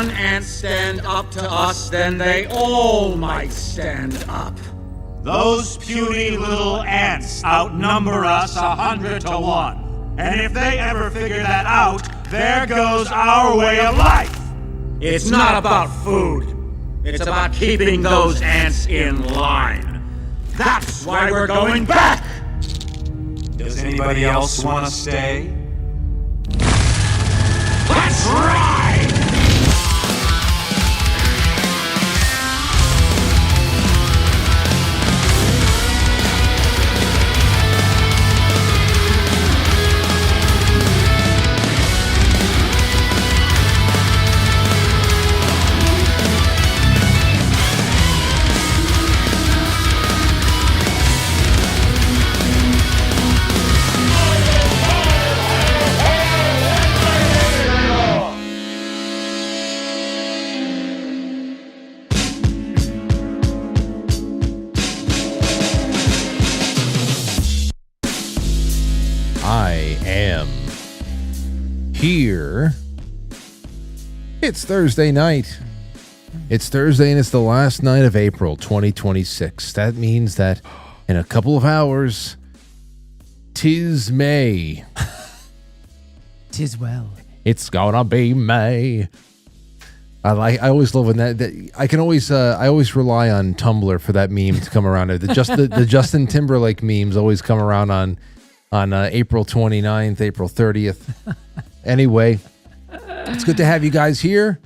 one ant stand up to us, then they all might stand up. Those puny little ants outnumber us 100 to 1. And if they ever figure that out, there goes our way of life. It's not about food. It's about keeping those ants in line. That's why we're going back! Does anybody else want to stay? Let's ride! I am here. It's Thursday night. It's Thursday and it's the last night of April 2026. That means that in a couple of hours, 'tis May. 'Tis well. It's gonna be May. I always love when that I always rely on Tumblr for that meme to come around. The Justin Timberlake memes always come around on April 29th, April 30th. Anyway, it's good to have you guys here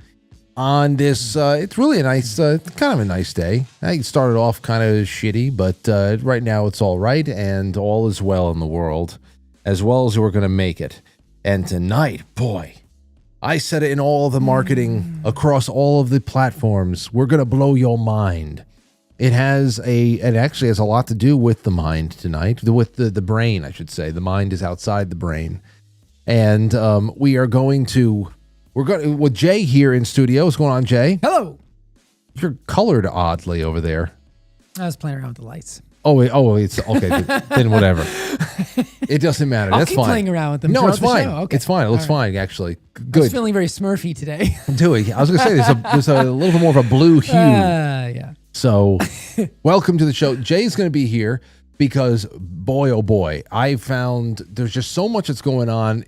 on this. It's really a nice, kind of a nice day. I started off kind of shitty, but right now it's all right, and all is well in the world, as well as we're going to make it. And tonight, boy, I said it in all the marketing across all of the platforms. We're going to blow your mind. It actually has a lot to do with the mind tonight, with the brain, I should say. The mind is outside the brain. And we're going with Jay here in studio. What's going on, Jay? Hello. You're colored oddly over there. I was playing around with the lights. It's okay. Then whatever. It doesn't matter. I'll That's keep fine. playing around with them. No, it's fine. Okay. It's fine. It looks fine, actually. Good. I was feeling very Smurfy today. Do it. I was going to say there's a little bit more of a blue hue. Yeah. So, welcome to the show. Jay's going to be here because, boy, oh boy, I found there's just so much that's going on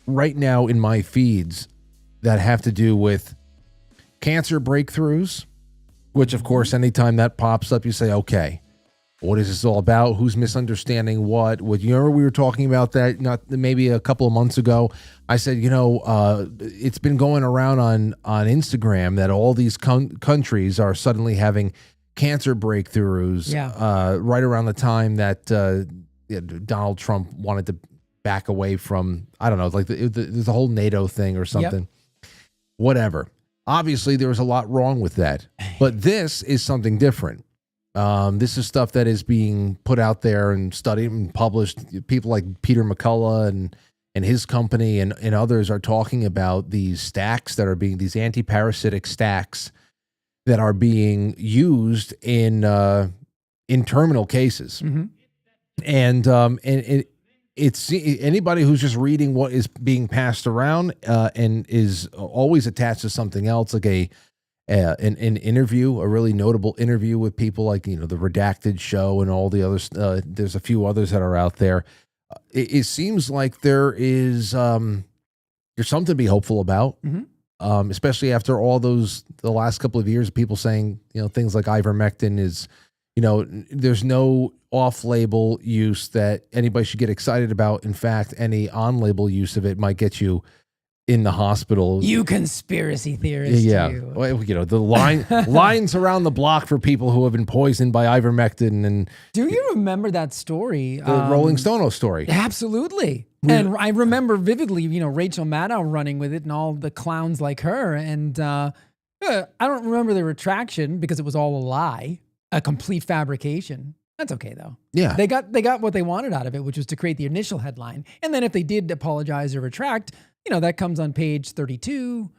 right now in my feeds that have to do with cancer breakthroughs, which, of course, anytime that pops up, you say, okay, what is this all about? Who's misunderstanding what? You remember we were talking about that maybe a couple of months ago? I said, it's been going around on Instagram that all these countries are suddenly having cancer breakthroughs right around the time that Donald Trump wanted to back away from, I don't know, like there's a whole NATO thing or something. Yep. Whatever. Obviously, there was a lot wrong with that. But this is something different. This is stuff that is being put out there and studied and published. People like Peter McCullough and his company and others are talking about these stacks that are being, these anti-parasitic stacks that are being used in terminal cases. Mm-hmm. And it's anybody who's just reading what is being passed around and is always attached to something else, like an interview, a really notable interview with people like, the Redacted Show and all the others. There's a few others that are out there. It seems like there's something to be hopeful about, especially after all the last couple of years of people saying, things like ivermectin is, there's no off-label use that anybody should get excited about. In fact, any on-label use of it might get you in the hospital. You conspiracy theorist. Yeah. You. Well, the lines around the block for people who have been poisoned by ivermectin. And do you remember that story? The Rolling Stone story. Absolutely. And I remember vividly, Rachel Maddow running with it and all the clowns like her. And I don't remember the retraction because it was all a lie, a complete fabrication. That's okay though. Yeah. They got what they wanted out of it, which was to create the initial headline. And then if they did apologize or retract, that comes on page 32,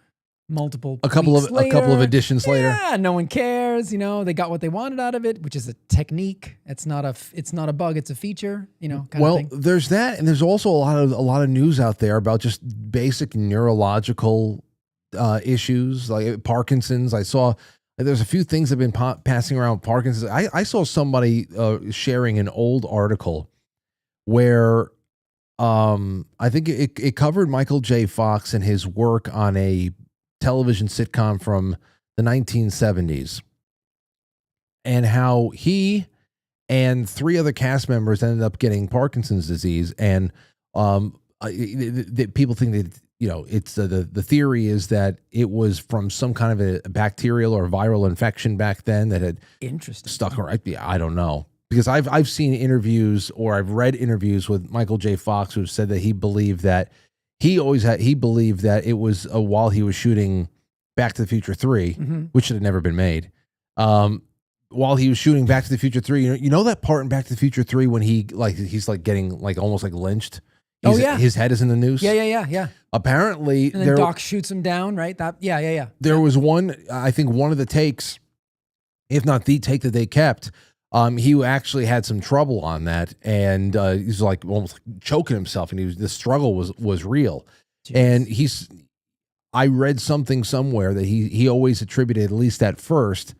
a couple of editions later. Yeah, no one cares. They got what they wanted out of it, which is a technique. It's not a bug. It's a feature. Kind of thing. There's that, and there's also a lot of news out there about just basic neurological issues like Parkinson's. I saw there's a few things that have been passing around Parkinson's. I saw somebody sharing an old article where I think it covered Michael J. Fox and his work on a television sitcom from the 1970s and how he and 3 other cast members ended up getting Parkinson's disease. And people think that, it's the theory is that it was from some kind of a bacterial or viral infection back then that had stuck around. I don't know. Because I've seen interviews or I've read interviews with Michael J. Fox who said that he believed that he believed that it was while he was shooting Back to the Future 3, which should have never been made. While he was shooting Back to the Future 3, you know that part in Back to the Future 3 when he's getting almost lynched. His head is in the noose. Yeah. Apparently, and then Doc shoots him down, right? There was one. I think one of the takes, if not the take that they kept. He actually had some trouble on that, and he's almost choking himself, and the struggle was real. Jeez. And I read something somewhere that he always attributed, at least at first,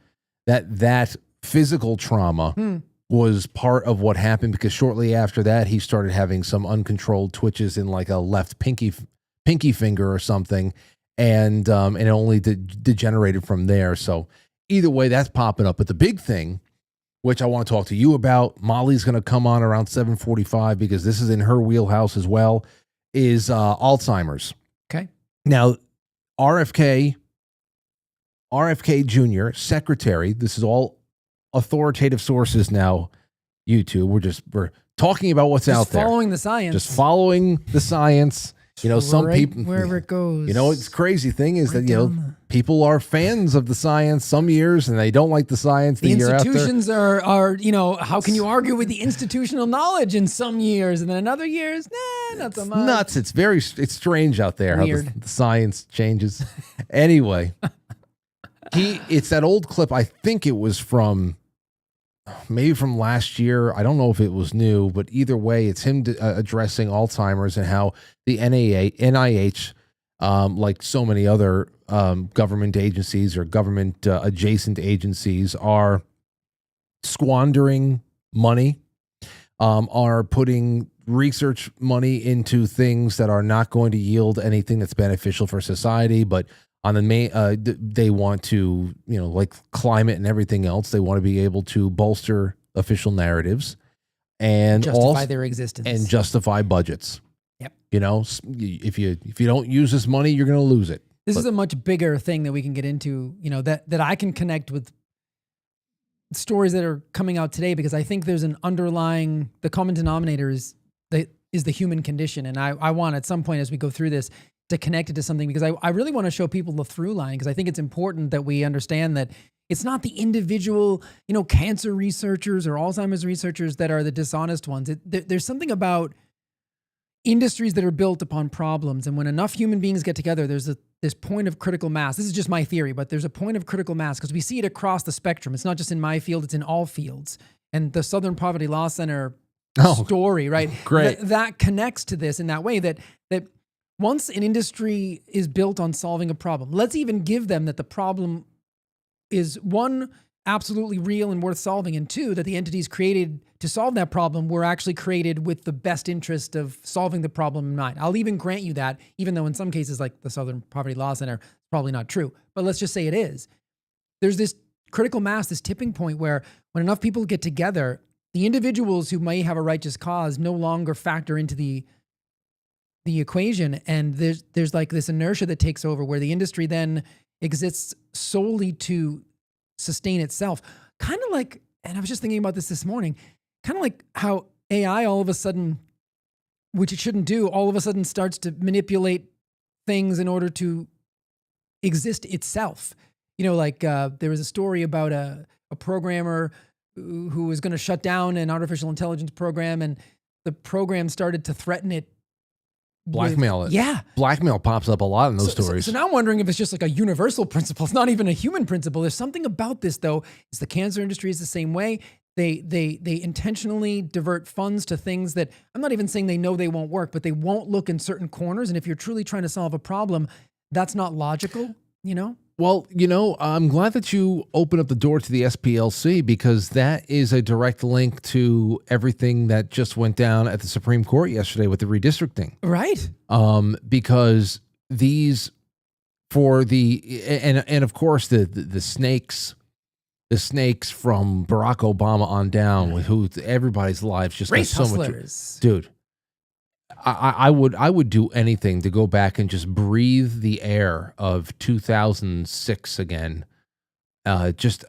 that physical trauma was part of what happened, because shortly after that he started having some uncontrolled twitches in a left pinky finger or something, and it only degenerated from there. So either way, that's popping up. But the big thing, which I want to talk to you about, Molly's going to come on around 7:45 because this is in her wheelhouse as well, is Alzheimer's. Okay. Now, RFK Jr., secretary, this is all authoritative sources now, YouTube. We're talking about what's out there. Following the science. Just following the science. Some people, wherever it goes. It's crazy thing is that, people are fans of the science some years and they don't like the science the year after. Institutions are, how can you argue with the institutional knowledge in some years, and then in other years, not so much. Nuts. It's strange out there. Weird. How the science changes. Anyway, it's that old clip. I think it was maybe from last year. I don't know if it was new, but either way, it's him addressing Alzheimer's and how the NIH, like so many other government agencies or government adjacent agencies, are squandering money, are putting research money into things that are not going to yield anything that's beneficial for society, but on the main, they want to, like climate and everything else, they want to be able to bolster official narratives and justify their existence and justify budgets. Yep. If you don't use this money, you're going to lose it. This is a much bigger thing that we can get into, that I can connect with stories that are coming out today, because I think there's an underlying, the common denominator is the human condition. And I want at some point as we go through this to connect it to something, because I really want to show people the through line, because I think it's important that we understand that it's not the individual, cancer researchers or Alzheimer's researchers that are the dishonest ones. There's something about industries that are built upon problems. And when enough human beings get together, there's this point of critical mass. This is just my theory, but there's a point of critical mass because we see it across the spectrum. It's not just in my field, it's in all fields. And the Southern Poverty Law Center story, right? Great. That connects to this in that way that once an industry is built on solving a problem, let's even give them that the problem is, one, absolutely real and worth solving, and two, that the entities created to solve that problem were actually created with the best interest of solving the problem in mind. I'll even grant you that, even though in some cases like the Southern Poverty Law Center, it's probably not true, but let's just say it is. There's this critical mass, this tipping point where when enough people get together, the individuals who may have a righteous cause no longer factor into the equation, and there's like this inertia that takes over where the industry then exists solely to sustain itself. Kind of like, and I was just thinking about this morning, kind of like how AI all of a sudden, which it shouldn't do, all of a sudden starts to manipulate things in order to exist itself. There was a story about a programmer who was going to shut down an artificial intelligence program, and the program started to threaten it. Blackmail it. Yeah. Blackmail pops up a lot in those stories. So now I'm wondering if it's just like a universal principle. It's not even a human principle. There's something about this, though. It's the cancer industry is the same way. They intentionally divert funds to things that, I'm not even saying they know they won't work, but they won't look in certain corners. And if you're truly trying to solve a problem, that's not logical, you know? Well, you know, I'm glad that you opened up the door to the SPLC, because that is a direct link to everything that just went down at the Supreme Court yesterday with the redistricting. Right. Because these, for the, and of course the snakes from Barack Obama on down, with who everybody's lives just race got so hustlers. much, dude. I would do anything to go back and just breathe the air of 2006 again. Just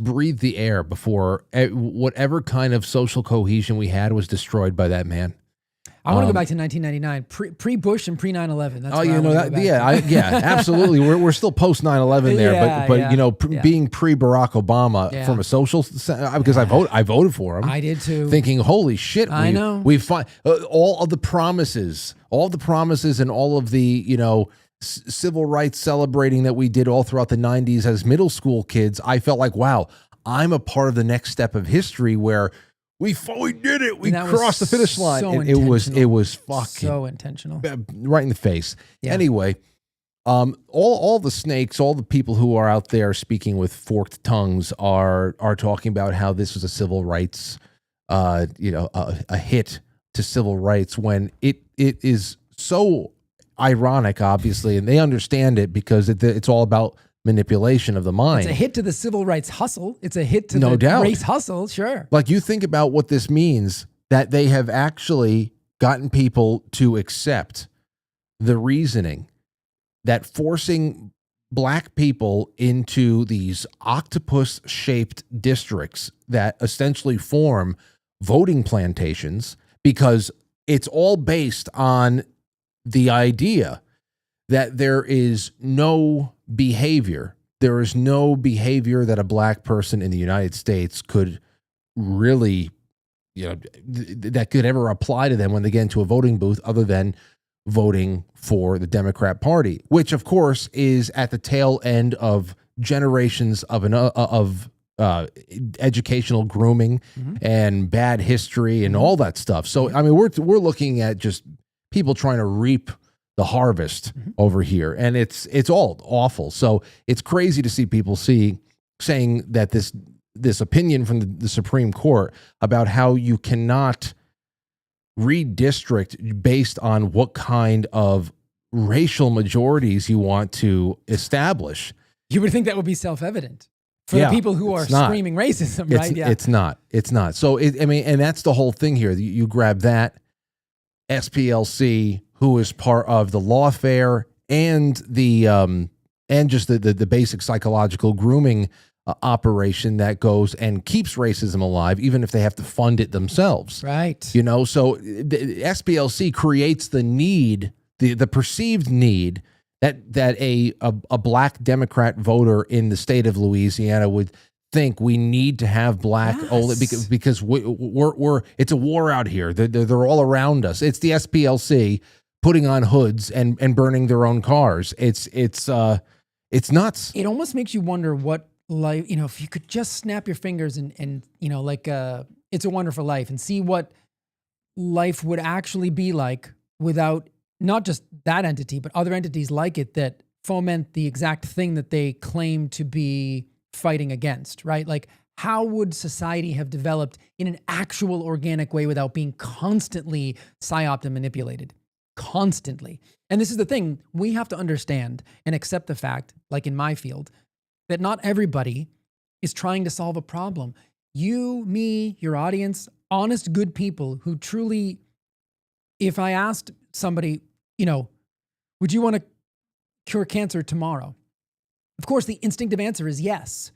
breathe the air before whatever kind of social cohesion we had was destroyed by that man. I want to go back to 1999, pre-Bush and pre-9/11. That's you know that, yeah, absolutely. We're still post 9/11 there, but you know, being pre Barack Obama from a social, because I voted for him. I did too. Thinking, holy shit, I know we find all of the promises, and all of the, you know, civil rights celebrating that we did all throughout the 90s as middle school kids. I felt like, wow, I'm a part of the next step of history where we did it. We crossed the finish line. So it was fucking so intentional, right in the face. Yeah. Anyway, all the snakes, all the people who are out there speaking with forked tongues are talking about how this was a civil rights, a hit to civil rights, when it is so ironic, obviously, and they understand it because it's all about manipulation of the mind. It's a hit to the civil rights hustle. It's a hit to no the doubt. race hustle, sure. Like, you think about what this means, that they have actually gotten people to accept the reasoning that forcing black people into these octopus-shaped districts that essentially form voting plantations, because it's all based on the idea that there is no behavior that a black person in the United States could really, you know, that could ever apply to them when they get into a voting booth, other than voting for the Democrat Party, which of course is at the tail end of generations of educational grooming and bad history and all that stuff. So, I mean, we're looking at just people trying to reap the harvest over here, and it's all awful. So it's crazy to see people saying that this opinion from the Supreme Court about how you cannot redistrict based on what kind of racial majorities you want to establish. You would think that would be self-evident for the people who are screaming racism, right? It's not. So and that's the whole thing here. You grab that SPLC, who is part of the lawfare and the and just the basic psychological grooming operation that goes and keeps racism alive, even if they have to fund it themselves. Right. You know, so the SPLC creates the need, the perceived need that a black Democrat voter in the state of Louisiana would think we need to have black only because we're it's a war out here. They're all around us. It's the SPLC putting on hoods and burning their own cars. It's nuts. It almost makes you wonder what life, you know, if you could just snap your fingers and you know, like It's a Wonderful Life, and see what life would actually be like without not just that entity, but other entities like it that foment the exact thing that they claim to be fighting against, right? Like, how would society have developed in an actual organic way without being constantly psyoped and manipulated? Constantly. And this is the thing, we have to understand and accept the fact, like in my field, that not everybody is trying to solve a problem. You, me, your audience, honest, good people who truly, if I asked somebody, you know, would you want to cure cancer tomorrow? Of course, the instinctive answer is yes.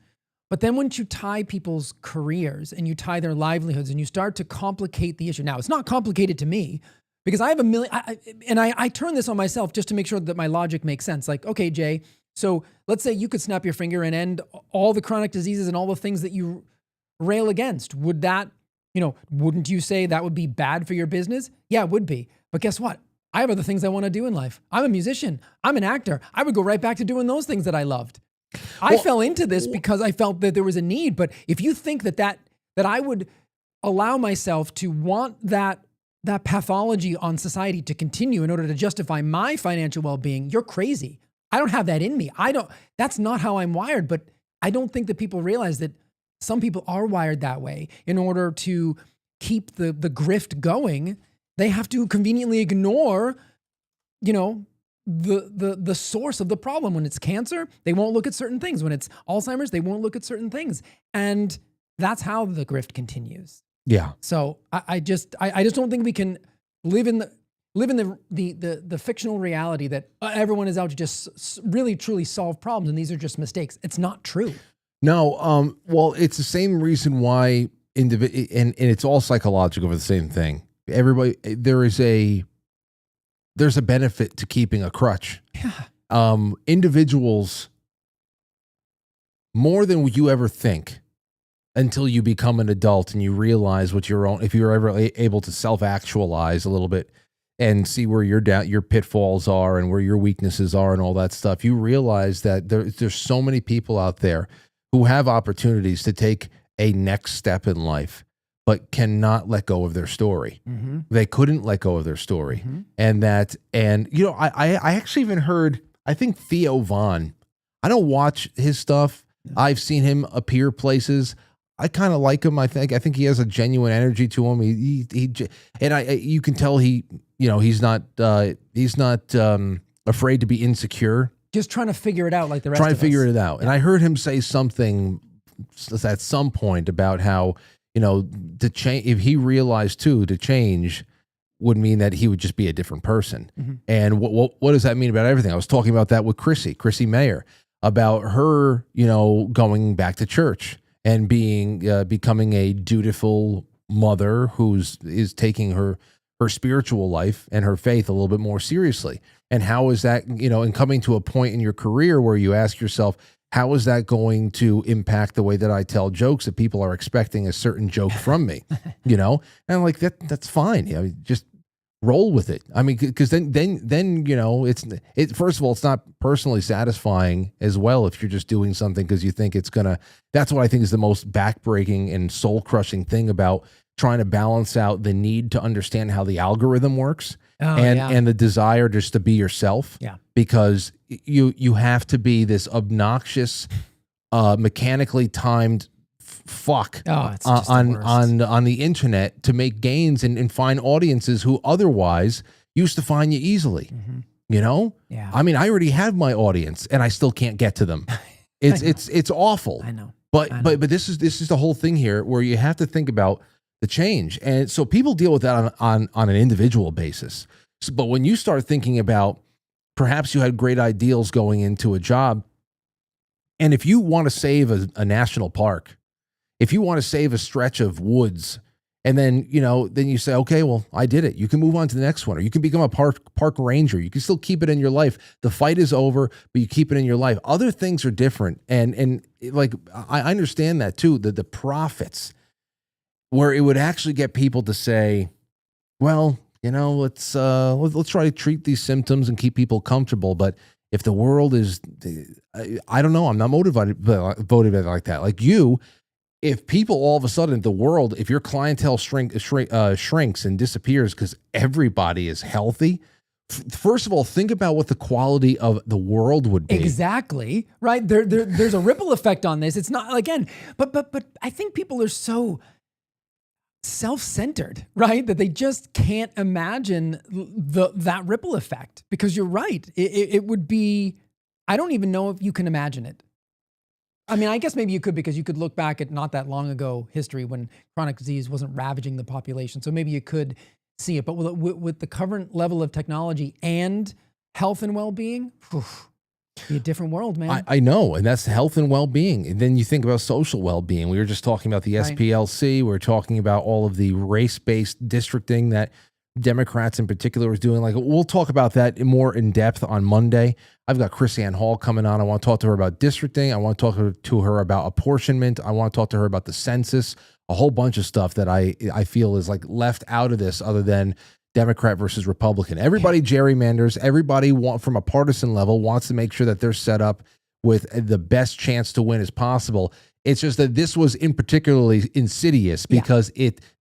But then once you tie people's careers and you tie their livelihoods and you start to complicate the issue. Now, it's not complicated to me because I have a million, I turn this on myself just to make sure that my logic makes sense. Like, okay, Jay, so let's say you could snap your finger and end all the chronic diseases and all the things that you rail against. Would that, you know, wouldn't you say that would be bad for your business? Yeah, it would be. But guess what? I have other things I want to do in life. I'm a musician. I'm an actor. I would go right back to doing those things that I loved. I fell into this because I felt that there was a need. But if you think that I would allow myself to want that pathology on society to continue in order to justify my financial well-being, you're crazy. I don't have that in me. That's not how I'm wired, but I don't think that people realize that some people are wired that way. In order to keep the grift going, they have to conveniently ignore, the source of the problem. When it's cancer, they won't look at certain things. When it's Alzheimer's, they won't look at certain things. And that's how the grift continues. Yeah. So I just don't think we can live in the fictional reality that everyone is out to just really truly solve problems and these are just mistakes. It's not true. No. Well, it's the same reason why and it's all psychological for the same thing. Everybody, there's a benefit to keeping a crutch. Yeah. Individuals, more than you ever think, until you become an adult and you realize what if you're ever able to self-actualize a little bit and see where your pitfalls are and where your weaknesses are and all that stuff, you realize that there's so many people out there who have opportunities to take a next step in life, but cannot let go of their story. Mm-hmm. They couldn't let go of their story. Mm-hmm. I actually even heard, I think Theo Von, I don't watch his stuff. No. I've seen him appear places. I kind of like him. I think he has a genuine energy to him. You can tell he's not afraid to be insecure. Just trying to figure it out like the rest of us. Trying to figure it out. And I heard him say something at some point about how, to change, if he realized too, to change would mean that he would just be a different person. Mm-hmm. And what does that mean about everything? I was talking about that with Chrissy Mayer, about her, going back to church and becoming a dutiful mother is taking her spiritual life and her faith a little bit more seriously. And how is that, and coming to a point in your career where you ask yourself, how is that going to impact the way that I tell jokes, that people are expecting a certain joke from me, And I'm like, that's fine. Just roll with it. I mean, because then, first of all, it's not personally satisfying as well if you're just doing something because you think it's that's what I think is the most backbreaking and soul crushing thing about trying to balance out the need to understand how the algorithm works and the desire just to be yourself. Yeah. Because you have to be this obnoxious, mechanically timed fuck on the internet to make gains and find audiences who otherwise used to find you easily. Mm-hmm. Yeah. I mean, I already have my audience and I still can't get to them. It's awful. I know. But this is the whole thing here where you have to think about the change. And so people deal with that on an individual basis. But when you start thinking about perhaps you had great ideals going into a job, and if you want to save a national park, if you want to save a stretch of woods, and then you say, okay, well, I did it. You can move on to the next one, or you can become a park ranger. You can still keep it in your life. The fight is over, but you keep it in your life. Other things are different, and like I understand that too. The profits, where it would actually get people to say, well, let's try to treat these symptoms and keep people comfortable. But if the world is, I don't know, I'm not motivated like that. Like you. If people all of a sudden, if your clientele shrinks and disappears because everybody is healthy, first of all, think about what the quality of the world would be. Exactly, right? There's a ripple effect on this. It's not, again, but I think people are so self-centered, right? That they just can't imagine that ripple effect, because you're right. It would be, I don't even know if you can imagine it. I mean, I guess maybe you could, because you could look back at not that long ago history when chronic disease wasn't ravaging the population. So maybe you could see it. But with the current level of technology and health and well-being, be a different world, man. I know, and that's health and well-being. And then you think about social well-being. We were just talking about the SPLC. We were talking about all of the race-based districting that Democrats in particular was doing. Like, we'll talk about that more in depth on Monday. I've got Chris Ann Hall coming on. I want to talk to her about districting. I want to talk to her about apportionment. I want to talk to her about the census, a whole bunch of stuff that I feel is like left out of this, other than Democrat versus Republican. Everybody gerrymanders. Everybody from a partisan level wants to make sure that they're set up with the best chance to win as possible. It's just that this was in particularly insidious because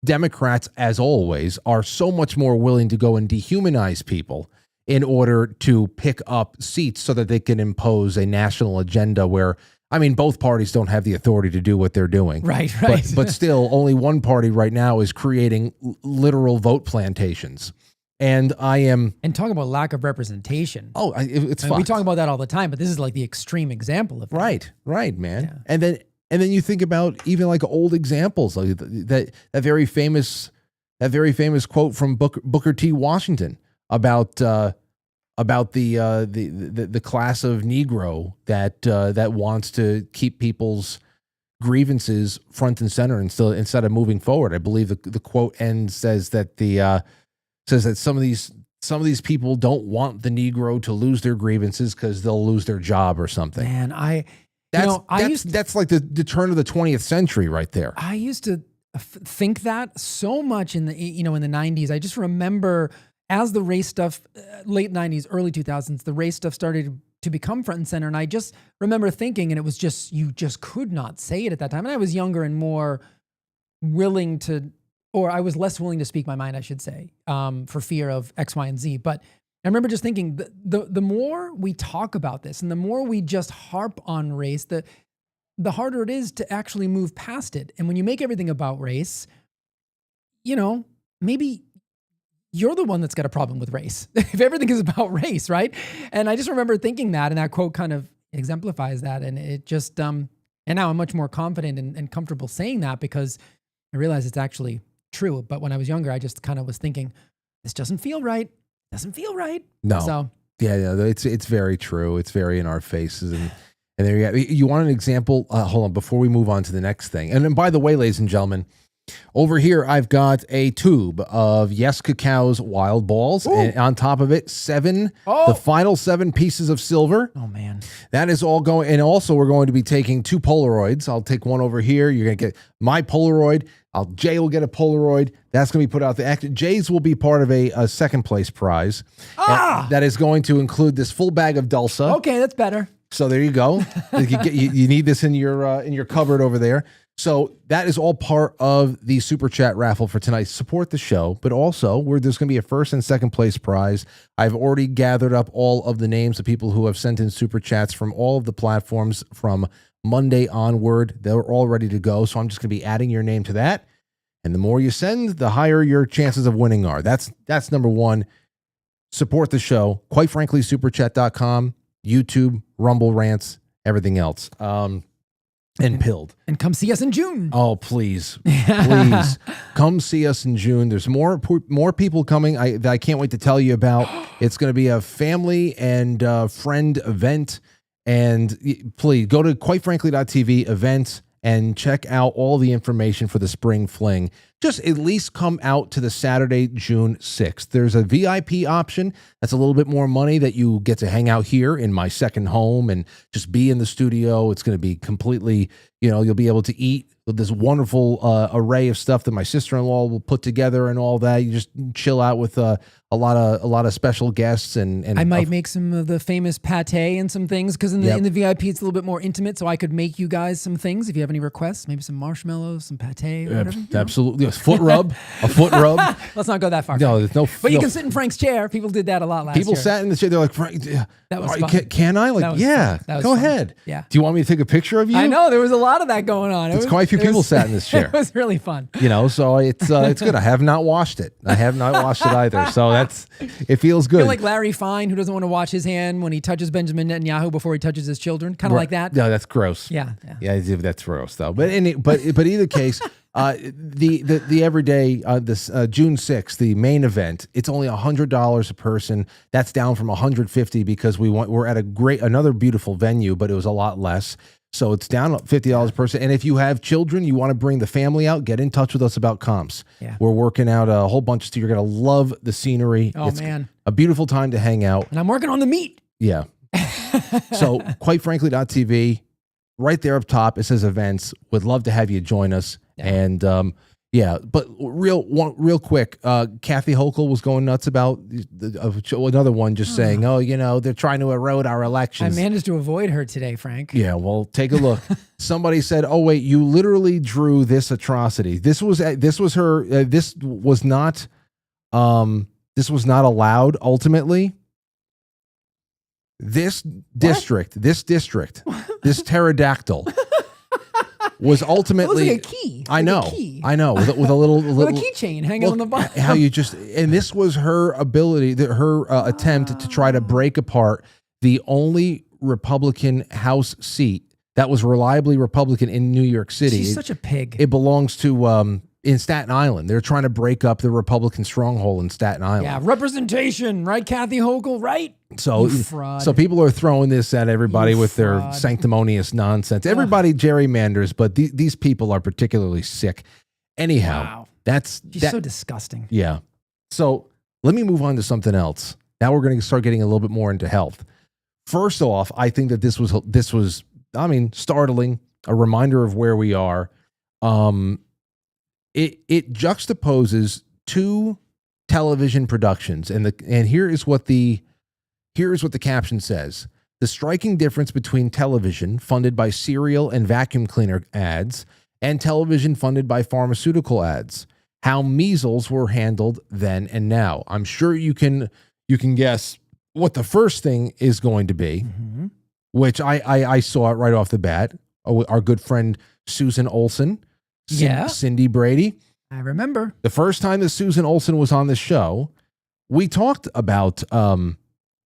Democrats, as always, are so much more willing to go and dehumanize people in order to pick up seats so that they can impose a national agenda where, I mean, both parties don't have the authority to do what they're doing. Right. But still, only one party right now is creating literal vote plantations. And talk about lack of representation. Oh, it's fun. We talk about that all the time, but this is like the extreme example of that. Right, man. Yeah. And then you think about even like old examples, like that very famous quote from Booker T. Washington about the class of Negro that wants to keep people's grievances front and center instead of moving forward. I believe the quote says that some of these people don't want the Negro to lose their grievances because they'll lose their job or something. Man, that's like the turn of the 20th century right there. I used to think that so much in the 90s. I just remember as the race stuff, late 90s, early 2000s, the race stuff started to become front and center. And I just remember thinking, and it was just, you just could not say it at that time. And I was younger and more willing to, or I was less willing to speak my mind, I should say, for fear of X, Y, and Z. But I remember just thinking, the more we talk about this and the more we just harp on race, the harder it is to actually move past it. And when you make everything about race, maybe you're the one that's got a problem with race. If everything is about race, right? And I just remember thinking that, and that quote kind of exemplifies that. And it just, and now I'm much more confident and comfortable saying that because I realize it's actually true. But when I was younger, I just kind of was thinking, this doesn't feel right. Doesn't feel right. No. So yeah, it's very true. It's very in our faces. And there you go. You want an example? Hold on, before we move on to the next thing. And then, by the way, ladies and gentlemen, over here, I've got a tube of Yes Cacao's Wild Balls. Ooh. And on top of it, the final 7 pieces of silver. Oh, man. That is all going. And also, we're going to be taking 2 Polaroids. I'll take one over here. You're going to get my Polaroid. Jay will get a Polaroid. That's going to be put out there. Jay's will be part of a second place prize. That is going to include this full bag of Dulce. Okay, that's better. So there you go. You need this in your cupboard over there. So that is all part of the Super Chat raffle for tonight. Support the show, but also there's going to be a first and second place prize. I've already gathered up all of the names of people who have sent in Super Chats from all of the platforms from Monday onward. They're all ready to go. So I'm just going to be adding your name to that. And the more you send, the higher your chances of winning are. That's number one. Support the show. Quite frankly, superchat.com, YouTube, Rumble Rants, everything else. And Pilled. And come see us in June. Oh, please. Come see us in June. There's more people coming that I can't wait to tell you about. It's going to be a family and friend event. And please go to quitefrankly.tv events and check out all the information for the spring fling. Just at least come out to the Saturday, June 6th. There's a VIP option. That's a little bit more money that you get to hang out here in my second home and just be in the studio. It's going to be completely, you'll be able to eat with this wonderful array of stuff that my sister-in-law will put together and all that. You just chill out with a lot of special guests and I might make some of the famous pate and some things because in the VIP it's a little bit more intimate. So I could make you guys some things if you have any requests. Maybe some marshmallows, some pate, or whatever. Absolutely, a foot rub. Let's not go that far. No, there's no. But you can sit in Frank's chair. People did that a lot last year. People sat in the chair. They're like, Frank, that was fun. Can I? Like, yeah, go ahead. Yeah. Do you want me to take a picture of you? I know there was a lot of that going on. Quite a few people sat in this chair. It was really fun. So it's good. I have not washed it. I have not washed it either. So it feels good. You're like Larry Fine, who doesn't want to wash his hand when he touches Benjamin Netanyahu before he touches his children. Kind of like that. No, that's gross. Yeah, that's gross though. But either case, the everyday this June 6th, the main event, it's only $100 a person. That's down from $150 because we're at another beautiful venue, but it was a lot less. So it's down $50 a person. And if you have children, you want to bring the family out, get in touch with us about comps. Yeah. We're working out a whole bunch of stuff. You're going to love the scenery. Oh, man. A beautiful time to hang out. And I'm working on the meat. Yeah. So quitefrankly.tv, right there up top, it says events. Would love to have you join us. Yeah. And but real quick, Kathy Hochul was going nuts about another one just saying, they're trying to erode our elections. I managed to avoid her today, Frank. Yeah, well, take a look. Somebody said, "Oh wait, you literally drew this atrocity. This was not allowed ultimately." this district, this pterodactyl was ultimately like a key. I Like know, a key. I know, with a little With a keychain hanging on the bottom. How you just, and this was her ability, her attempt to try to break apart the only Republican House seat that was reliably Republican in New York City. She's such a pig. It belongs to in Staten Island. They're trying to break up the Republican stronghold in Staten Island. Yeah, representation, right, Kathy Hochul, right? So, You fraud. so people are throwing this at everybody You with their fraud. sanctimonious nonsense. Everybody gerrymanders, but these people are particularly sick. Anyhow, Wow. that's so disgusting. yeah. So let me move on to something else. Now we're going to start getting a little bit more into health. First off, I think that this was, I mean, startling, a reminder of where we are. It juxtaposes two television productions, and here is what the caption says: the striking difference between television funded by cereal and vacuum cleaner ads and television funded by pharmaceutical ads. How measles were handled then and now. I'm sure you can guess what the first thing is going to be, which I saw it right off the bat. Our good friend Susan Olsen. Yeah. Cindy Brady. I remember. The first time that Susan Olsen was on the show, we talked about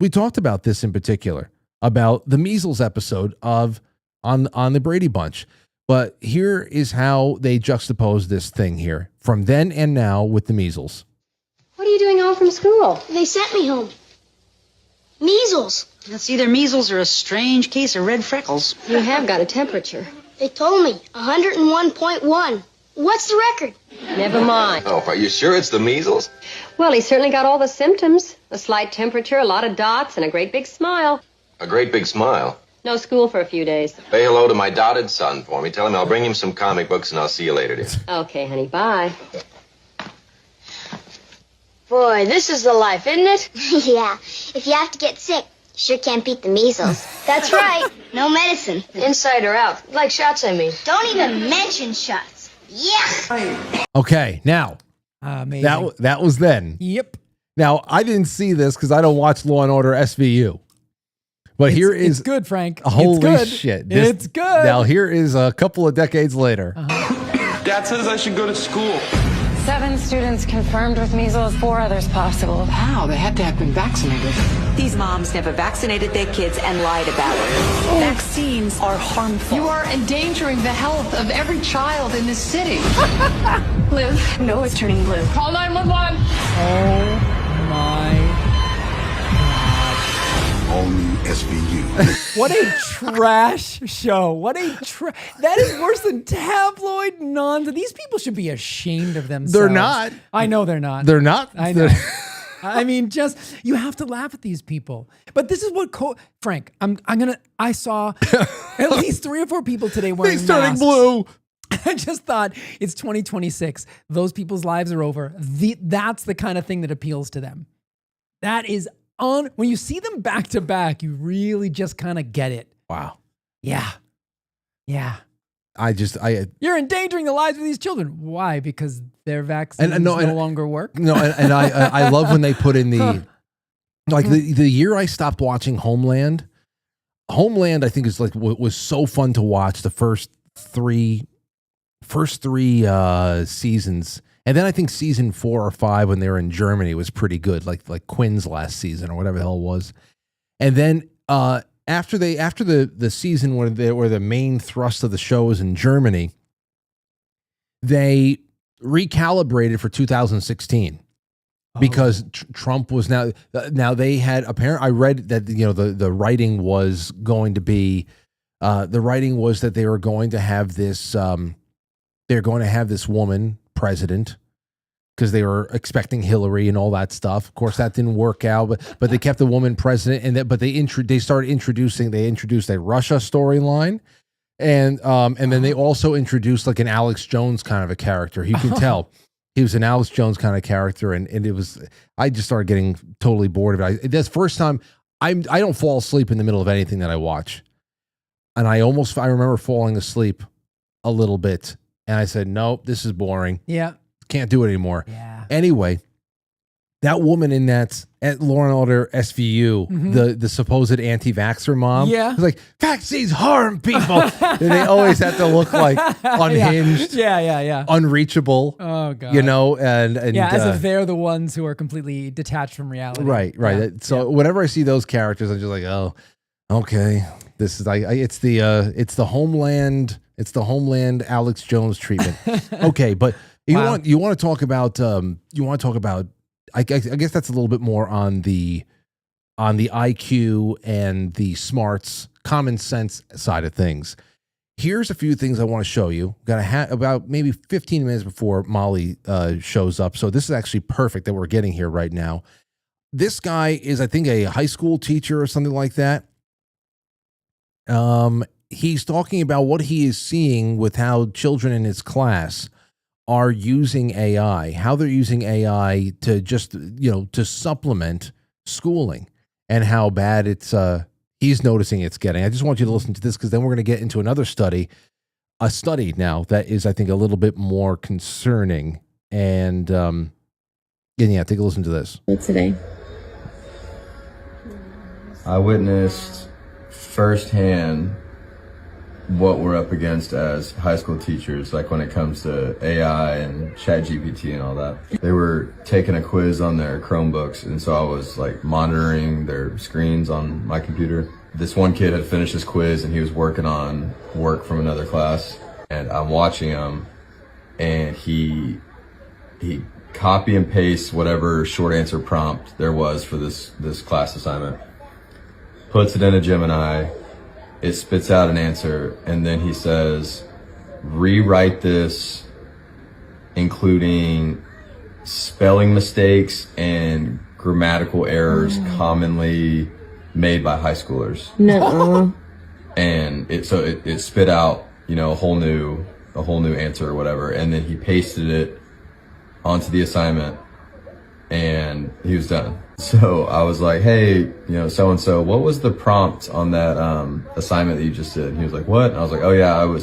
this in particular, about the measles episode on the Brady Bunch. But here is how they juxtapose this thing here from then and now with the measles. What are you doing home from school? They sent me home. Measles. That's either measles or a strange case of red freckles. You have got a temperature. They told me 101.1. What's the record? Never mind. Oh, are you sure it's the measles? Well, he certainly got all the symptoms. A slight temperature, a lot of dots, and a great big smile. A great big smile. No school for a few days. Say hello to my dotted son for me. Tell him I'll bring him some comic books and I'll see you later, dear. Okay, honey, bye. Boy, this is the life, isn't it? Yeah. If you have to get sick, you sure can't beat the measles. That's right. No medicine. Inside or out? Like shots, I mean. Don't even mention shots. Yeah. Okay, now Amazing. that was then. Yep. Now I didn't see this because I don't watch Law and Order SVU. But It's good, Frank. Holy it's good. shit. It's good. Now here is a couple of decades later. Dad says I should go to school. 7 students confirmed with measles, 4 others possible. How? They had to have been vaccinated. These moms never vaccinated their kids and lied about it. Vaccines are harmful. You are endangering the health of every child in this city. Blue. No, it's turning blue. Call 911. Oh my. All new SVU. What a trash show. That is worse than tabloid nonsense. These people should be ashamed of themselves. They're not. I know they're not. They're not. I know. I mean, just, you have to laugh at these people. But this is what, Frank, I saw at least 3 or 4 people today wearing He's turning masks. blue. I just thought, it's 2026. Those people's lives are over. That's the kind of thing that appeals to them. That is when you see them back to back, you really just kind of get it. Wow. Yeah. Yeah. You're endangering the lives of these children. Why? Because their vaccines no longer work? No, and I love when they put in the, like the year I stopped watching Homeland, I think is like, was so fun to watch the first three seasons. And then I think season 4 or 5 when they were in Germany was pretty good, like Quinn's last season or whatever the hell it was. And then after the season where the main thrust of the show was in Germany, they recalibrated for 2016 because Trump was now they had I read that the writing was going to be that they were going to have this they're going to have this woman president because they were expecting Hillary and all that stuff. Of course, that didn't work out, but they kept the woman president, but they introduced a Russia storyline, and then they also introduced like an Alex Jones kind of a character. You can tell he was an Alex Jones kind of character, and it was, I just started getting totally bored of it. That's the first time I don't fall asleep in the middle of anything that I watch, and I remember falling asleep a little bit. And I said, nope, this is boring. Yeah. Can't do it anymore. Yeah. Anyway, That woman in that at Law and Order SVU, the supposed anti-vaxxer mom, was like, vaccines harm people. And they always have to look like unhinged, unreachable. Oh god, and as if they're the ones who are completely detached from reality. Right. Yeah. So whenever I see those characters, I'm just like, oh, okay, this is it's the Homeland Alex Jones treatment. Okay, but you want to talk about I guess that's a little bit more on the IQ and the smarts, common sense side of things. Here's a few things I want to show you. Got about maybe 15 minutes before Molly shows up. So this is actually perfect that we're getting here right now. This guy is, I think, a high school teacher or something like that. He's talking about what he is seeing with how children in his class are using AI, how they're using AI to just, to supplement schooling, and how bad it's, he's noticing it's getting. I just want you to listen to this, because then we're going to get into another study, a study now that is, I think, a little bit more concerning. And take a listen to this. Today, I witnessed firsthand what we're up against as high school teachers, like when it comes to AI and ChatGPT and all that. They were taking a quiz on their Chromebooks, and so I was like monitoring their screens on my computer. This one kid had finished his quiz and he was working on work from another class, and I'm watching him, and he copy and paste whatever short answer prompt there was for this class assignment, puts it in a Gemini. It spits out an answer, and then he says, rewrite this, including spelling mistakes and grammatical errors commonly made by high schoolers. No. And it spit out, a whole new answer or whatever, and then he pasted it onto the assignment, and he was done. So I was like, hey, so-and-so, what was the prompt on that assignment that you just did? And he was like, what? And I was like, oh yeah,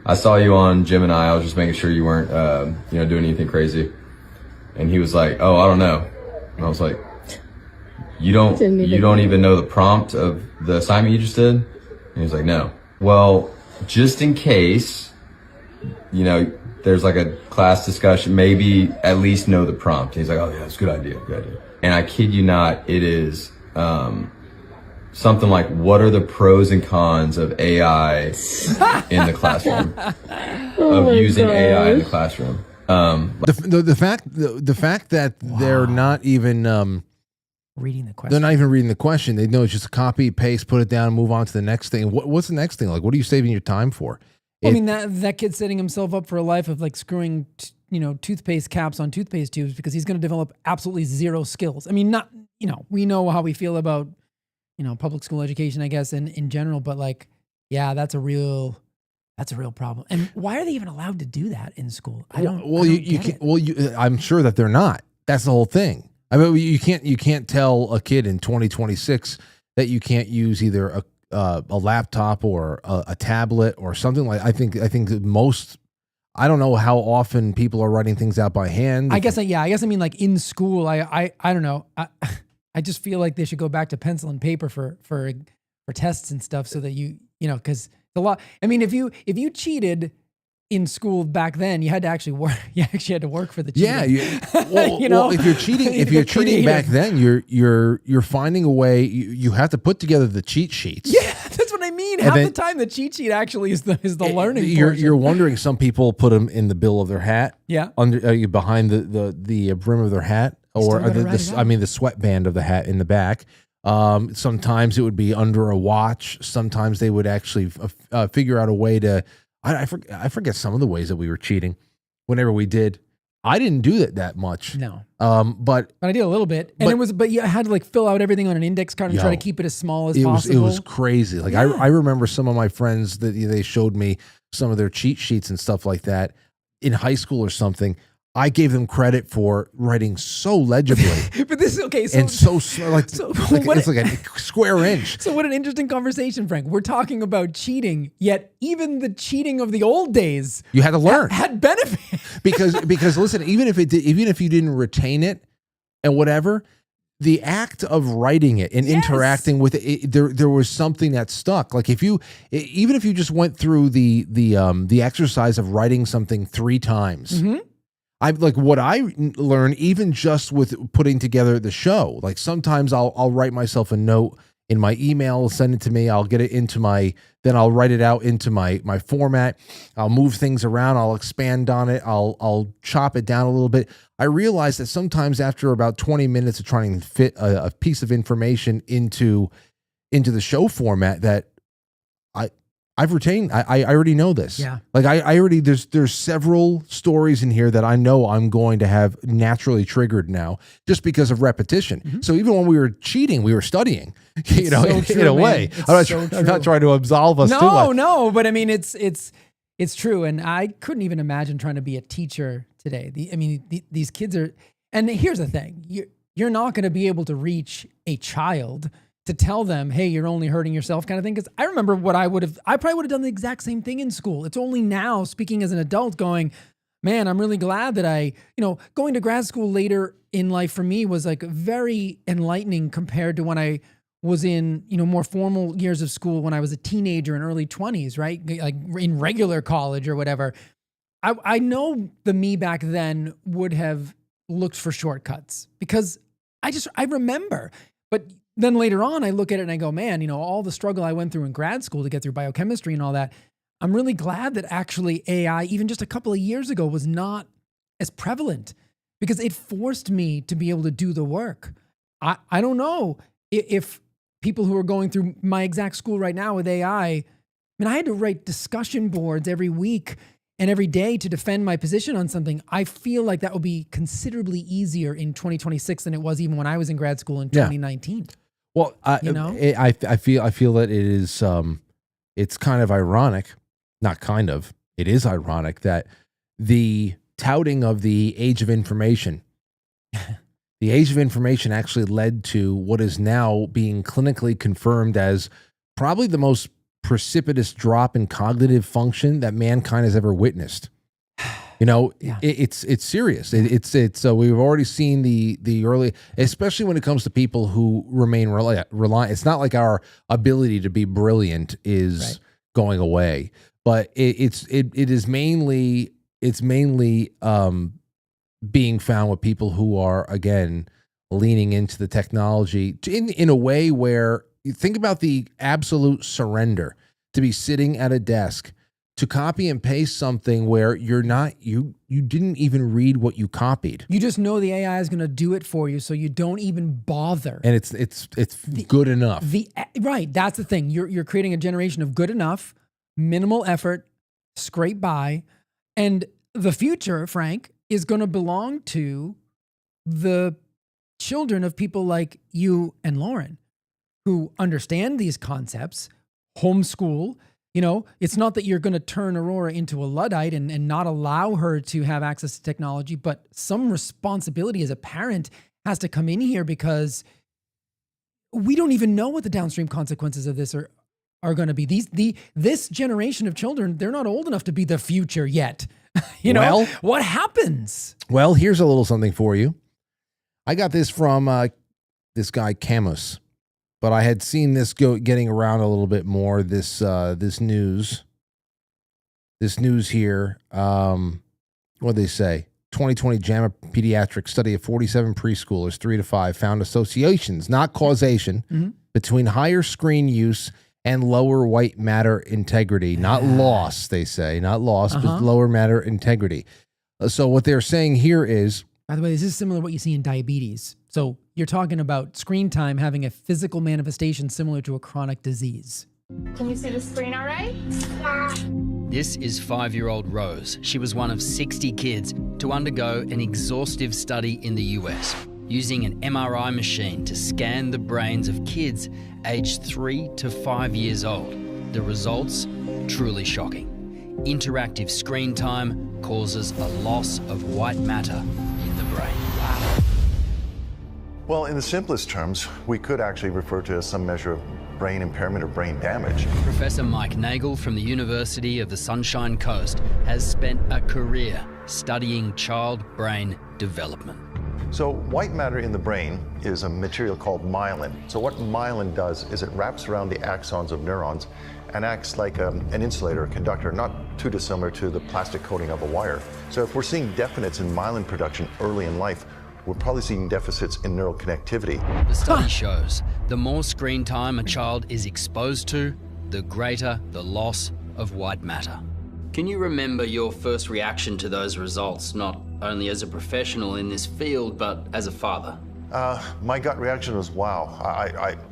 I saw you on Gemini. I was just making sure you weren't, doing anything crazy. And he was like, oh, I don't know. And I was like, you don't even know the prompt of the assignment you just did? And he was like, no. Well, just in case, there's like a class discussion, maybe at least know the prompt. And he's like, oh yeah, it's a good idea. And I kid you not, it is something like, what are the pros and cons of AI in the classroom? Using AI in the classroom. The fact that they're not even reading the question. They're not even reading the question. They know it's just a copy, paste, put it down, and move on to the next thing. What's the next thing? Like, what are you saving your time for? That kid's setting himself up for a life of like screwing toothpaste caps on toothpaste tubes, because he's going to develop absolutely zero skills. I mean, we know how we feel about, public school education, I guess, in general, but like, yeah, that's a real problem. And why are they even allowed to do that in school? I'm sure that they're not. That's the whole thing. I mean, you can't tell a kid in 2026 that you can't use either a laptop or a tablet or something like. I think most. I don't know how often people are writing things out by hand. I guess I mean, like in school, I don't know. I just feel like they should go back to pencil and paper for tests and stuff, so that because a lot. I mean, if you cheated in school back then, you had to actually work. You actually had to work for the cheating. Yeah, well, if you're cheating back then, you're finding a way. You have to put together the cheat sheets. Yeah, that's what I mean. Half the time, the cheat sheet actually is the learning. You're wondering. Some people put them in the bill of their hat. Yeah, under behind the brim of their hat, or the sweatband of the hat in the back. Sometimes it would be under a watch. Sometimes they would actually figure out a way to. I forget some of the ways that we were cheating. Whenever we did, I didn't do that much. No. But I did a little bit, and but you had to like fill out everything on an index card and try to keep it as small as possible. It was crazy. Like I remember some of my friends that they showed me some of their cheat sheets and stuff like that in high school or something. I gave them credit for writing so legibly. But this is okay. So, and it's like a square inch. So what an interesting conversation, Frank. We're talking about cheating, yet even the cheating of the old days, you had to learn, had benefit. because listen, even if you didn't retain it, and whatever, the act of writing it and interacting with it, there was something that stuck. Like even if you just went through the exercise of writing something 3 times, what I learned even just with putting together the show. Like sometimes I'll write myself a note in my email, send it to me. I'll get it into then I'll write it out into my format. I'll move things around. I'll expand on it. I'll chop it down a little bit. I realized that sometimes after about 20 minutes of trying to fit a piece of information into the show format, that I've retained. I already know this. Yeah. Like I already, there's several stories in here that I know I'm going to have naturally triggered now just because of repetition. So even when we were cheating, we were studying, in a way. I'm not trying to absolve us too much. No, but I mean, it's true. And I couldn't even imagine trying to be a teacher today. These kids are, and here's the thing, you're not going to be able to reach a child to tell them, hey, you're only hurting yourself kind of thing. Because I remember I probably would have done the exact same thing in school. It's only now, speaking as an adult, going, man, I'm really glad that going to grad school later in life for me was like very enlightening compared to when I was in, more formal years of school when I was a teenager in early 20s, right? Like in regular college or whatever. I know the me back then would have looked for shortcuts because I remember, but then later on, I look at it and I go, man, all the struggle I went through in grad school to get through biochemistry and all that, I'm really glad that actually AI, even just a couple of years ago, was not as prevalent because it forced me to be able to do the work. I don't know if people who are going through my exact school right now with AI, I had to write discussion boards every week and every day to defend my position on something. I feel like that will be considerably easier in 2026 than it was even when I was in grad school in 2019. Well, I feel that it is, it's kind of ironic, not kind of, it is ironic that the touting of the age of information, the age of information actually led to what is now being clinically confirmed as probably the most precipitous drop in cognitive function that mankind has ever witnessed. It's serious. It's so we've already seen the early, especially when it comes to people who remain reliant. It's not like our ability to be brilliant is going away, but it is mainly being found with people who are again leaning into the technology in a way where you think about the absolute surrender to be sitting at a desk to copy and paste something where you didn't even read what you copied. You just know the AI is going to do it for you, so you don't even bother. And it's good enough. Right, that's the thing. You're creating a generation of good enough, minimal effort, scrape by, and the future, Frank, is going to belong to the children of people like you and Lauren, who understand these concepts, homeschool. It's not that you're going to turn Aurora into a Luddite and not allow her to have access to technology, but some responsibility as a parent has to come in here because we don't even know what the downstream consequences of this are going to be. This generation of children, they're not old enough to be the future yet. What happens? Well, here's a little something for you. I got this from this guy Camus. But I had seen this getting around a little bit more. This news here. What they say? 2020 JAMA pediatric study of 47 preschoolers, 3 to 5, found associations, not causation, between higher screen use and lower white matter integrity. Not loss, they say, not loss, but lower matter integrity. So what they're saying here is, by the way, this is similar to what you see in diabetes. So you're talking about screen time having a physical manifestation similar to a chronic disease. Can you see the screen all right? Yeah. This is 5-year-old Rose. She was one of 60 kids to undergo an exhaustive study in the US, using an MRI machine to scan the brains of kids aged 3 to 5 years old. The results, truly shocking. Interactive screen time causes a loss of white matter in the brain. Wow. Well, in the simplest terms, we could actually refer to as some measure of brain impairment or brain damage. Professor Mike Nagel from the University of the Sunshine Coast has spent a career studying child brain development. So white matter in the brain is a material called myelin. So what myelin does is it wraps around the axons of neurons and acts like an insulator, a conductor, not too dissimilar to the plastic coating of a wire. So if we're seeing deficits in myelin production early in life, we're probably seeing deficits in neural connectivity. The study shows the more screen time a child is exposed to, the greater the loss of white matter. Can you remember your first reaction to those results, not only as a professional in this field, but as a father? My gut reaction was, wow,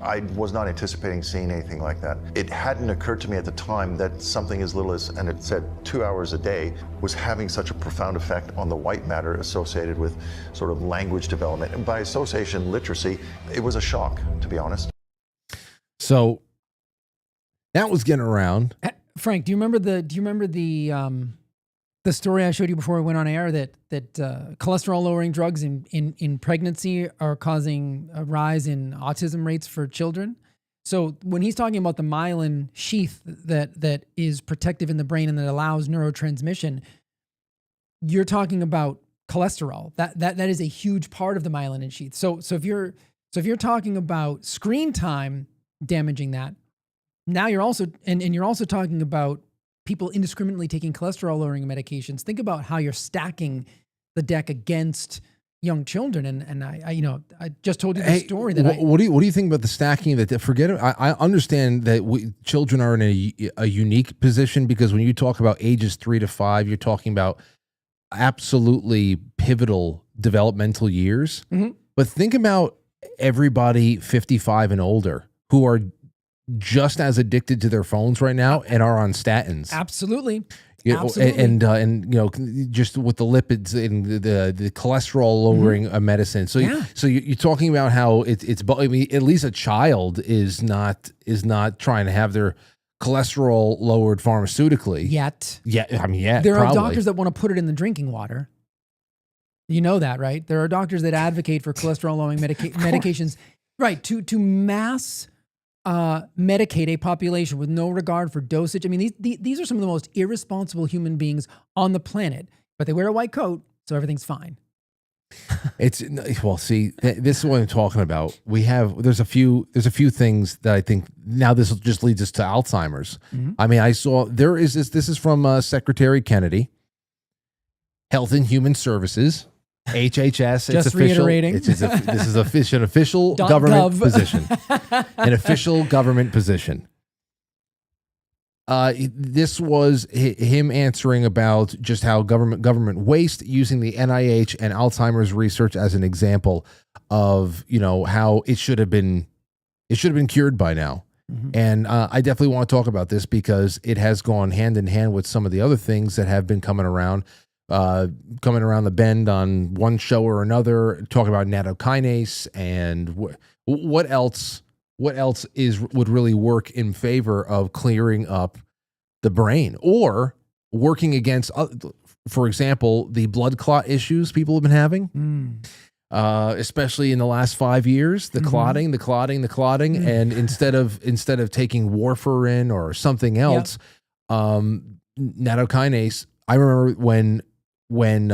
I was not anticipating seeing anything like that. It hadn't occurred to me at the time that something as little as, and it said 2 hours a day, was having such a profound effect on the white matter associated with sort of language development. And by association, literacy, it was a shock, to be honest. So that was getting around. Frank, do you remember the story I showed you before we went on air that cholesterol lowering drugs in pregnancy are causing a rise in autism rates for children? So when he's talking about the myelin sheath that is protective in the brain and that allows neurotransmission, you're talking about cholesterol. That is a huge part of the myelin sheath. So if you're talking about screen time damaging that, now you're also and you're also talking about people indiscriminately taking cholesterol-lowering medications. Think about how you're stacking the deck against young children. And I just told you the story that what do you think about the stacking? Forget it. I understand that children are in a unique position, because when you talk about ages 3 to 5, you're talking about absolutely pivotal developmental years. Mm-hmm. But think about everybody 55 and older who are just as addicted to their phones right now and are on statins. Absolutely. Absolutely. And just with the lipids and the cholesterol lowering medicine. So you're talking about how it's I mean, at least a child is not trying to have their cholesterol lowered pharmaceutically yet. Yeah, I mean, yeah. There are doctors that want to put it in the drinking water. You know that, right? There are doctors that advocate for cholesterol lowering medications, right? To mass medicate a population with no regard for dosage. I mean, these are some of the most irresponsible human beings on the planet, but they wear a white coat, so everything's fine. This is what I'm talking about. There's a few things that I think now this just leads us to Alzheimer's. Mm-hmm. I mean, I saw this is from Secretary Kennedy, Health and Human Services. HHS, it's official. Reiterating. This is an official government position. An official government position. This was him answering about just how government waste, using the NIH and Alzheimer's research as an example of, how it should have been cured by now. Mm-hmm. And I definitely want to talk about this because it has gone hand in hand with some of the other things that have been coming around the bend on one show or another, talking about nattokinase and what else would really work in favor of clearing up the brain or working against, for example, the blood clot issues people have been having, especially in the last 5 years, the clotting, and instead of taking warfarin or something else, nattokinase. I remember when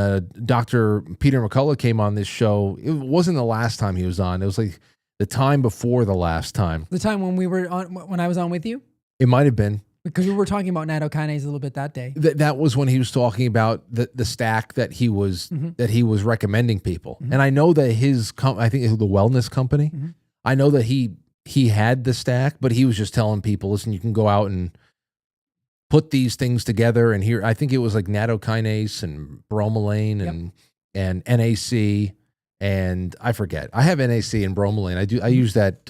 Dr. Peter McCullough came on this show, it wasn't the last time he was on. It was like the time before the last time. The time when I was on with you? It might have been. Because we were talking about nattokinase a little bit that day. That was when he was talking about the stack that he was recommending people. Mm-hmm. And I know that I think it was the wellness company. Mm-hmm. I know that he had the stack, but he was just telling people, listen, you can go out and put these things together, and here I think it was like nattokinase and bromelain and NAC, and I forget. I have NAC and bromelain. I use that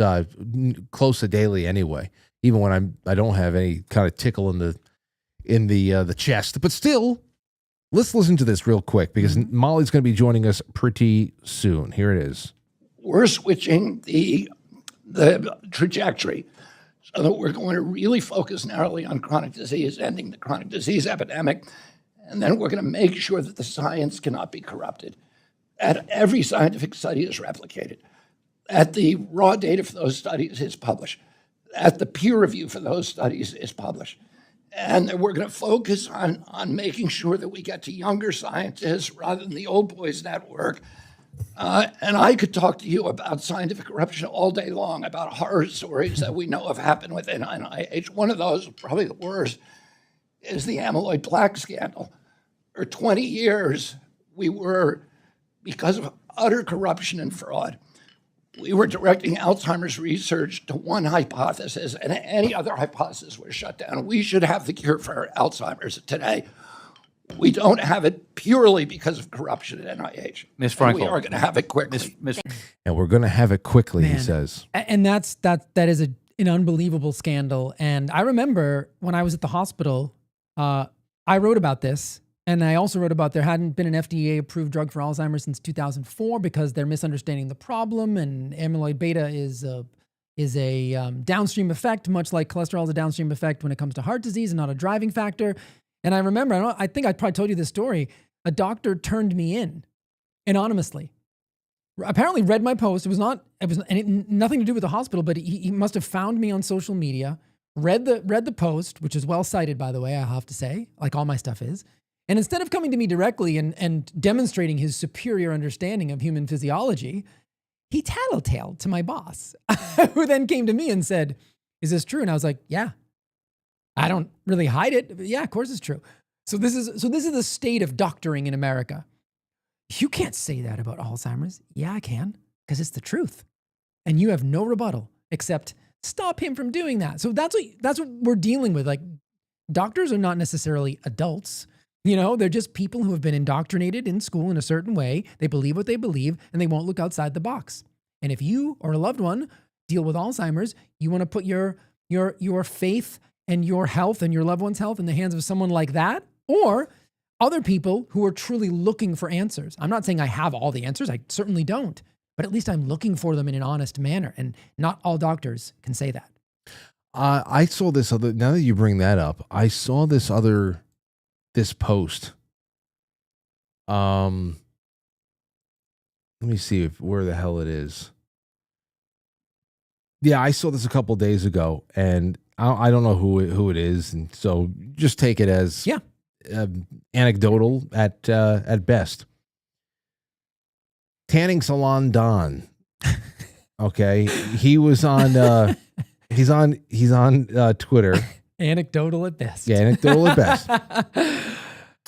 close to daily anyway, even when I don't have any kind of tickle in the chest. But still, let's listen to this real quick because Molly's going to be joining us pretty soon. Here it is. We're switching the trajectory, so that we're going to really focus narrowly on chronic disease, ending the chronic disease epidemic, and then we're going to make sure that the science cannot be corrupted. That every scientific study is replicated, that the raw data for those studies is published, that the peer review for those studies is published, and that we're going to focus on making sure that we get to younger scientists rather than the old boys network And I could talk to you about scientific corruption all day long, about horror stories that we know have happened within NIH. One of those, probably the worst, is the amyloid plaque scandal. For 20 years, we were, because of utter corruption and fraud, we were directing Alzheimer's research to one hypothesis, and any other hypothesis was shut down. We should have the cure for Alzheimer's today. We don't have it purely because of corruption at NIH. Ms. Frankel. We are going to have it quickly. And we're going to have it quickly, he Man. says. And that is an unbelievable scandal. And I remember when I was at the hospital, I wrote about this. And I also wrote about there hadn't been an FDA-approved drug for Alzheimer's since 2004 because they're misunderstanding the problem. And amyloid beta is a downstream effect, much like cholesterol is a downstream effect when it comes to heart disease and not a driving factor. And I remember, I think I probably told you this story. A doctor turned me in anonymously. Apparently read my post. It was nothing to do with the hospital, but he must have found me on social media, read the post, which is well cited, by the way, I have to say, like all my stuff is. And instead of coming to me directly and demonstrating his superior understanding of human physiology, he tattletaled to my boss, who then came to me and said, "Is this true?" And I was like, "Yeah. I don't really hide it. But yeah, of course it's true." So this is the state of doctoring in America. You can't say that about Alzheimer's. Yeah, I can, because it's the truth. And you have no rebuttal except stop him from doing that. So that's what we're dealing with. Like, doctors are not necessarily adults. You know, they're just people who have been indoctrinated in school in a certain way. They believe what they believe, and they won't look outside the box. And if you or a loved one deal with Alzheimer's, you want to put your faith and your health and your loved one's health in the hands of someone like that, or other people who are truly looking for answers. I'm not saying I have all the answers. I certainly don't. But at least I'm looking for them in an honest manner. And not all doctors can say that. I saw this other, now that you bring that up, I saw this post. Let me see where the hell it is. Yeah, I saw this a couple days ago, and I don't know who it is, and so just take it as anecdotal at best. Tanning salon Don. Okay, he was on. He's on Twitter. Anecdotal at best. Yeah, anecdotal at best.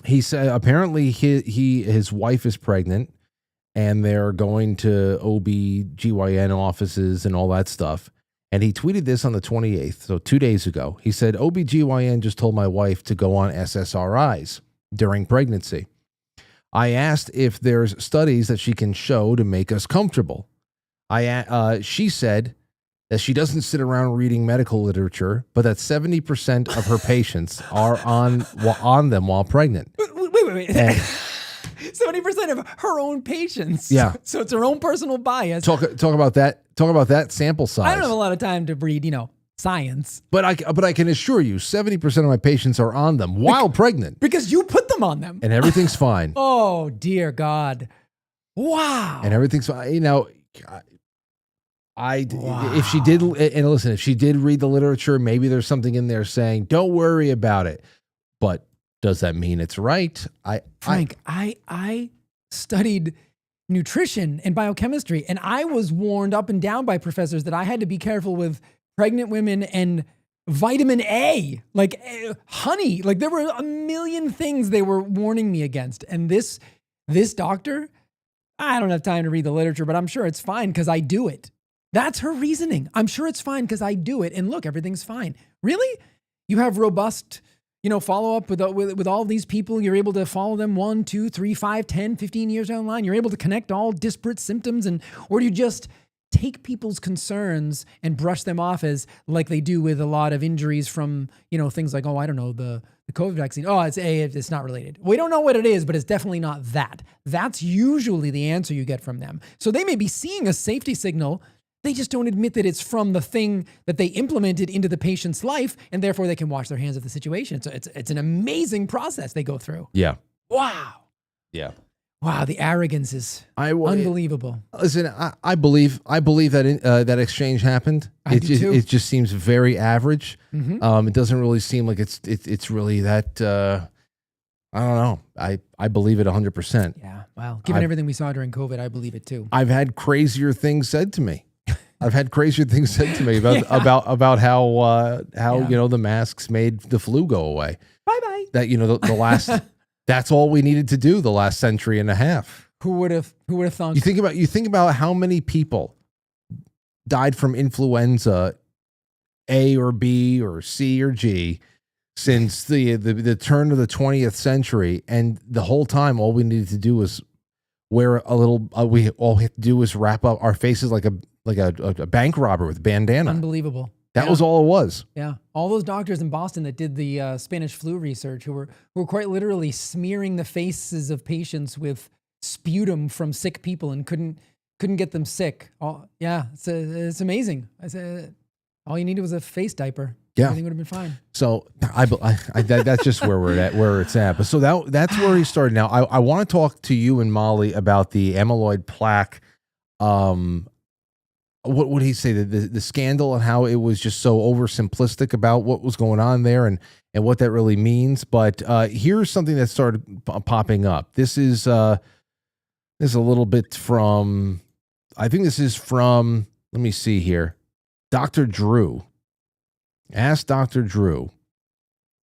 He said apparently his wife is pregnant, and they're going to OB/GYN offices and all that stuff. And he tweeted this on the 28th, so 2 days ago. He said, "OB/GYN just told my wife to go on SSRIs during pregnancy. I asked if there's studies that she can show to make us comfortable. She said that she doesn't sit around reading medical literature, but that 70% of her patients are on them while pregnant." Wait. 70% of her own patients. Yeah. So it's her own personal bias. Talk about that. Talk about that sample size. I don't have a lot of time to read, science. But I can assure you, 70% of my patients are on them while pregnant. Because you put them on them. And everything's fine. Oh, dear God. Wow. And everything's fine. If she did, and listen, if she did read the literature, maybe there's something in there saying, don't worry about it. But does that mean it's right? Frank, I studied nutrition and biochemistry, and I was warned up and down by professors that I had to be careful with pregnant women and vitamin A, like honey. Like, there were a million things they were warning me against. And this doctor, I don't have time to read the literature, but I'm sure it's fine because I do it. That's her reasoning. I'm sure it's fine because I do it. And look, everything's fine. Really? You have robust, follow-up with all these people. You're able to follow them 1, 2, 3, 5, 10, 15 years down the line. You're able to connect all disparate symptoms, or do you just take people's concerns and brush them off as like they do with a lot of injuries from, things like, the COVID vaccine. Oh, it's not related. We don't know what it is, but it's definitely not that. That's usually the answer you get from them. So they may be seeing a safety signal. They just don't admit that it's from the thing that they implemented into the patient's life, and therefore they can wash their hands of the situation. So it's an amazing process they go through. Yeah. Wow. Yeah. Wow. The arrogance is unbelievable. Listen, I believe that that exchange happened. It just seems very average. Mm-hmm. It doesn't really seem like it's really that. I don't know. I believe it 100%. Yeah. Wow. Given everything we saw during COVID, I believe it too. I've had crazier things said to me. About how you know the masks made the flu go away. Bye bye. That the last that's all we needed to do the last century and a half. Who would have thunk? You think about how many people died from influenza A or B or C or G since the turn of the 20th century, and the whole time all we needed to do was wear a little. We all had to do was wrap up our faces like a bank robber with a bandana. Unbelievable. That was all it was. Yeah. All those doctors in Boston that did the Spanish flu research who were quite literally smearing the faces of patients with sputum from sick people and couldn't get them sick. It's amazing. I said all you needed was a face diaper. Yeah. Everything would have been fine. So that's just where it's at. But so that's where he started. Now I want to talk to you and Molly about the amyloid plaque. What would he say, the scandal and how it was just so oversimplistic about what was going on there and what that really means. But here's something that started popping up. This is a little bit from, I think this is from, let me see here, Dr. Drew. Ask Dr. Drew.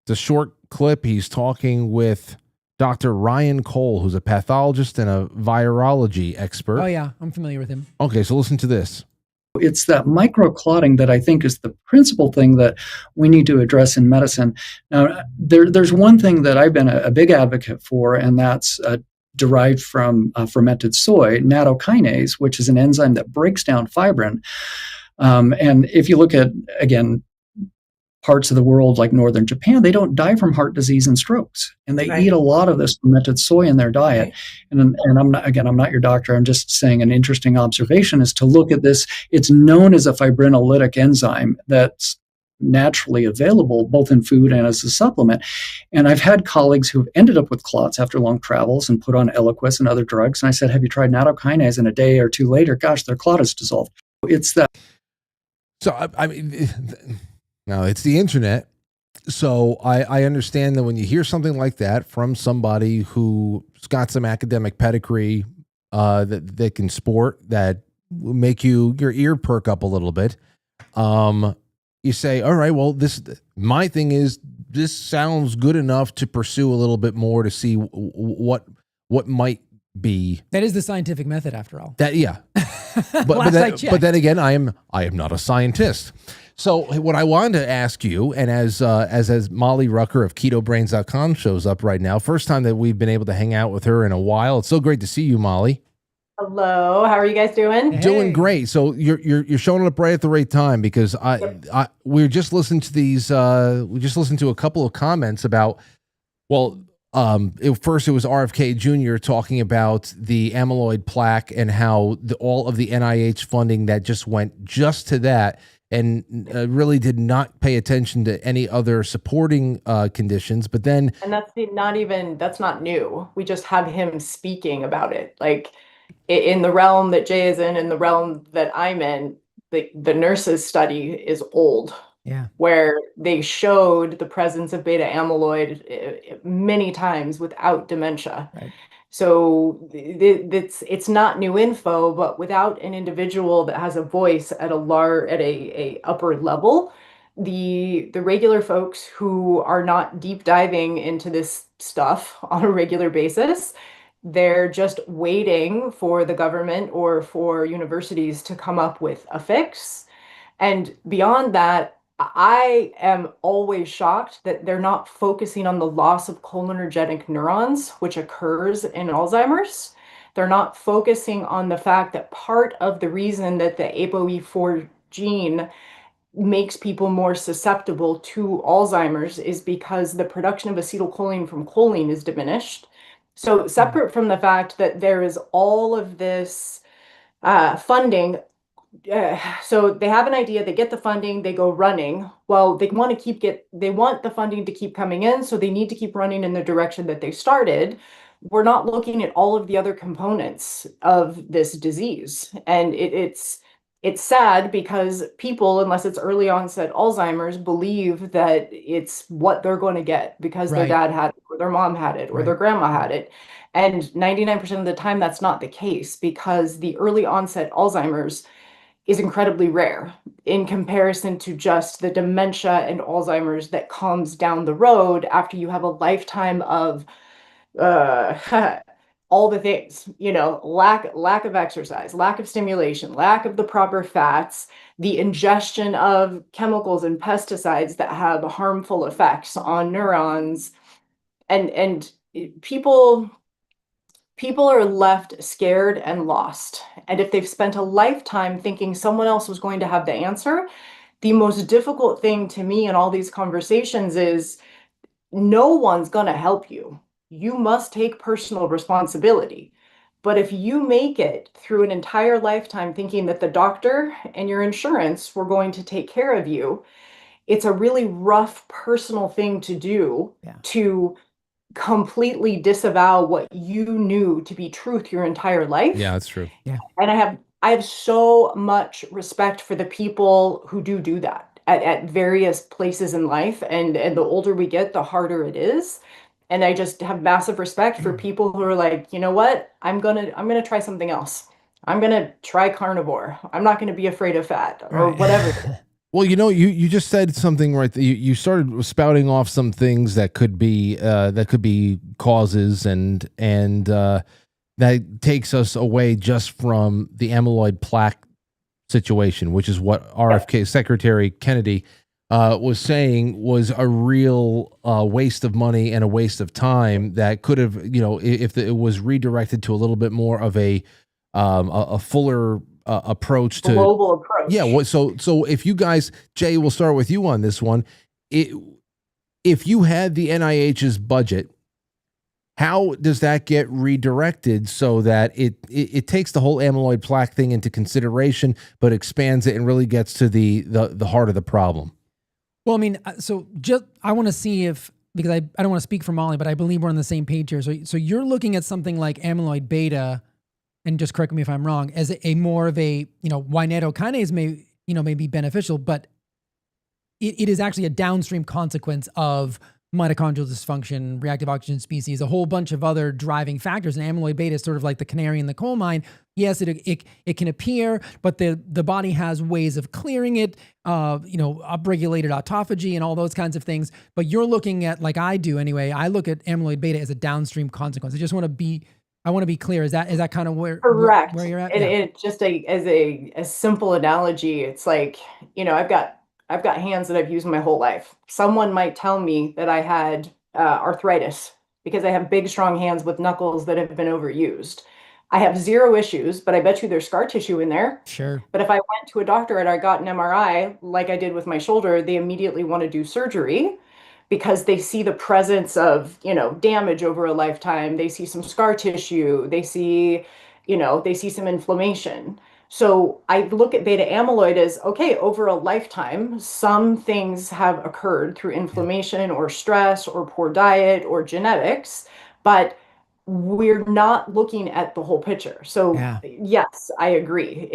It's a short clip. He's talking with Dr. Ryan Cole, who's a pathologist and a virology expert. Oh, yeah. I'm familiar with him. Okay, so listen to this. It's that microclotting that I think is the principal thing that we need to address in medicine. Now, there's one thing that I've been a big advocate for, and that's derived from fermented soy, nattokinase, which is an enzyme that breaks down fibrin. And if you look at, again, parts of the world like northern Japan, they don't die from heart disease and strokes, and they eat a lot of this fermented soy in their diet. And I'm not your doctor. I'm just saying an interesting observation is to look at this. It's known as a fibrinolytic enzyme that's naturally available both in food and as a supplement. And I've had colleagues who've ended up with clots after long travels and put on Eliquis and other drugs. And I said, have you tried nattokinase? And a day or two later, gosh, their clot is dissolved. It's that. So, I mean, now it's the internet. So I understand that when you hear something like that from somebody who's got some academic pedigree that they can sport, that will make your ear perk up a little bit. You say, all right, well, my thing is, this sounds good enough to pursue a little bit more to see what might be. That is the scientific method, after all. But then again, I am not a scientist. So what I wanted to ask you, and as Molly Rucker of KetoBrainz.com shows up right now, first time that we've been able to hang out with her in a while. It's so great to see you, Molly. Hello, how are you guys doing? Hey. Doing great. So you're showing up right at the right time, because we just listened to these. We just listened to a couple of comments about. Well, first it was RFK Jr. talking about the amyloid plaque and how all of the NIH funding that just went just to that, and really did not pay attention to any other supporting conditions. But then, and that's not new. We just have him speaking about it, like in the realm that Jay is in the realm that I'm in. The nurses study is old. Yeah. Where they showed the presence of beta amyloid many times without dementia. Right. So it's not new info, but without an individual that has a voice at a upper level, the regular folks who are not deep diving into this stuff on a regular basis, they're just waiting for the government or for universities to come up with a fix. And beyond that, I am always shocked that they're not focusing on the loss of cholinergic neurons, which occurs in Alzheimer's. They're not focusing on the fact that part of the reason that the ApoE4 gene makes people more susceptible to Alzheimer's is because the production of acetylcholine from choline is diminished. So separate from the fact that there is all of this funding. So they have an idea, they get the funding, they go running. Well, they want the funding to keep coming in, so they need to keep running in the direction that they started. We're not looking at all of the other components of this disease, and it's it's sad because people, unless it's early onset Alzheimer's, believe that it's what they're going to get because their dad had it, or their mom had it, or their grandma had it. And 99% of the time, that's not the case, because the early onset Alzheimer's is incredibly rare in comparison to just the dementia and Alzheimer's that comes down the road after you have a lifetime of all the things, lack of exercise, lack of stimulation, lack of the proper fats, the ingestion of chemicals and pesticides that have harmful effects on neurons, and people are left scared and lost. And if they've spent a lifetime thinking someone else was going to have the answer, the most difficult thing to me in all these conversations is no one's going to help you. You must take personal responsibility. But if you make it through an entire lifetime thinking that the doctor and your insurance were going to take care of you, it's a really rough personal thing to do to completely disavow what you knew to be truth your entire life. Yeah, that's true. Yeah. And I have so much respect for the people who do that at various places in life. And the older we get, the harder it is. And I just have massive respect for people who are like, you know what? I'm gonna try something else. I'm gonna try carnivore. I'm not gonna be afraid of fat or whatever. Well, you just said something right. You started spouting off some things that could be causes, and that takes us away just from the amyloid plaque situation, which is what RFK Secretary Kennedy was saying was a real waste of money and a waste of time that could have, if it was redirected to a little bit more of a fuller approach to global approach. Yeah. So if you guys, Jay, we'll start with you on this one. If you had the NIH's budget, how does that get redirected so that it takes the whole amyloid plaque thing into consideration, but expands it and really gets to the heart of the problem? Well, I mean, I want to see because I don't want to speak for Molly, but I believe we're on the same page here. So you're looking at something like amyloid beta, and just correct me if I'm wrong, as a more of a, why nattokinase may be beneficial, but it is actually a downstream consequence of mitochondrial dysfunction, reactive oxygen species, a whole bunch of other driving factors. And amyloid beta is sort of like the canary in the coal mine. Yes, it can appear, but the body has ways of clearing it, upregulated autophagy and all those kinds of things. But you're looking at, like I do anyway, I look at amyloid beta as a downstream consequence. I want to be clear. Is that kind of where you're at? And it just as a simple analogy, it's like, I've got hands that I've used my whole life. Someone might tell me that I had arthritis because I have big, strong hands with knuckles that have been overused. I have zero issues, but I bet you there's scar tissue in there. Sure. But if I went to a doctor and I got an MRI, like I did with my shoulder, they immediately want to do surgery because they see the presence of, damage over a lifetime. They see some scar tissue. They see some inflammation. So I look at beta amyloid as, okay, over a lifetime, some things have occurred through inflammation or stress or poor diet or genetics, but we're not looking at the whole picture. So yes, I agree.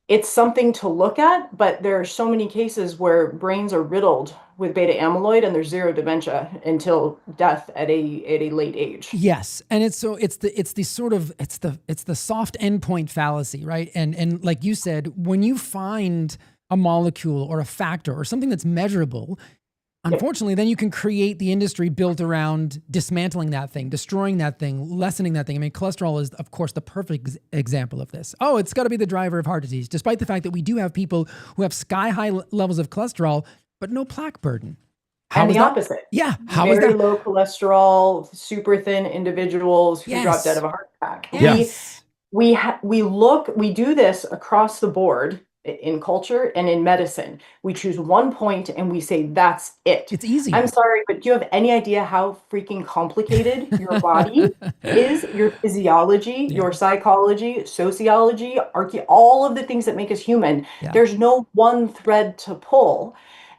It's something to look at, but there are so many cases where brains are riddled with beta amyloid and there's zero dementia until death at a late age. Yes, and it's the soft endpoint fallacy, right? And like you said, when you find a molecule or a factor or something that's measurable, unfortunately, then you can create the industry built around dismantling that thing, destroying that thing, lessening that thing. I mean, cholesterol is, of course, the perfect example of this. Oh, it's got to be the driver of heart disease, despite the fact that we do have people who have sky-high levels of cholesterol, but no plaque burden. And the opposite. Yeah. How is that? Very low cholesterol, super thin individuals who dropped dead of a heart attack. Yes. We do this across the board in culture and in medicine. We choose one point and we say, that's it. It's easy. I'm sorry, but do you have any idea how freaking complicated your body is, your physiology, your psychology, sociology, all of the things that make us human? Yeah. There's no one thread to pull.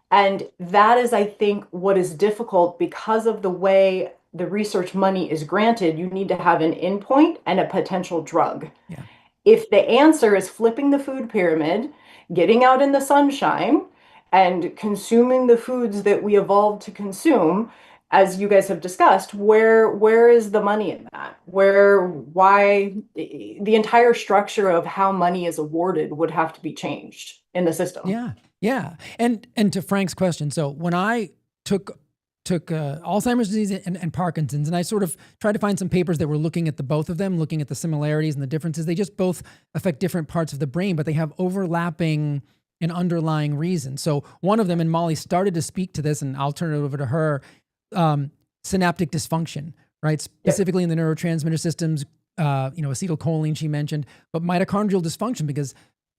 And that is, I think, what is difficult because of the way the research money is granted. You need to have an endpoint and a potential drug. Yeah. If the answer is flipping the food pyramid, getting out in the sunshine, and consuming the foods that we evolved to consume, as you guys have discussed, where is the money in that? Why the entire structure of how money is awarded would have to be changed in the system. Yeah. And to Frank's question, so when I took Alzheimer's disease and Parkinson's, and I sort of tried to find some papers that were looking at the both of them, looking at the similarities and the differences. They just both affect different parts of the brain, but they have overlapping and underlying reasons. So one of them, and Molly started to speak to this, and I'll turn it over to her, synaptic dysfunction, right? Specifically in the neurotransmitter systems, acetylcholine she mentioned, but mitochondrial dysfunction, because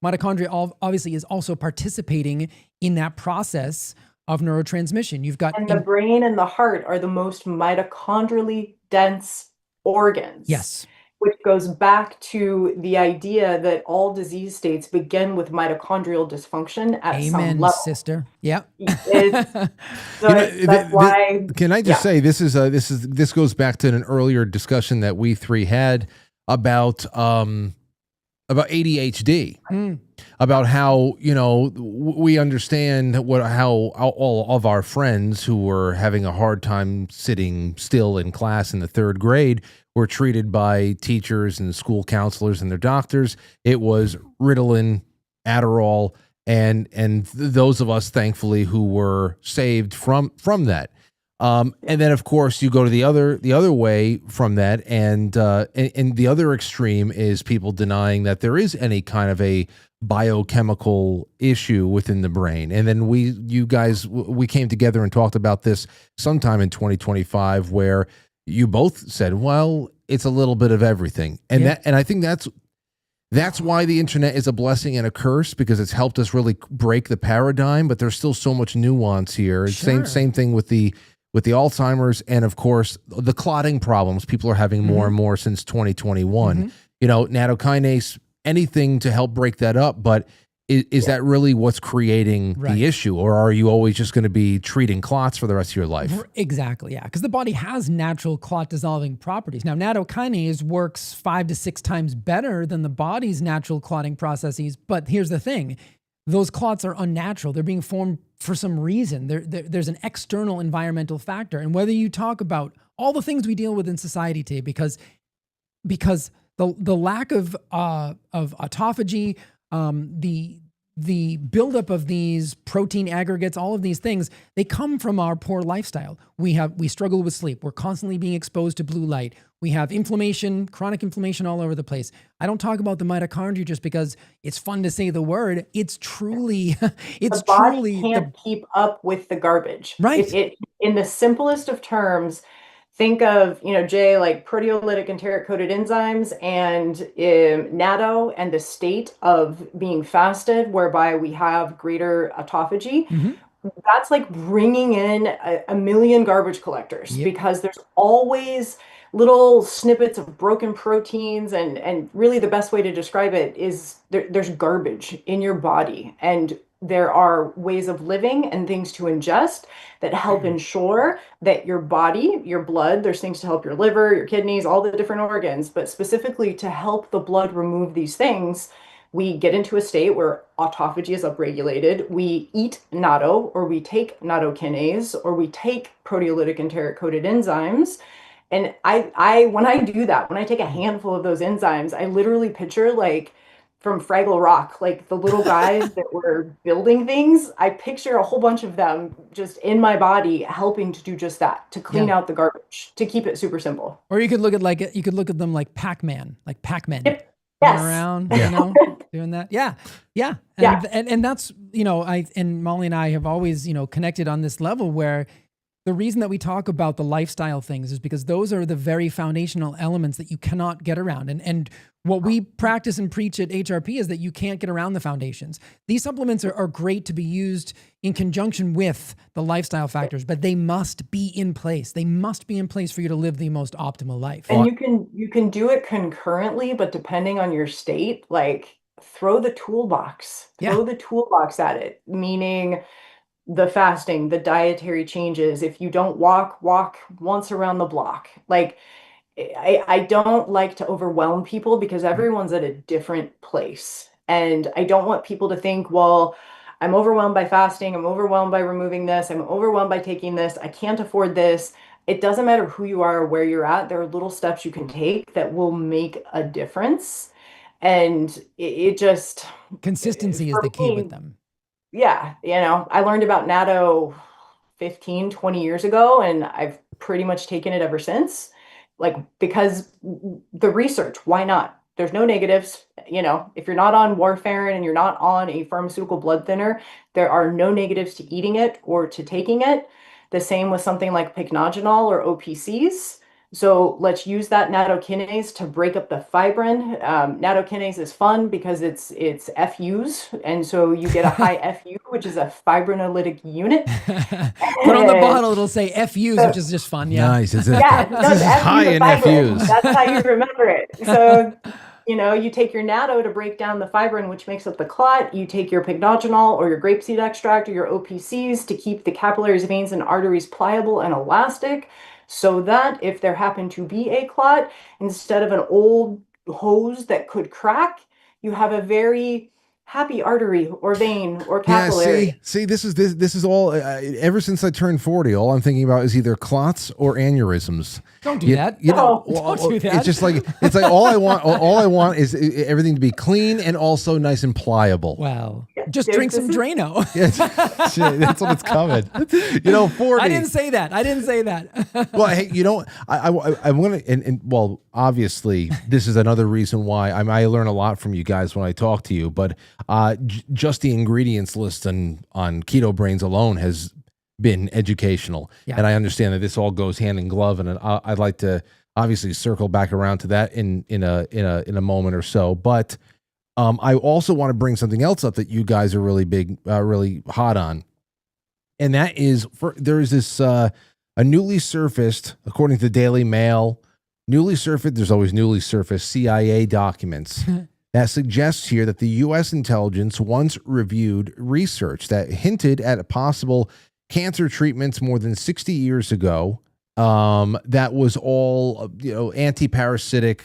mitochondria obviously is also participating in that process of neurotransmission. You've got... And the brain and the heart are the most mitochondrially dense organs. Yes. Which goes back to the idea that all disease states begin with mitochondrial dysfunction at some level. Sister. Yeah. That's why... Can I just say, this goes back to an earlier discussion that we three had about ADHD, about how, we understand how all of our friends who were having a hard time sitting still in class in the third grade were treated by teachers and school counselors and their doctors. It was Ritalin, Adderall, and those of us, thankfully, who were saved from that. And then, of course, you go to the other way from that, and the other extreme is people denying that there is any kind of a biochemical issue within the brain. And then we came together and talked about this sometime in 2025, where you both said, well, it's a little bit of everything. And I think that's why the internet is a blessing and a curse, because it's helped us really break the paradigm, but there's still so much nuance here. Sure. Same thing with the Alzheimer's, and of course the clotting problems people are having more and more since 2021. Nattokinase, anything to help break that up, but is that really what's creating the issue, or are you always just going to be treating clots for the rest of your life? Exactly, yeah, because the body has natural clot dissolving properties. Now, nattokinase works 5 to 6 times better than the body's natural clotting processes, but here's the thing. Those clots are unnatural. They're being formed for some reason. There's an external environmental factor. And whether you talk about all the things we deal with in society today, because the lack of autophagy, the buildup of these protein aggregates, all of these things, they come from our poor lifestyle. We struggle with sleep. We're constantly being exposed to blue light. We have inflammation, chronic inflammation all over the place. I don't talk about the mitochondria just because it's fun to say the word. It's truly, the body can't keep up with the garbage. Right. It in the simplest of terms, think of, Jay, like proteolytic enteric-coated enzymes and natto and the state of being fasted, whereby we have greater autophagy. That's like bringing in a million garbage collectors, because there's always little snippets of broken proteins, and really the best way to describe it is there's garbage in your body, and there are ways of living and things to ingest that help ensure that your body, your blood, there's things to help your liver, your kidneys, all the different organs, but specifically to help the blood remove these things. We get into a state where autophagy is upregulated. We eat natto, or we take nattokinase, or we take proteolytic enteric-coated enzymes. And I when I do that, when I take a handful of those enzymes, I literally picture, like from Fraggle Rock, like the little guys that were building things. I picture a whole bunch of them just in my body helping to do just that, to clean out the garbage, to keep it super simple. Or you could look at them like Pac-Man, like Pac-Man. Yes. Around, doing that. And that's, and Molly and I have always, connected on this level, where the reason that we talk about the lifestyle things is because those are the very foundational elements that you cannot get around. And what we practice and preach at HRP is that you can't get around the foundations. These supplements are great to be used in conjunction with the lifestyle factors, but they must be in place. They must be in place for you to live the most optimal life. And you can do it concurrently, but depending on your state, like throw the toolbox at it, meaning the fasting, the dietary changes. If you don't walk once around the block. Like, I don't like to overwhelm people because everyone's at a different place. And I don't want people to think, well, I'm overwhelmed by fasting, I'm overwhelmed by removing this, I'm overwhelmed by taking this, I can't afford this. It doesn't matter who you are or where you're at. There are little steps you can take that will make a difference. And it just consistency is the key with them. Yeah, I learned about natto 15, 20 years ago, and I've pretty much taken it ever since. Like, because the research, why not? There's no negatives. If you're not on warfarin and you're not on a pharmaceutical blood thinner, there are no negatives to eating it or to taking it. The same with something like pycnogenol or OPCs. So let's use that nattokinase to break up the fibrin. Nattokinase is fun because it's FUs, and so you get a high FU, which is a fibrinolytic unit. But on the bottle it'll say FUs, which is just fun. Yeah, nice. It's high in FUs. That's how you remember it. So you take your natto to break down the fibrin, which makes up the clot. You take your pycnogenol or your grapeseed extract or your OPCs to keep the capillaries, veins, and arteries pliable and elastic, so that if there happened to be a clot, instead of an old hose that could crack, you have a very happy artery or vein or capillary. Yeah, see, this is all. Ever since I turned 40, all I'm thinking about is either clots or aneurysms. Don't do that. Don't do that. It's just like all I want. All I want is everything to be clean and also nice and pliable. Wow. Just drink some Drano. That's what it's coming. 40. I didn't say that. Well, hey, I want to, and well, obviously, this is another reason why I learn a lot from you guys when I talk to you. But just the ingredients list on Keto Brainz alone has been educational, and I understand that this all goes hand in glove. And I'd like to obviously circle back around to that in a moment or so, but. I also want to bring something else up that you guys are really big, really hot on. And that is, there's this, a newly surfaced, according to the Daily Mail, there's always newly surfaced CIA documents that suggests here that the U.S. intelligence once reviewed research that hinted at possible cancer treatments more than 60 years ago. That was all, anti-parasitic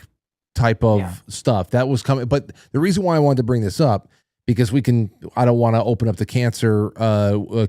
type of stuff that was coming. But the reason why I wanted to bring this up, because I don't want to open up the cancer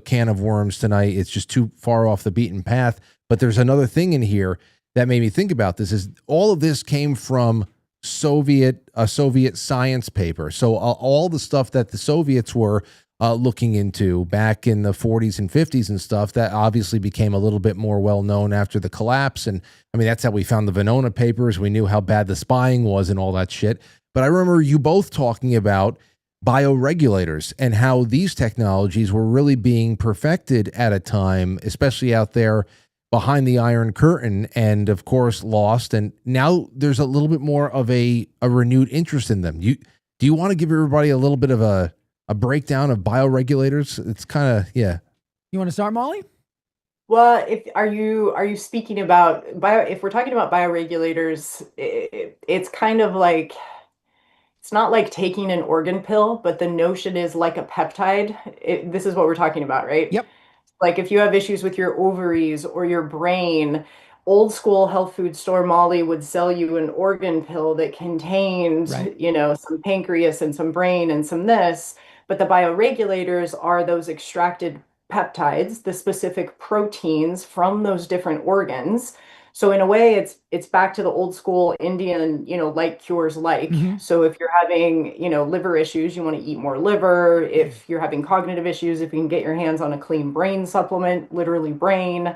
can of worms tonight. It's just too far off the beaten path. But there's another thing in here that made me think about this, is all of this came from a Soviet science paper. So all the stuff that the Soviets were looking into back in the 40s and 50s and stuff, that obviously became a little bit more well-known after the collapse. And I mean, that's how we found the Venona papers. We knew how bad the spying was and all that shit. But I remember you both talking about bio-regulators and how these technologies were really being perfected at a time, especially out there behind the Iron Curtain, and of course lost. And now there's a little bit more of a renewed interest in them. Do you want to give everybody a little bit of a breakdown of bio-regulators? It's kind of, yeah. You want to start, Molly? Well, are you speaking about if we're talking about bio-regulators, it's kind of like, it's not like taking an organ pill, but the notion is like a peptide. This is what we're talking about, right? Yep. Like if you have issues with your ovaries or your brain, old school health food store Molly would sell you an organ pill that contained, some pancreas and some brain and some this. But the bio-regulators are those extracted peptides, the specific proteins from those different organs. So in a way, it's back to the old school Indian, like cures like. Mm-hmm. So if you're having, liver issues, you want to eat more liver. If you're having cognitive issues, if you can get your hands on a clean brain supplement, literally brain.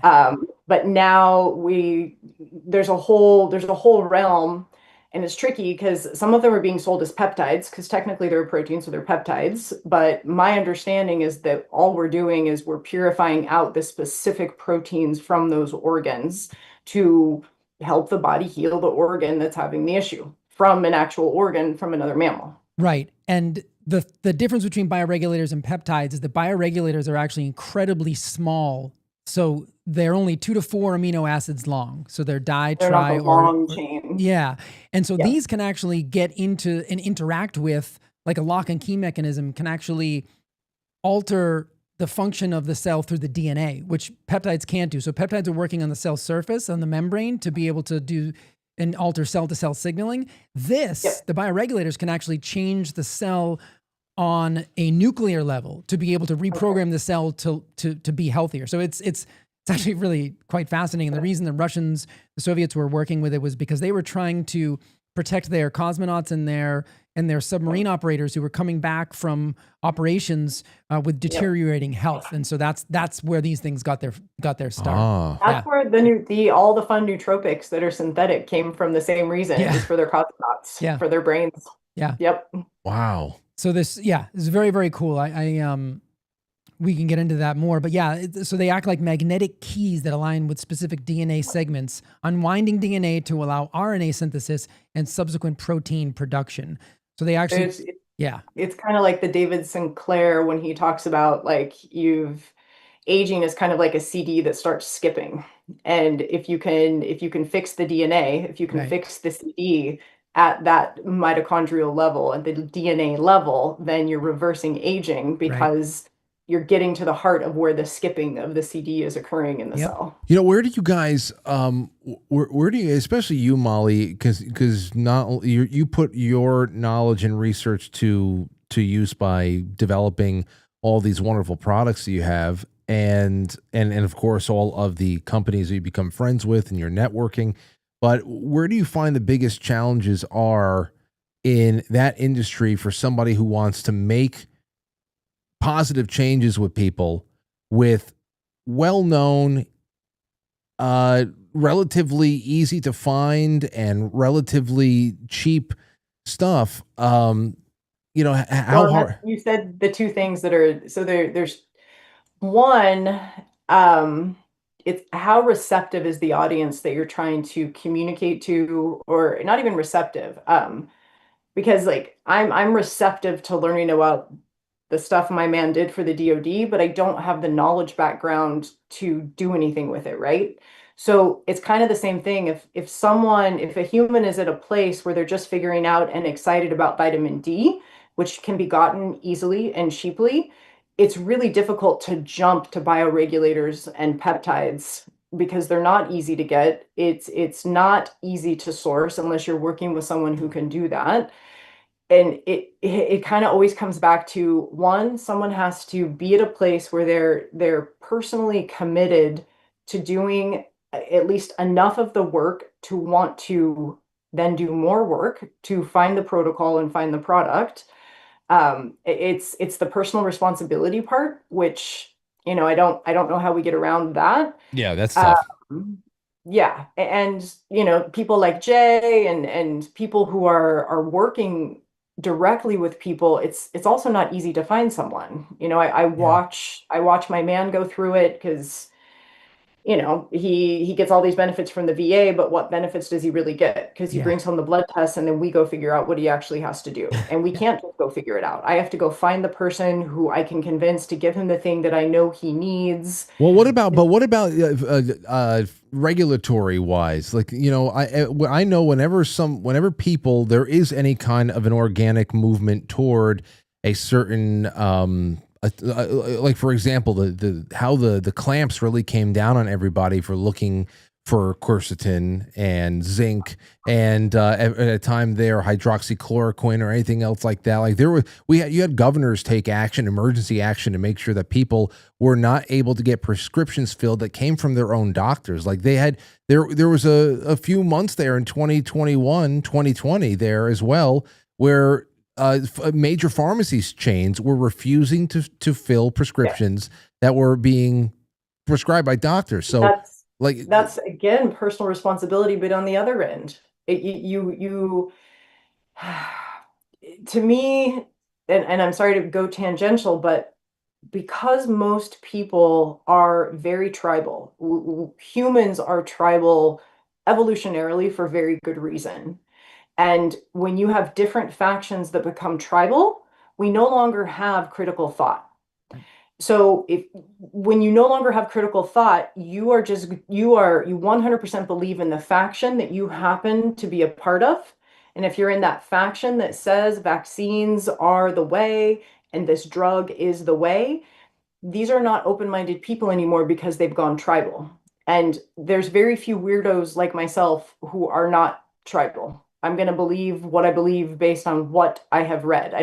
But now there's a whole realm. And it's tricky because some of them are being sold as peptides, because technically they're proteins, so they're peptides. But my understanding is that all we're doing is we're purifying out the specific proteins from those organs to help the body heal the organ that's having the issue from an actual organ from another mammal. Right. And the difference between bioregulators and peptides is that bioregulators are actually incredibly small. So they're only 2 to 4 amino acids long. So they're tri or long chain. Yeah. And so these can actually get into and interact with, like a lock and key mechanism can actually alter the function of the cell through the DNA, which peptides can't do. So peptides are working on the cell surface, on the membrane, to be able to do and alter cell-to-cell signaling. The bioregulators can actually change the cell on a nuclear level to be able to reprogram the cell to be healthier. So it's actually really quite fascinating. And the reason the Russians, the Soviets were working with it was because they were trying to protect their cosmonauts and their submarine operators who were coming back from operations with deteriorating health. And so that's where these things got their start. That's where all the fun nootropics that are synthetic came from the same reason. It was for their cosmonauts, for their brains. Yeah. Yep. Wow. So this is very, very cool. We can get into that more, but so they act like magnetic keys that align with specific DNA segments, unwinding DNA to allow RNA synthesis and subsequent protein production. So they actually, it's kind of like the David Sinclair when he talks about like aging is kind of like a CD that starts skipping. And if you can fix the DNA, if you can fix the CD at that mitochondrial level, at the DNA level, then you're reversing aging because you're getting to the heart of where the skipping of the CD is occurring in the cell. You know, where do you guys, where do you, especially you, Molly, because not you put your knowledge and research to use by developing all these wonderful products that you have, and of course all of the companies that you become friends with and your networking. But where do you find the biggest challenges are in that industry for somebody who wants to make positive changes with people with well-known, relatively easy to find and relatively cheap stuff? How hard? You said the two things that are, so there's one, it's how receptive is the audience that you're trying to communicate to, or not even receptive. Because like I'm receptive to learning about the stuff my man did for the DoD, but I don't have the knowledge background to do anything with it, right? So it's kind of the same thing. If a human is at a place where they're just figuring out and excited about vitamin D, which can be gotten easily and cheaply, it's really difficult to jump to bioregulators and peptides because they're not easy to get. It's not easy to source unless you're working with someone who can do that. And it kind of always comes back to, one, someone has to be at a place where they're personally committed to doing at least enough of the work to want to then do more work to find the protocol and find the product. It's the personal responsibility part, which, I don't know how we get around that. Yeah, that's tough. Yeah. And, people like Jay and people who are working directly with people, it's also not easy to find someone. I watch my man go through it because he gets all these benefits from the VA, but what benefits does he really get? Because he brings home the blood tests and then we go figure out what he actually has to do. And we can't just go figure it out. I have to go find the person who I can convince to give him the thing that I know he needs. Well, what about regulatory wise? Like, I know whenever people, there is any kind of an organic movement toward a certain, like for example, how the clamps really came down on everybody for looking for quercetin and zinc and at a time there hydroxychloroquine or anything else like that. Like you had governors take emergency action to make sure that people were not able to get prescriptions filled that came from their own doctors. Like there was a few months there in 2021, 2020 there as well, where major pharmacies chains were refusing to fill prescriptions that were being prescribed by doctors. So that's again personal responsibility, but on the other end, you to me, and I'm sorry to go tangential, but because most people are very tribal, humans are tribal evolutionarily for very good reason. And when you have different factions that become tribal, we no longer have critical thought. So when you no longer have critical thought, you 100% believe in the faction that you happen to be a part of. And if you're in that faction that says vaccines are the way and this drug is the way, these are not open-minded people anymore because they've gone tribal. And there's very few weirdos like myself who are not tribal. I'm going to believe what I believe based on what I have read. I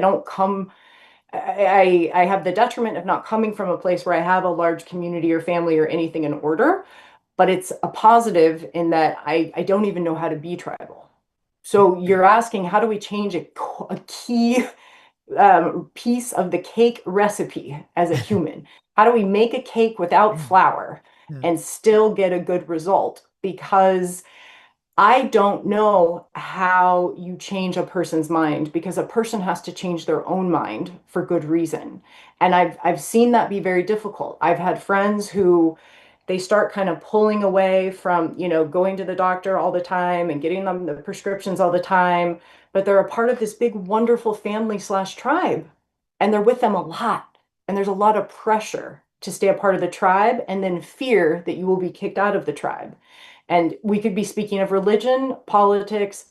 have the detriment of not coming from a place where I have a large community or family or anything in order, but it's a positive in that I don't even know how to be tribal. So you're asking, how do we change a key piece of the cake recipe as a human? How do we make a cake without flour and still get a good result? Because I don't know how you change a person's mind, because a person has to change their own mind for good reason. And I've seen that be very difficult. I've had friends who they start kind of pulling away from, going to the doctor all the time and getting them the prescriptions all the time, but they're a part of this big, wonderful family/tribe, and they're with them a lot. And there's a lot of pressure to stay a part of the tribe, and then fear that you will be kicked out of the tribe. And we could be speaking of religion, politics,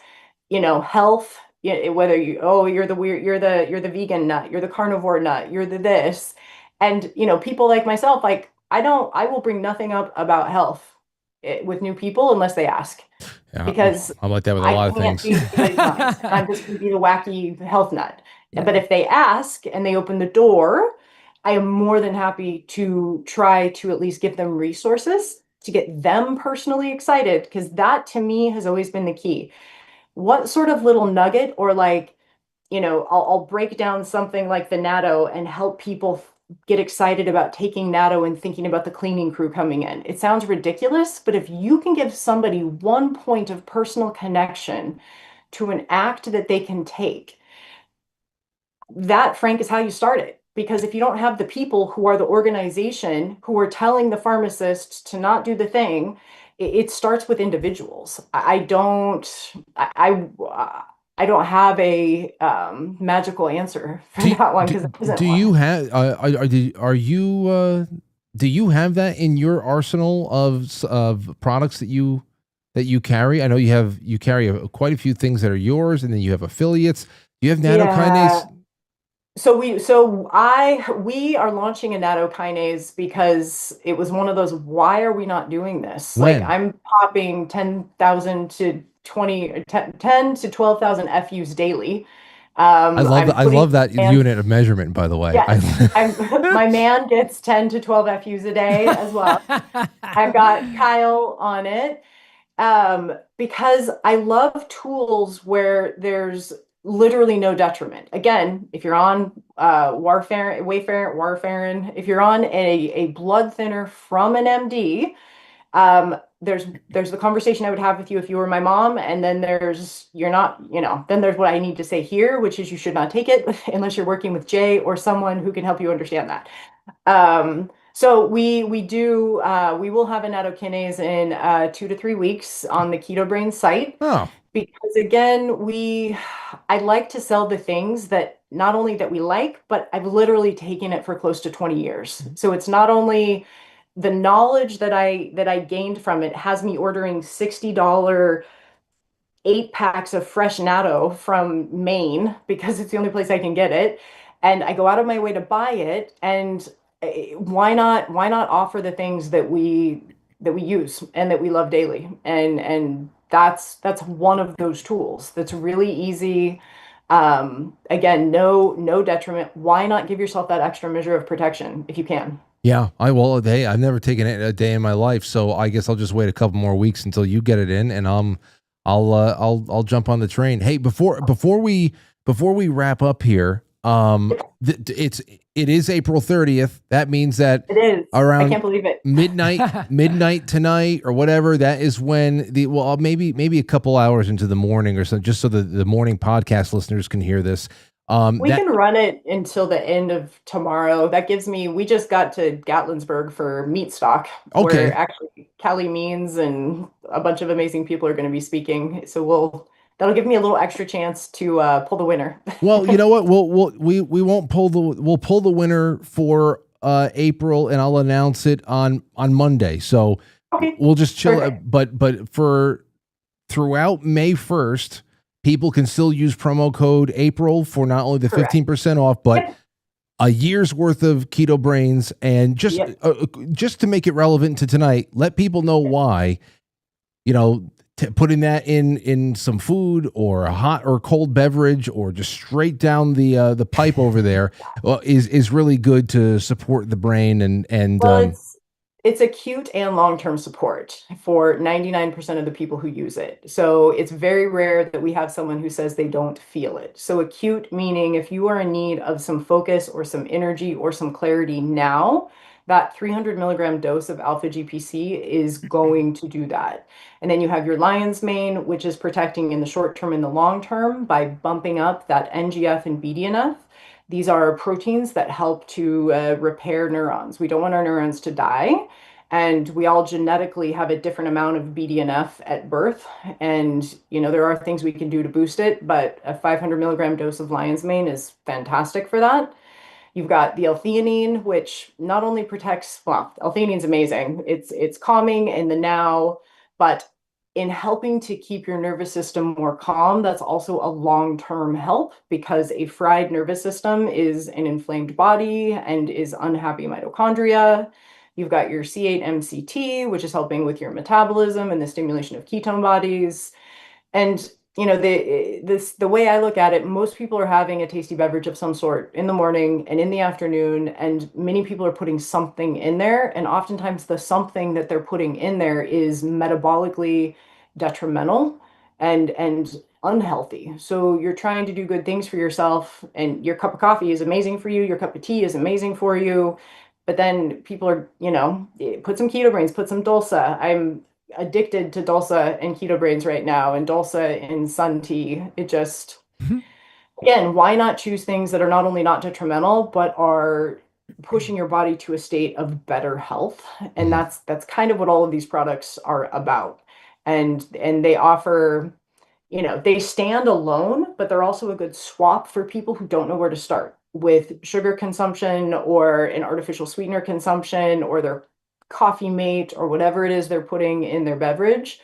health, whether you're the vegan nut, you're the carnivore nut, you're the this. And, people like myself, like, I will bring nothing up about health with new people unless they ask. Yeah, because I'm like that with a lot of things. I'm just going to be the wacky health nut. Yeah. But if they ask and they open the door, I am more than happy to try to at least give them resources to get them personally excited, because that to me has always been the key. What sort of little nugget, or I'll break down something like the natto and help people get excited about taking natto and thinking about the cleaning crew coming in. It sounds ridiculous, but if you can give somebody 1 point of personal connection to an act that they can take, that, Frank, is how you start it. Because if you don't have the people who are the organization who are telling the pharmacists to not do the thing, it starts with individuals. I don't have a magical answer for that one, because do you have do you have that in your arsenal of products that you carry? I know you carry quite a few things that are yours, and then you have affiliates. Do you have nattokinase? So we are launching a nattokinase because it was one of those, why are we not doing this? When? Like, I'm popping 10,000 to 10 to 12,000 FUs daily. I love that unit of measurement, by the way. Yes, my man gets 10 to 12 FUs a day as well. I've got Kyle on it because I love tools where there's literally no detriment. Again, if you're on warfarin, if you're on a blood thinner from an MD, there's the conversation I would have with you if you were my mom, and then then there's what I need to say here, which is you should not take it unless you're working with Jay or someone who can help you understand that. So we will have a nattokinase in 2 to 3 weeks on the Keto Brainz site. Oh. Because again, I like to sell the things that not only that we like, but I've literally taken it for close to 20 years. So it's not only the knowledge that I gained from it has me ordering $60 8-packs of fresh natto from Maine because it's the only place I can get it. And I go out of my way to buy it. And why not offer the things that we use and that we love daily? And that's one of those tools that's really easy. Again, no detriment. Why not give yourself that extra measure of protection if you can? Yeah, I've never taken it a day in my life, so I guess I'll just wait a couple more weeks until you get it in, and I'll jump on the train. Hey, before we wrap up here, it is April 30th. That means that it is around I can't believe it. midnight tonight or whatever. That is when maybe a couple hours into the morning or something, just so the morning podcast listeners can hear this. We can run it until the end of tomorrow. That gives me, we just got to Gatlinburg for Meat Stock, where actually Kelly Means and a bunch of amazing people are going to be speaking. So that'll give me a little extra chance to pull the winner. Well, you know what? We'll pull the winner for April, and I'll announce it on Monday. So we'll just chill. Perfect. But for throughout May 1st, people can still use promo code April for not only the 15% off, but a year's worth of Keto Brainz, and just to make it relevant to tonight, let people know why, putting that in some food or a hot or cold beverage or just straight down the pipe over there is really good to support the brain and it's acute and long-term support for 99% of the people who use it. So it's very rare that we have someone who says they don't feel it. So acute meaning if you are in need of some focus or some energy or some clarity now, that 300 milligram dose of alpha GPC is going to do that. And then you have your lion's mane, which is protecting in the short term and the long term by bumping up that NGF and BDNF. These are proteins that help to repair neurons. We don't want our neurons to die. And we all genetically have a different amount of BDNF at birth. And, there are things we can do to boost it, but a 500 milligram dose of lion's mane is fantastic for that. You've got the L-theanine, which not only protects, L-theanine's amazing. It's calming in the now, but in helping to keep your nervous system more calm, that's also a long-term help because a fried nervous system is an inflamed body and is unhappy mitochondria. You've got your C8-MCT, which is helping with your metabolism and the stimulation of ketone bodies. And the way I look at it, most people are having a tasty beverage of some sort in the morning and in the afternoon, and many people are putting something in there. And oftentimes the something that they're putting in there is metabolically detrimental and unhealthy. So you're trying to do good things for yourself, and your cup of coffee is amazing for you. Your cup of tea is amazing for you. But then people are, put some Keto Brainz, put some Dulsa. I'm addicted to Dulsa and Keto Brainz right now, and Dulsa in sun tea. It just, again, why not choose things that are not only not detrimental, but are pushing your body to a state of better health? And that's kind of what all of these products are about. And they offer, they stand alone, but they're also a good swap for people who don't know where to start with sugar consumption or an artificial sweetener consumption or their coffee mate or whatever it is they're putting in their beverage.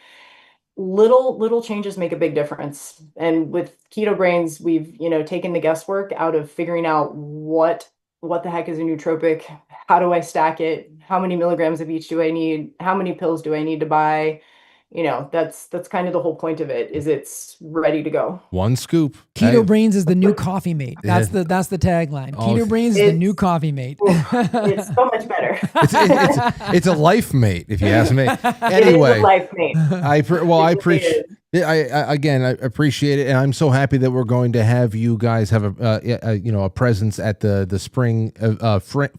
Little changes make a big difference. And with Keto Brainz, we've, taken the guesswork out of figuring out what the heck is a nootropic? How do I stack it? How many milligrams of each do I need? How many pills do I need to buy? That's kind of the whole point of it, is it's ready to go. One scoop. Keto Brainz is the new coffee mate. That's the tagline. Keto Brainz is the new coffee mate. It's so much better. It's a life mate, if you ask me. Anyway, it is a life mate. I appreciate. I appreciate it, and I'm so happy that we're going to have you guys have a presence at the spring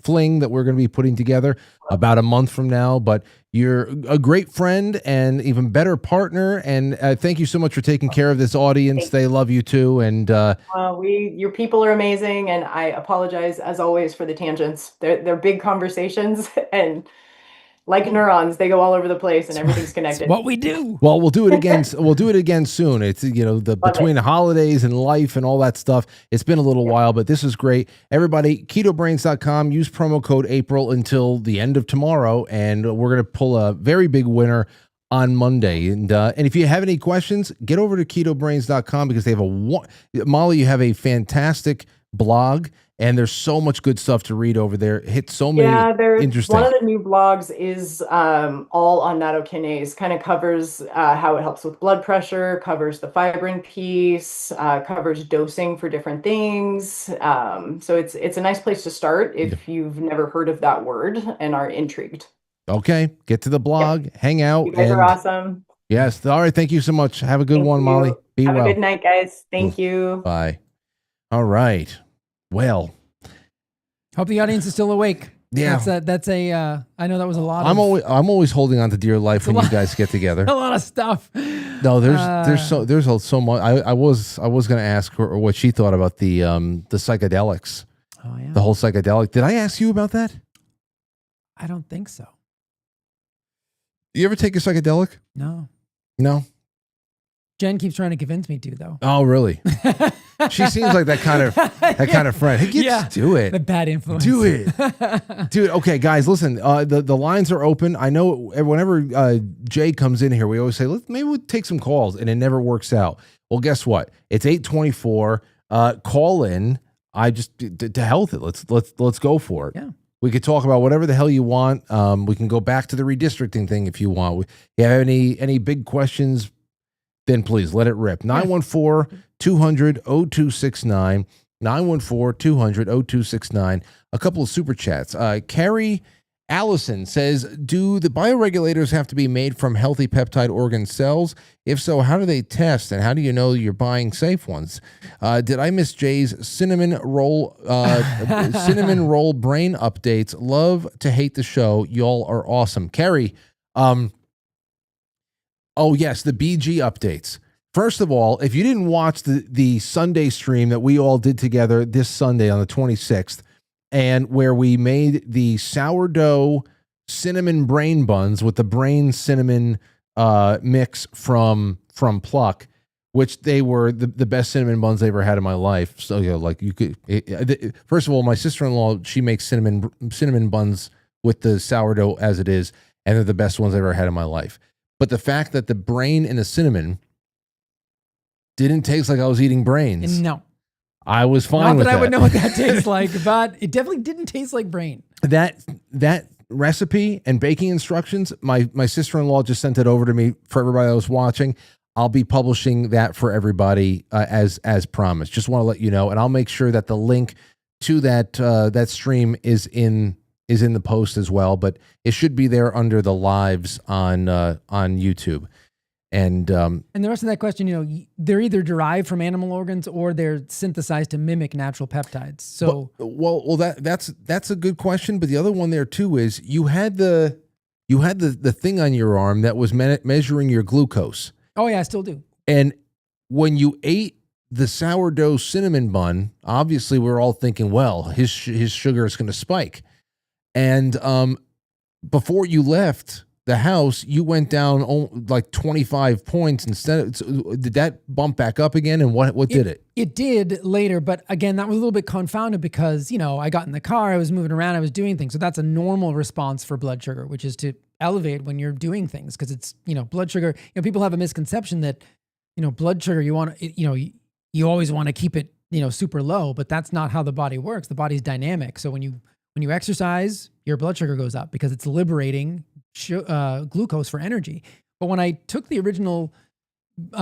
fling that we're going to be putting together about a month from now. But you're a great friend and even better partner, and thank you so much for taking care of this audience. They love you too, and your people are amazing, and I apologize as always for the tangents. They're big conversations, and like neurons, they go all over the place and everything's connected. What we do. Well, we'll do it again. We'll do it again soon. It's, between holidays and life and all that stuff. It's been a little while, but this is great. Everybody, ketobrainz.com, use promo code April until the end of tomorrow. And we're going to pull a very big winner on Monday. And if you have any questions, get over to ketobrainz.com because they have Molly, you have a fantastic blog. And there's so much good stuff to read over there. Hit so many interesting. One of the new blogs is all on Nattokinase. Kind of covers how it helps with blood pressure, covers the fibrin piece, covers dosing for different things. So it's a nice place to start if you've never heard of that word and are intrigued. Okay, get to the blog, hang out. You guys are awesome. Yes. All right. Thank you so much. Have a good one, Molly. Be well. Have a good night, guys. Thank you. Bye. All right. Well, hope the audience is still awake. Yeah, that's a. I know that was a lot. I'm always holding on to dear life when you guys get together. A lot of stuff. No, there's so much. I was going to ask her what she thought about the psychedelics. Oh yeah, the whole psychedelic. Did I ask you about that? I don't think so. You ever take a psychedelic? No. No. Jen keeps trying to convince me to, though. Oh, really? She seems like that kind of friend. Hey, do it. The bad influence. Do it. Dude, okay, guys, listen. The lines are open. I know whenever Jay comes in here, we always say, maybe we'll take some calls, and it never works out. Well, guess what? It's 8:24. Call in. I just to health it. Let's go for it. Yeah. We could talk about whatever the hell you want. We can go back to the redistricting thing if you want. If you have any big questions, then please let it rip. 914-200-0269. 914-200-0269. A couple of super chats. Carrie Allison says, do the bioregulators have to be made from healthy peptide organ cells? If so, how do they test, and how do you know you're buying safe ones? Did I miss Jay's cinnamon roll cinnamon roll brain updates? Love to hate the show. Y'all are awesome. Carrie, oh yes, the BG updates. First of all, if you didn't watch the Sunday stream that we all did together this Sunday on the 26th, and where we made the sourdough cinnamon brain buns with the Brainz cinnamon mix from Pluck, which they were the best cinnamon buns I ever had in my life. So like you could. First of all, my sister-in-law, she makes cinnamon buns with the sourdough as it is, and they're the best ones I ever had in my life. But the fact that the brain and the cinnamon didn't taste like I was eating brains. No. I was fine with that. Not that I would know what that tastes like, but it definitely didn't taste like brain. That recipe and baking instructions, my sister-in-law just sent it over to me for everybody that was watching. I'll be publishing that for everybody as promised. Just want to let you know, and I'll make sure that the link to that stream is in the post as well. But it should be there under the lives on YouTube. And the rest of that question, they're either derived from animal organs or they're synthesized to mimic natural peptides. So, well, that's a good question. But the other one there too is you had the thing on your arm that was measuring your glucose. Oh yeah, I still do. And when you ate the sourdough cinnamon bun, obviously we're all thinking, well, his sugar is going to spike. And before you left the house, you went down like 25 points instead. Did that bump back up again? And what did it? It did later, but again, that was a little bit confounded because, I got in the car, I was moving around, I was doing things. So that's a normal response for blood sugar, which is to elevate when you're doing things because it's, blood sugar. People have a misconception that, blood sugar, you always want to keep it, super low, but that's not how the body works. The body's dynamic. So when you exercise, your blood sugar goes up because it's liberating glucose for energy. But when I took the original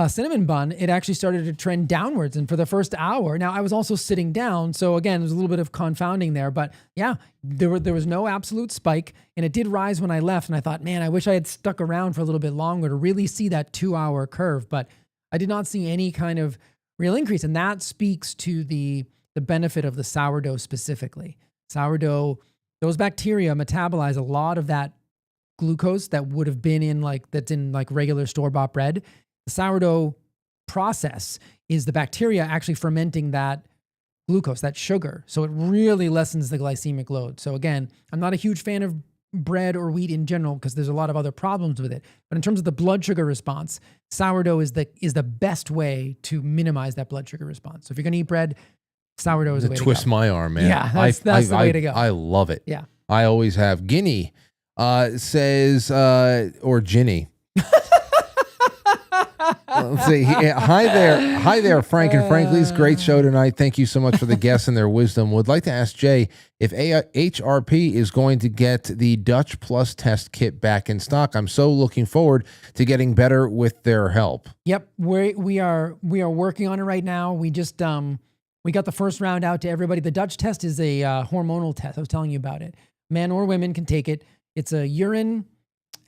cinnamon bun, it actually started to trend downwards. And for the first hour, now I was also sitting down. So again, there's a little bit of confounding there, but yeah, there was no absolute spike and it did rise when I left. And I thought, man, I wish I had stuck around for a little bit longer to really see that 2-hour curve, but I did not see any kind of real increase. And that speaks to the benefit of the sourdough specifically. Sourdough, those bacteria metabolize a lot of that glucose that would have been that's in regular store-bought bread. The sourdough process is the bacteria actually fermenting that glucose, that sugar. So it really lessens the glycemic load. So again, I'm not a huge fan of bread or wheat in general because there's a lot of other problems with it. But in terms of the blood sugar response, sourdough is the best way to minimize that blood sugar response. So if you're going to eat bread, sourdough is the way to go. Twist my arm, man. Yeah, that's the way to go. I love it. Yeah. I always have. Guinea says, or Ginny. Let's see. Hi there, Frank and Frankly's. Great show tonight. Thank you so much for the guests and their wisdom. Would like to ask Jay if HRP is going to get the Dutch Plus test kit back in stock. I'm so looking forward to getting better with their help. Yep, we are working on it right now. We just we got the first round out to everybody. The Dutch test is a hormonal test. I was telling you about it. Men or women can take it. It's a urine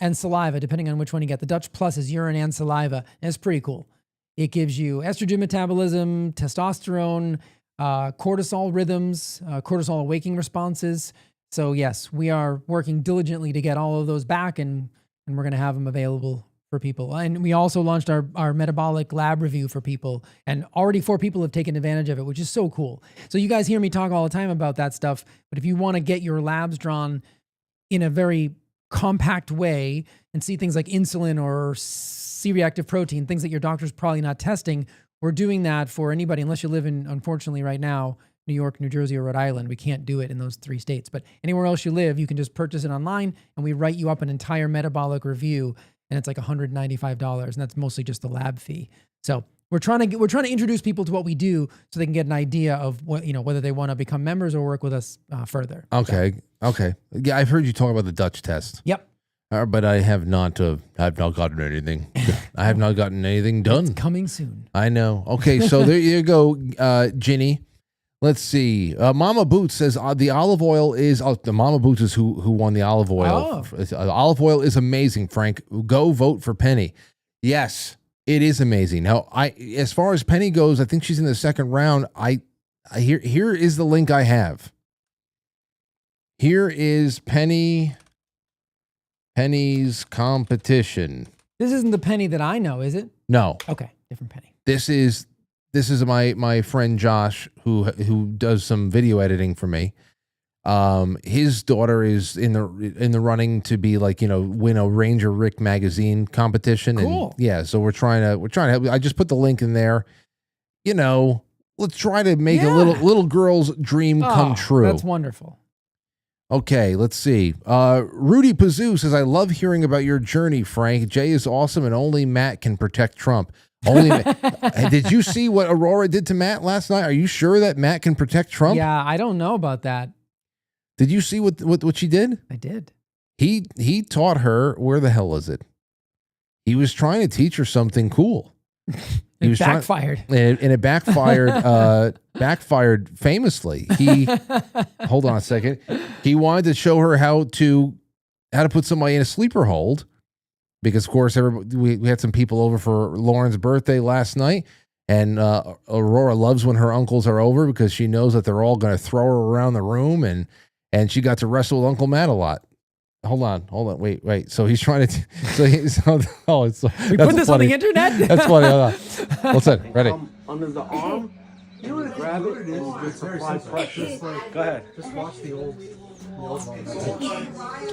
and saliva, depending on which one you get. The Dutch Plus is urine and saliva, and it's pretty cool. It gives you estrogen metabolism, testosterone, cortisol rhythms, cortisol awakening responses. So yes, we are working diligently to get all of those back, and we're going to have them available for people. And we also launched our metabolic lab review for people, and already 4 people have taken advantage of it, which is so cool. So you guys hear me talk all the time about that stuff, but if you want to get your labs drawn in a very compact way and see things like insulin or C-reactive protein, things that your doctor's probably not testing, we're doing that for anybody, unless you live in, unfortunately right now, New York, New Jersey, or Rhode Island. We can't do it in those 3 states, but anywhere else you live, you can just purchase it online and we write you up an entire metabolic review, and it's like $195, and that's mostly just the lab fee. So We're trying to introduce people to what we do so they can get an idea of what, whether they want to become members or work with us further. Okay. Okay. Yeah, I've heard you talk about the Dutch test. Yep. But I have not gotten anything. I have not gotten anything done. It's coming soon. I know. Okay, so there you go, Ginny. Let's see. Mama Boots says the olive oil is the Mama Boots is who won the olive oil. Olive oil is amazing, Frank. Go vote for Penny. Yes, it is amazing. Now, as far as Penny goes, I think she's in the second round. Here is the link I have. Here is Penny's competition. This isn't the Penny that I know, is it? No. Okay, different Penny. This is my friend Josh who does some video editing for me. His daughter is in the running to be win a Ranger Rick magazine competition. Cool. And yeah, so we're trying to help. I just put the link in there. Let's try to make a little girl's dream come true. That's wonderful. Okay, let's see. Rudy Pazoo says, I love hearing about your journey, Frank. Jay is awesome and only Matt can protect Trump. Did you see what Aurora did to Matt last night? Are you sure that Matt can protect Trump? Yeah, I don't know about that. Did you see what she did? I did. He taught her, where the hell is it? He was trying to teach her something cool. It backfired. And it backfired backfired famously. Hold on a second. He wanted to show her how to put somebody in a sleeper hold. Because, of course, we had some people over for Lauren's birthday last night, and Aurora loves when her uncles are over because she knows that they're all going to throw her around the room, and she got to wrestle with Uncle Matt a lot. Hold on, wait. So he's trying to. We put this on the internet. That's funny. Hold on. What's that? Ready? Under the arm. You want to grab it? Just apply pressure. Go ahead. Just watch the old ones.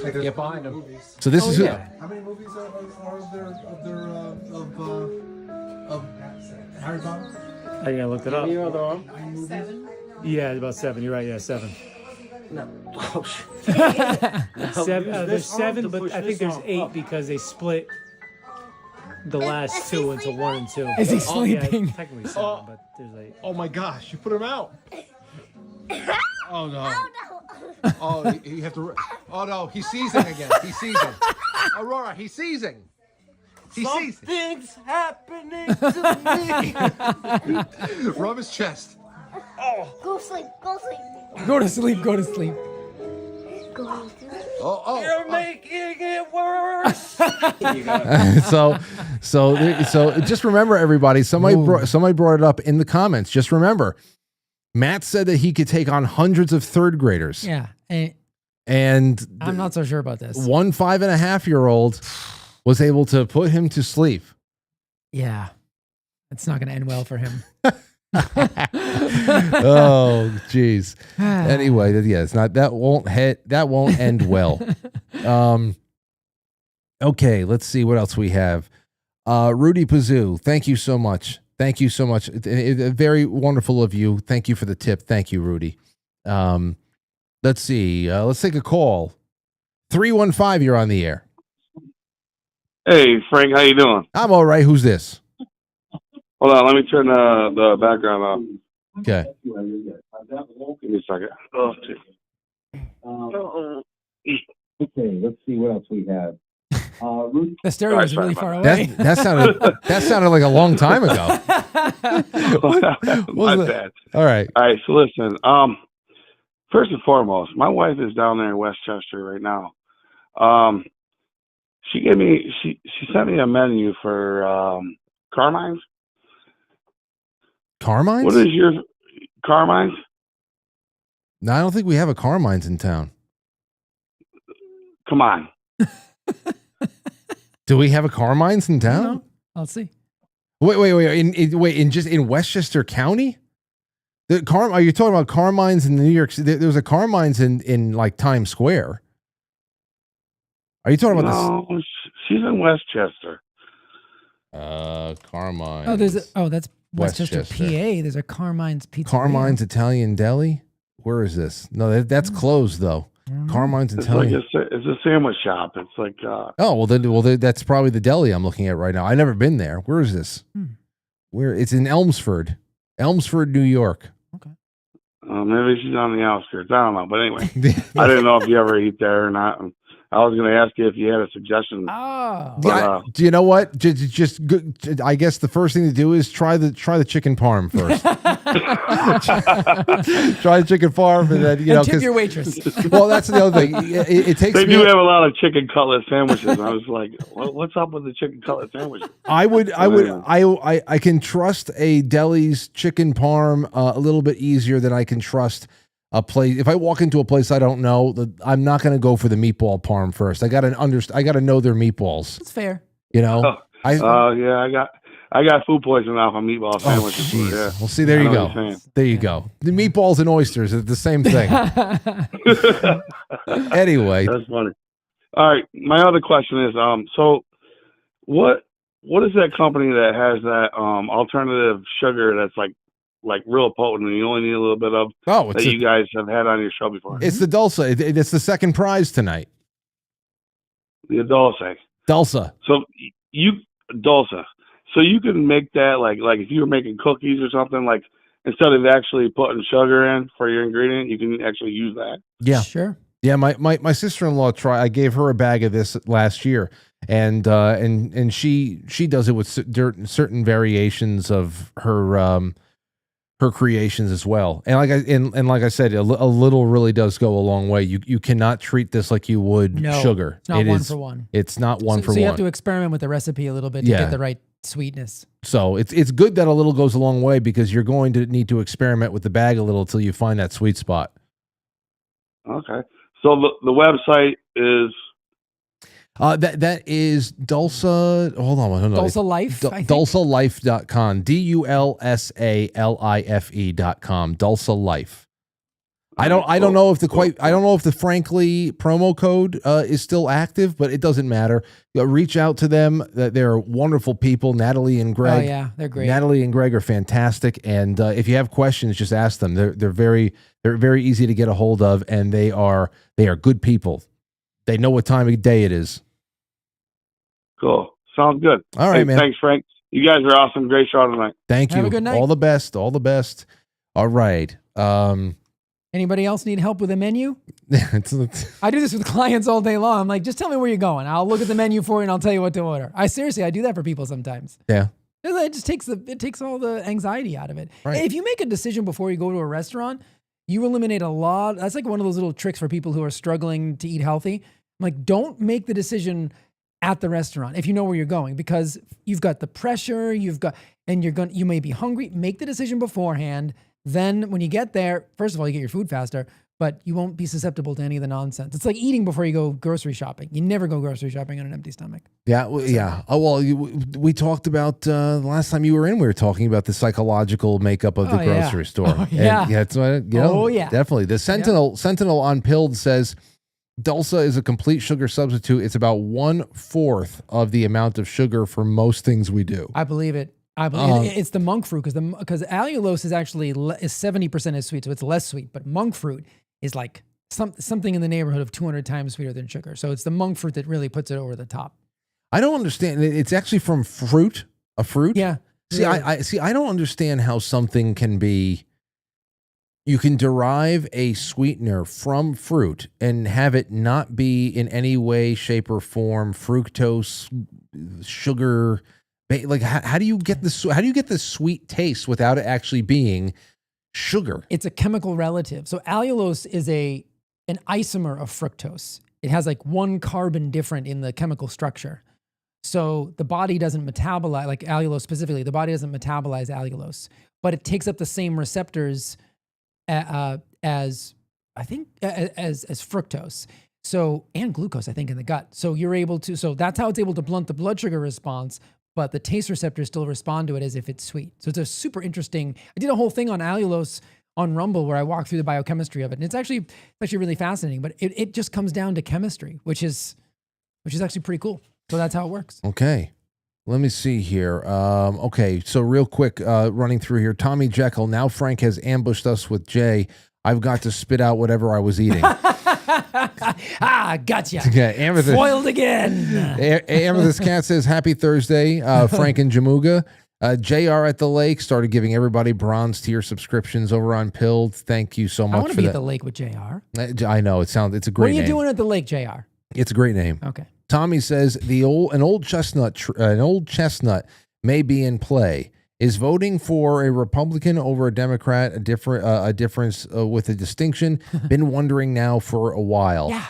Get behind them. So this is how many movies are of Harry Potter? I looked it up. Your other arm? 7. Yeah, about 7. You're right. Yeah, 7. No. Oh, shit. 7. There's 7, but I think there's 8 because they split the last 2 into 1 and 2. Is he sleeping? Yeah, technically 7, but there's 8. Oh my gosh! You put him out. Oh no! Oh, you have to. Oh no! He's seizing again. He's seizing. Aurora, he's seizing. Something's happening to me. Rub his chest. Oh. Go sleep. Go sleep. Go to sleep. Go to sleep. Go. You're making it worse. So just remember, everybody. Somebody brought it up in the comments. Just remember, Matt said that he could take on hundreds of third graders. Yeah, and I'm not so sure about this. One 5.5-year-old was able to put him to sleep. Yeah, it's not going to end well for him. Oh, geez. Anyway, it's not that won't end well. Okay, let's see what else we have. Rudy Pazoo, thank you so much. Very wonderful of you. Thank you for the tip. Thank you, Rudy. Let's see. Let's take a call. 315, you're on the air. Hey, Frank, how you doing? I'm all right. Who's this? Hold on, let me turn the background off. Okay. Give me a second. Oh, okay, let's see what else we have. The stereo is really far away. That sounded like a long time ago. My bad. All right. So listen. First and foremost, my wife is down there in Westchester right now. She sent me a menu for Carmine's. Carmine's? What is your Carmine's? No, I don't think we have a Carmine's in town. Come on. Do we have a Carmine's in town? No, I'll see. Wait. In Westchester County? Are you talking about Carmine's in New York City? There was a Carmine's in like Times Square. Are you talking about this? She's in Westchester. Carmine's. That's Westchester, PA. There's a Carmine's Pizza. Carmine's Italian Deli? Where is this? No, that's closed though. Carmine's Italian. It's a sandwich shop. It's like. Well, that's probably the deli I'm looking at right now. I've never been there. Where is this? Where it's in Elmsford, New York. Maybe she's on the outskirts. I don't know. But anyway, I didn't know if you ever eat there or not. I was going to ask you if you had a suggestion. Oh. But, do you know what? Just I guess the first thing to do is try the chicken parm first. Try the chicken parm, and then and tip your waitress. Well, that's the other thing. It takes. They do have a lot of chicken cutlet sandwiches. I was like, what's up with the chicken cutlet sandwiches? I can trust a deli's chicken parm a little bit easier than I can trust a place. If I walk into a place I don't know, I'm not going to go for the meatball parm first. I got to know their meatballs. That's fair. You know. Yeah, I got food poisoning off of meatball sandwiches. Yeah. Well, see, there you go. There you go. The meatballs and oysters are the same thing. Anyway, that's funny. All right, my other question is, so what is that company that has that alternative sugar that's like real potent and you only need a little bit of that you guys have had on your show before? It's the Dulce. It's the second prize tonight. The Dulce. So So you can make that like if you were making cookies or something, like instead of actually putting sugar in for your ingredient, you can actually use that. Yeah, sure. Yeah, my sister-in-law I gave her a bag of this last year, and she does it with certain variations of her creations as well. And like I said, a little really does go a long way. You cannot treat this like you would sugar. It's not one for one. It's not one for one. So you have to experiment with the recipe a little bit to get the right sweetness. So it's good that a little goes a long way, because you're going to need to experiment with the bag a little until you find that sweet spot. Okay. So the website is that is Dulce. Hold on. Dulce Life. DulceLife.com. DulceLife.com. Dulce Life. I don't know if the Frankly promo code is still active, but it doesn't matter. Reach out to them. They're wonderful people. Natalie and Greg. Oh yeah, they're great. Natalie and Greg are fantastic. And if you have questions, just ask them. They're very easy to get a hold of, and they are good people. They know what time of day it is. Cool. Sounds good. All right, man. Thanks, Frank. You guys are awesome. Great show tonight. Thank you. Have a good night. All the best. All the best. All right. Anybody else need help with a menu? I do this with clients all day long. I'm like, just tell me where you're going. I'll look at the menu for you and I'll tell you what to order. I do that for people sometimes. Yeah. It just takes all the anxiety out of it. Right. If you make a decision before you go to a restaurant, you eliminate a lot. That's like one of those little tricks for people who are struggling to eat healthy. I'm like, don't make the decision at the restaurant if you know where you're going, because you've got the pressure, you may be hungry. Make the decision beforehand. Then when you get there, first of all, you get your food faster, but you won't be susceptible to any of the nonsense. It's like eating before you go grocery shopping. You never go grocery shopping on an empty stomach. Yeah, yeah. Oh, well, we talked about the last time you were in. We were talking about the psychological makeup of the grocery store. Oh, yeah. And, it's, definitely. The Sentinel on Pilled says Dulce is a complete sugar substitute. It's about 1/4 of the amount of sugar for most things we do. I believe it. It's the monk fruit, because allulose is actually is 70% as sweet, so it's less sweet. But monk fruit is like something in the neighborhood of 200 times sweeter than sugar. So it's the monk fruit that really puts it over the top. I don't understand. It's actually from fruit. A fruit. Yeah. See, I don't understand how something can be. You can derive a sweetener from fruit and have it not be in any way, shape, or form fructose, sugar. Like, how do you get the sweet taste without it actually being sugar? It's a chemical relative. So allulose is an isomer of fructose. It has like one carbon different in the chemical structure. So the body doesn't metabolize, like allulose specifically, the body doesn't metabolize allulose, but it takes up the same receptors as fructose. So, and glucose, I think, in the gut. So that's how it's able to blunt the blood sugar response, but the taste receptors still respond to it as if it's sweet. So it's a super interesting, I did a whole thing on allulose on Rumble where I walked through the biochemistry of it. And it's actually really fascinating, but it just comes down to chemistry, which is actually pretty cool. So that's how it works. Okay. Let me see here. Okay. So real quick, running through here, Tommy Jekyll. Now Frank has ambushed us with Jay. I've got to spit out whatever I was eating. Gotcha. Okay, Amethyst. Foiled again. Amethyst Cat says, happy Thursday, Frank and Jamuga. JR at the lake started giving everybody bronze tier subscriptions over on Pilled. Thank you so much. I want to for be that. at the lake with JR. I know it's a great What are you name. doing at the lake, JR? It's a great name. Okay. Tommy says an old chestnut may be in play. Is voting for a Republican over a Democrat a difference with a distinction? Been wondering now for a while. Yeah.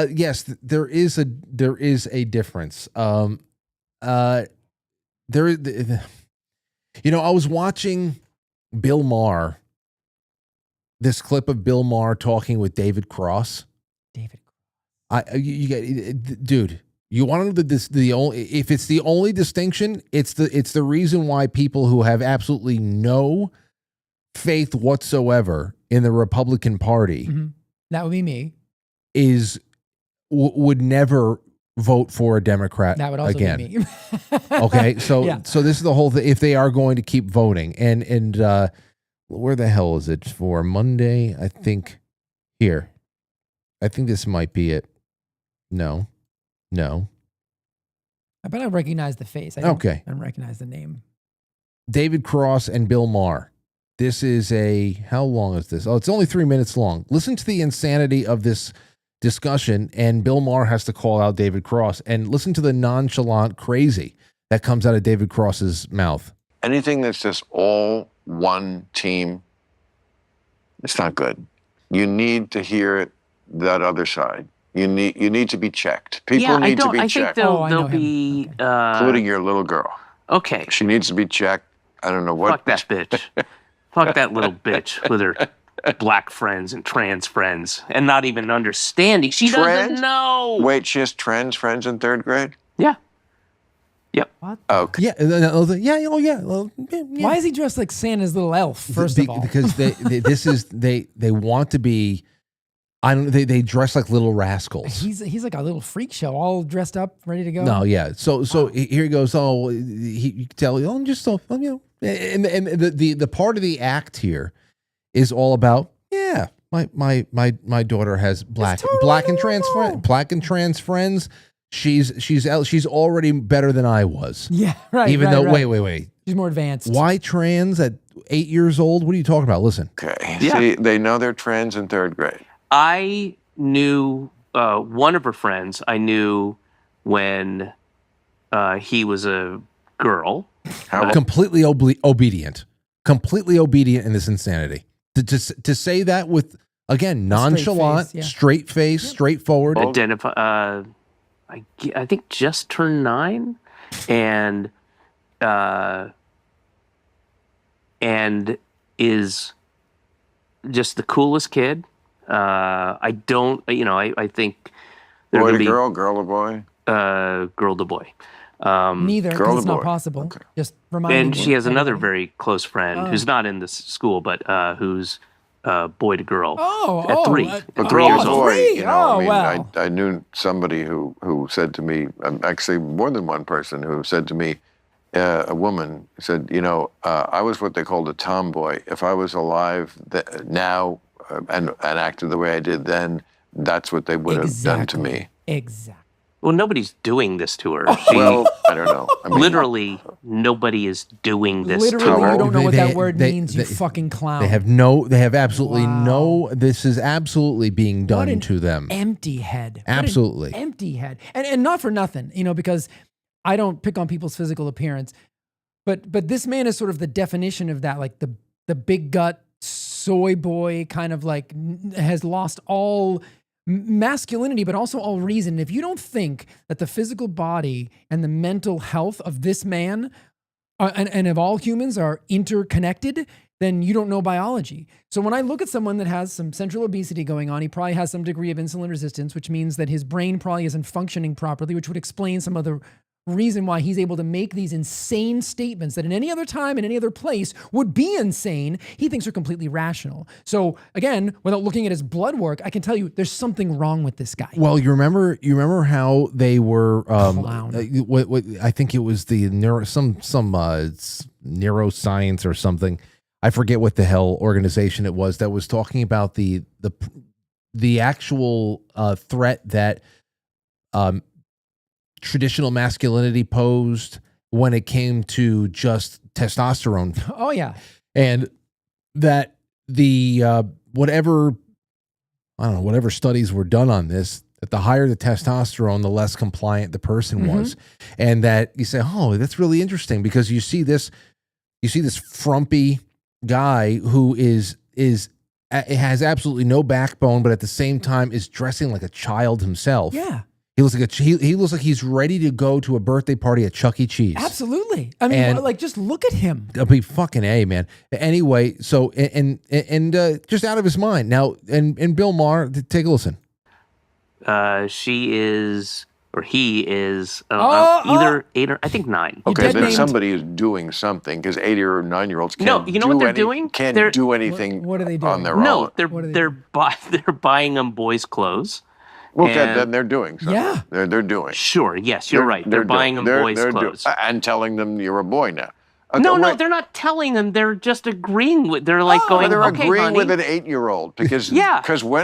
Yes, there is a difference. I was watching Bill Maher. This clip of Bill Maher talking with David Cross. Dude. You want to know if it's the only distinction, it's the reason why people who have absolutely no faith whatsoever in the Republican Party, that would be me, would never vote for a Democrat that would also again. be me. Okay, so this is the whole thing. If they are going to keep voting, and where the hell is it for Monday? I think here. I think this might be it. No. I bet I recognize the face. I don't recognize the name. David Cross and Bill Maher. This is how long is this? Oh, it's only 3 minutes long. Listen to the insanity of this discussion, and Bill Maher has to call out David Cross, and listen to the nonchalant crazy that comes out of David Cross's mouth. Anything that's just all one team, it's not good. You need to hear that other side. You need to be checked. People need to be checked. They'll be including your little girl. Okay. She needs to be checked. I don't know what. Fuck that bitch. Fuck that little bitch with her black friends and trans friends and not even understanding. She doesn't know. Wait, she has trans friends in 3rd grade? Yeah. Yep. What? Okay. Yeah. Yeah. Well, yeah. Why is he dressed like Santa's little elf? First of all, because they want to be. They dress like little rascals. He's like a little freak show, all dressed up, ready to go. No, yeah. So here he goes. Oh, you can tell. Oh, I'm just so and the part of the act here is all about my daughter has black and trans friends. She's already better than I was. Yeah, right. Even though wait. She's more advanced. Why trans at 8 years old? What are you talking about? Listen. Okay. Yeah. See, they know they're trans in 3rd grade. I knew one of her friends. I knew when he was a girl. Completely obedient in this insanity. To say that with, again, nonchalant, straight face, straightforward. Identify. I think just turned 9, and is just the coolest kid. I think boy to girl, girl to boy, girl to boy. Neither, because it's not possible. Okay. Just remind me. And she has another very close friend who's not in this school, but who's boy to girl. At 3. But 3 years old. I knew somebody who said to me, actually more than one person who said to me, a woman said, I was what they called a tomboy. If I was alive now and acted the way I did then, that's what they would have done to me. Exactly. Well, nobody's doing this to her. Well, I don't know. I mean, literally, nobody is doing this to her. Literally, you don't know what that word means, you fucking clown. They have absolutely no, this is absolutely being done to them. Empty head. Absolutely. Empty head. And not for nothing, because I don't pick on people's physical appearance, but this man is sort of the definition of that, like the big gut soy boy kind of like has lost all masculinity, but also all reason. If you don't think that the physical body and the mental health of this man and of all humans are interconnected, then you don't know biology. So when I look at someone that has some central obesity going on, he probably has some degree of insulin resistance, which means that his brain probably isn't functioning properly, which would explain some of the reason why he's able to make these insane statements that in any other time, in any other place, would be insane, he thinks are completely rational. So again, without looking at his blood work, I can tell you there's something wrong with this guy. Well, you remember how they were, what I think it was the neuroscience or something. I forget what the hell organization it was that was talking about the actual threat that traditional masculinity posed when it came to just testosterone. Oh yeah. And that the whatever studies were done on this, that the higher the testosterone, the less compliant the person was. And that you say, oh, that's really interesting, because you see this frumpy guy who has absolutely no backbone, but at the same time is dressing like a child himself. Yeah. He looks like he looks like he's ready to go to a birthday party at Chuck E. Cheese. Absolutely. I mean, like, just look at him. I'll be fucking A, man. Anyway, so and just out of his mind now. And Bill Maher, take a listen. She is, or he is, either 8 or I think 9. Okay, then somebody is doing something, because 8 or 9-year-olds can't. No, you know what they're doing? Can't do anything. What are they doing? On their own? No, they're buying them boys' clothes. Well, then they're doing something. Yeah. They're doing. Sure, yes, you're right. They're buying them boys' clothes. And telling them you're a boy now. Okay, no, they're not telling them. They're just agreeing with. They're like going. They're okay, agreeing honey. with an 8-year-old, because when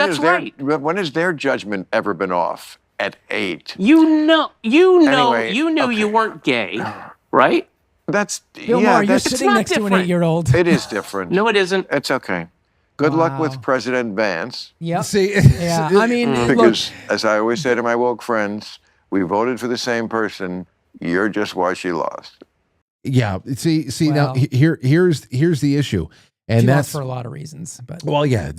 has their judgment ever been off at 8? You know, Anyway, you knew you weren't gay, right? That's Bill Maher, you're sitting next to an 8-year-old. It is different. No, it isn't. It's okay. Good luck with President Vance. Yeah. See, yeah. I mean, because as I always say to my woke friends, we voted for the same person. You're just why she lost. Yeah. See. Now here's the issue, and that's for a lot of reasons. But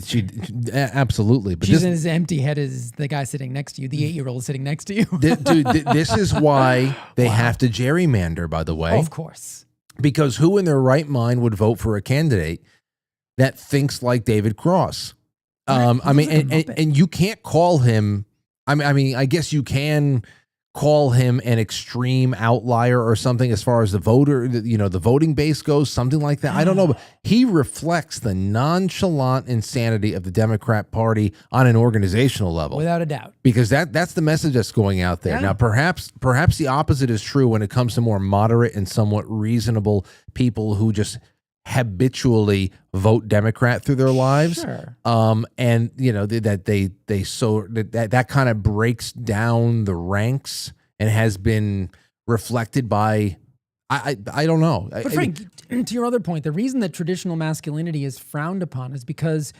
she absolutely. But she's as empty head as the guy sitting next to you, the 8-year-old sitting next to you. Dude, this is why they have to gerrymander. By the way, of course, because who in their right mind would vote for a candidate that thinks like David Cross? I mean, and you can't call him. I mean, I guess you can call him an extreme outlier or something as far as the voting base goes, something like that. I don't know, but he reflects the nonchalant insanity of the Democrat Party on an organizational level, without a doubt. Because that's the message that's going out there. Now, perhaps the opposite is true when it comes to more moderate and somewhat reasonable people who just habitually vote Democrat through their lives. Sure. And that kind of breaks down the ranks and has been reflected by I don't know. But Frank, to your other point, the reason that traditional masculinity is frowned upon is because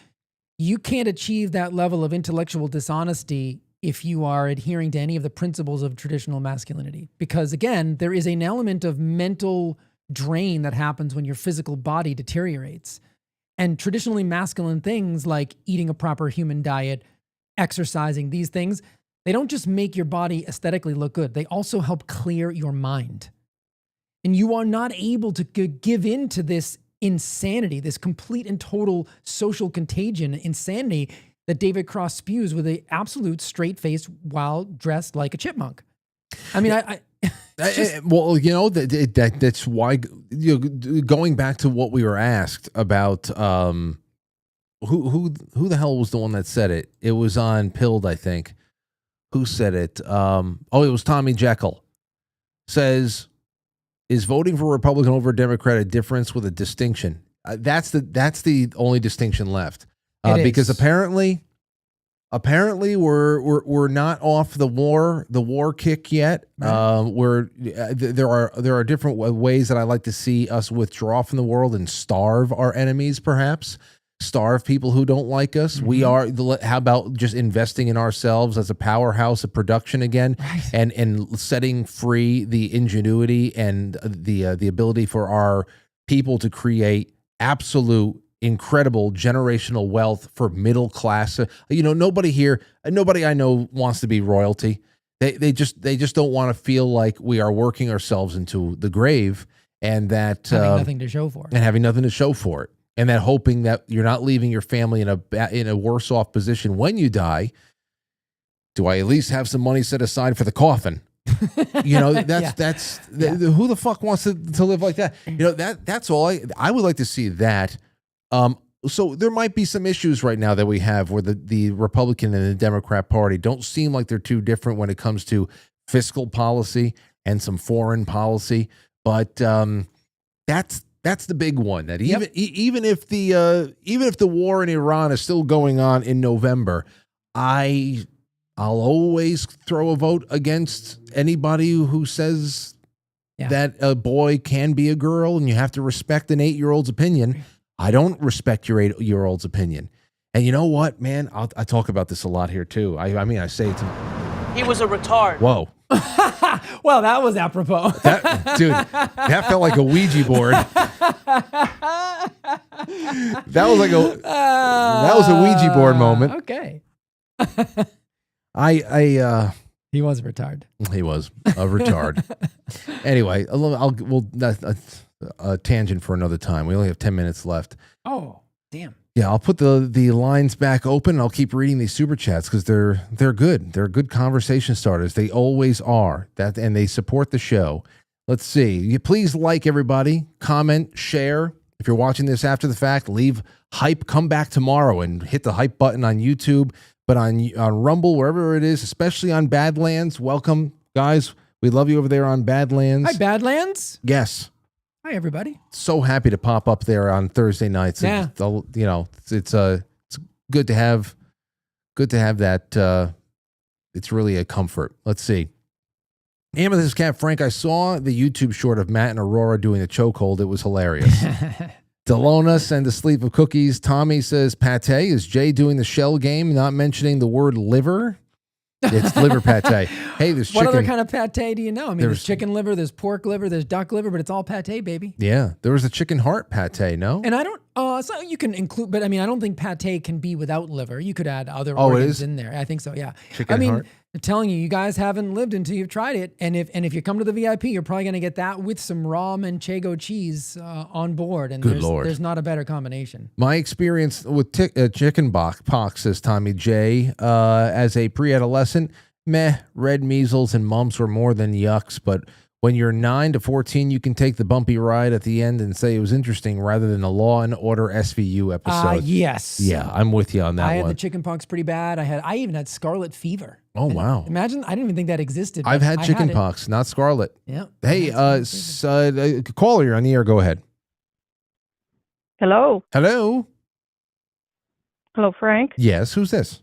you can't achieve that level of intellectual dishonesty if you are adhering to any of the principles of traditional masculinity. Because again, there is an element of mental drain that happens when your physical body deteriorates. And traditionally masculine things like eating a proper human diet, exercising, these things, they don't just make your body aesthetically look good. They also help clear your mind. And you are not able to give in to this insanity, this complete and total social contagion insanity that David Cross spews with an absolute straight face while dressed like a chipmunk. I mean, well, that's why, going back to what we were asked about, who the hell was the one that said it? It was on Pilled, I think. Who said it? It was Tommy Jekyll. Says, is voting for a Republican over a Democrat a difference with a distinction? That's the only distinction left. Because apparently we're not off the war kick yet. Right. There are different ways that I like to see us withdraw from the world and starve our enemies, perhaps starve people who don't like us. Mm-hmm. How about just investing in ourselves as a powerhouse of production again, right, and setting free the ingenuity and the ability for our people to create absolute incredible generational wealth for middle class. Nobody I know wants to be royalty. They just don't want to feel like we are working ourselves into the grave and that having nothing to show for it. And having nothing to show for it. And that hoping that you're not leaving your family in a worse off position when you die. Do I at least have some money set aside for the coffin? Who the fuck wants to live like that? That's all I would like to see that. So there might be some issues right now that we have where the Republican and the Democrat Party don't seem like they're too different when it comes to fiscal policy and some foreign policy. But that's the big one. That even if the war in Iran is still going on in November, I'll always throw a vote against anybody who says that a boy can be a girl and you have to respect an 8-year-old's opinion. I don't respect your 8-year-old's opinion. And you know what, man? I talk about this a lot here too. I mean, I say it to... He was a retard. Whoa. Well, that was apropos. Dude, that felt like a Ouija board. That was a Ouija board moment. Okay. He was a retard. He was a retard. Anyway, a tangent for another time. We only have 10 minutes left. Oh, damn. Yeah, I'll put the lines back open. I'll keep reading these super chats because they're good. They're good conversation starters. They always are. And they support the show. Let's see. Please like everybody, comment, share. If you're watching this after the fact, leave hype. Come back tomorrow and hit the hype button on YouTube, but on Rumble, wherever it is, especially on Badlands. Welcome, guys. We love you over there on Badlands. Hi, Badlands. Yes. Hi, everybody. So happy to pop up there on Thursday nights. Yeah. It's good to have that. It's really a comfort. Let's see. Amethyst Cat Frank, I saw the YouTube short of Matt and Aurora doing the chokehold. It was hilarious. Delona send a sleep of cookies. Tommy says, pate, is Jay doing the shell game, not mentioning the word liver? It's liver pate. Hey, there's chicken. What other kind of pate do you know? I mean, there's chicken liver, there's pork liver, there's duck liver, but it's all pate, baby. Yeah, there was a chicken heart pate, no? And I don't, so you can include, but I mean, I don't think pate can be without liver. You could add other organs in there. I think so, yeah. Chicken heart? I'm telling you, you guys haven't lived until you've tried it. And if you come to the VIP, you're probably going to get that with some raw manchego cheese on board. And Good Lord. There's not a better combination. My experience with chicken pox, says Tommy J, as a pre-adolescent, red measles and mumps were more than yucks, but when you're 9 to 14, you can take the bumpy ride at the end and say it was interesting rather than a Law and Order SVU episode. Yes. Yeah, I'm with you on that one. I had the chicken pox pretty bad. I even had scarlet fever. Oh, wow. Imagine, I didn't even think that existed. I've had chicken pox, not scarlet. Yeah. Hey, caller, you're on the air. Go ahead. Hello. Hello. Hello, Frank. Yes, who's this?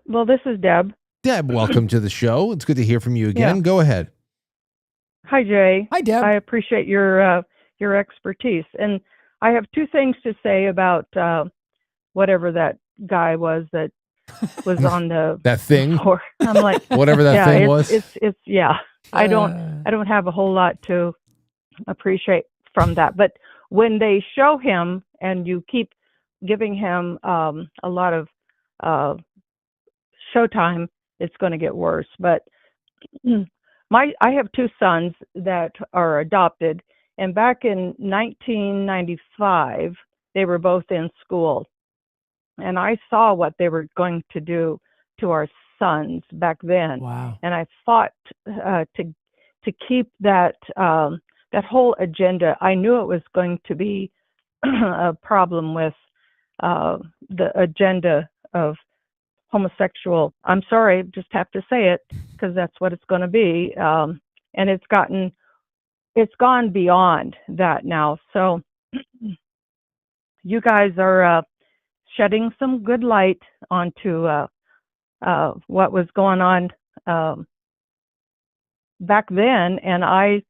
Well, this is Deb. Deb, welcome to the show. It's good to hear from you again. Yeah. Go ahead. Hi, Jay. Hi, Deb. I appreciate your expertise. And I have two things to say about whatever that guy was that was on the that thing. Floor. I'm like, whatever that thing was. It's yeah. I don't have a whole lot to appreciate from that. But when they show him and you keep giving him a lot of showtime, it's going to get worse. But I have two sons that are adopted, and back in 1995, they were both in school, and I saw what they were going to do to our sons back then. Wow! And I fought to keep that that whole agenda. I knew it was going to be a problem with the agenda of homosexual. I'm sorry, just have to say it because that's what it's going to be. And it's gone beyond that now. So you guys are shedding some good light onto what was going on back then. And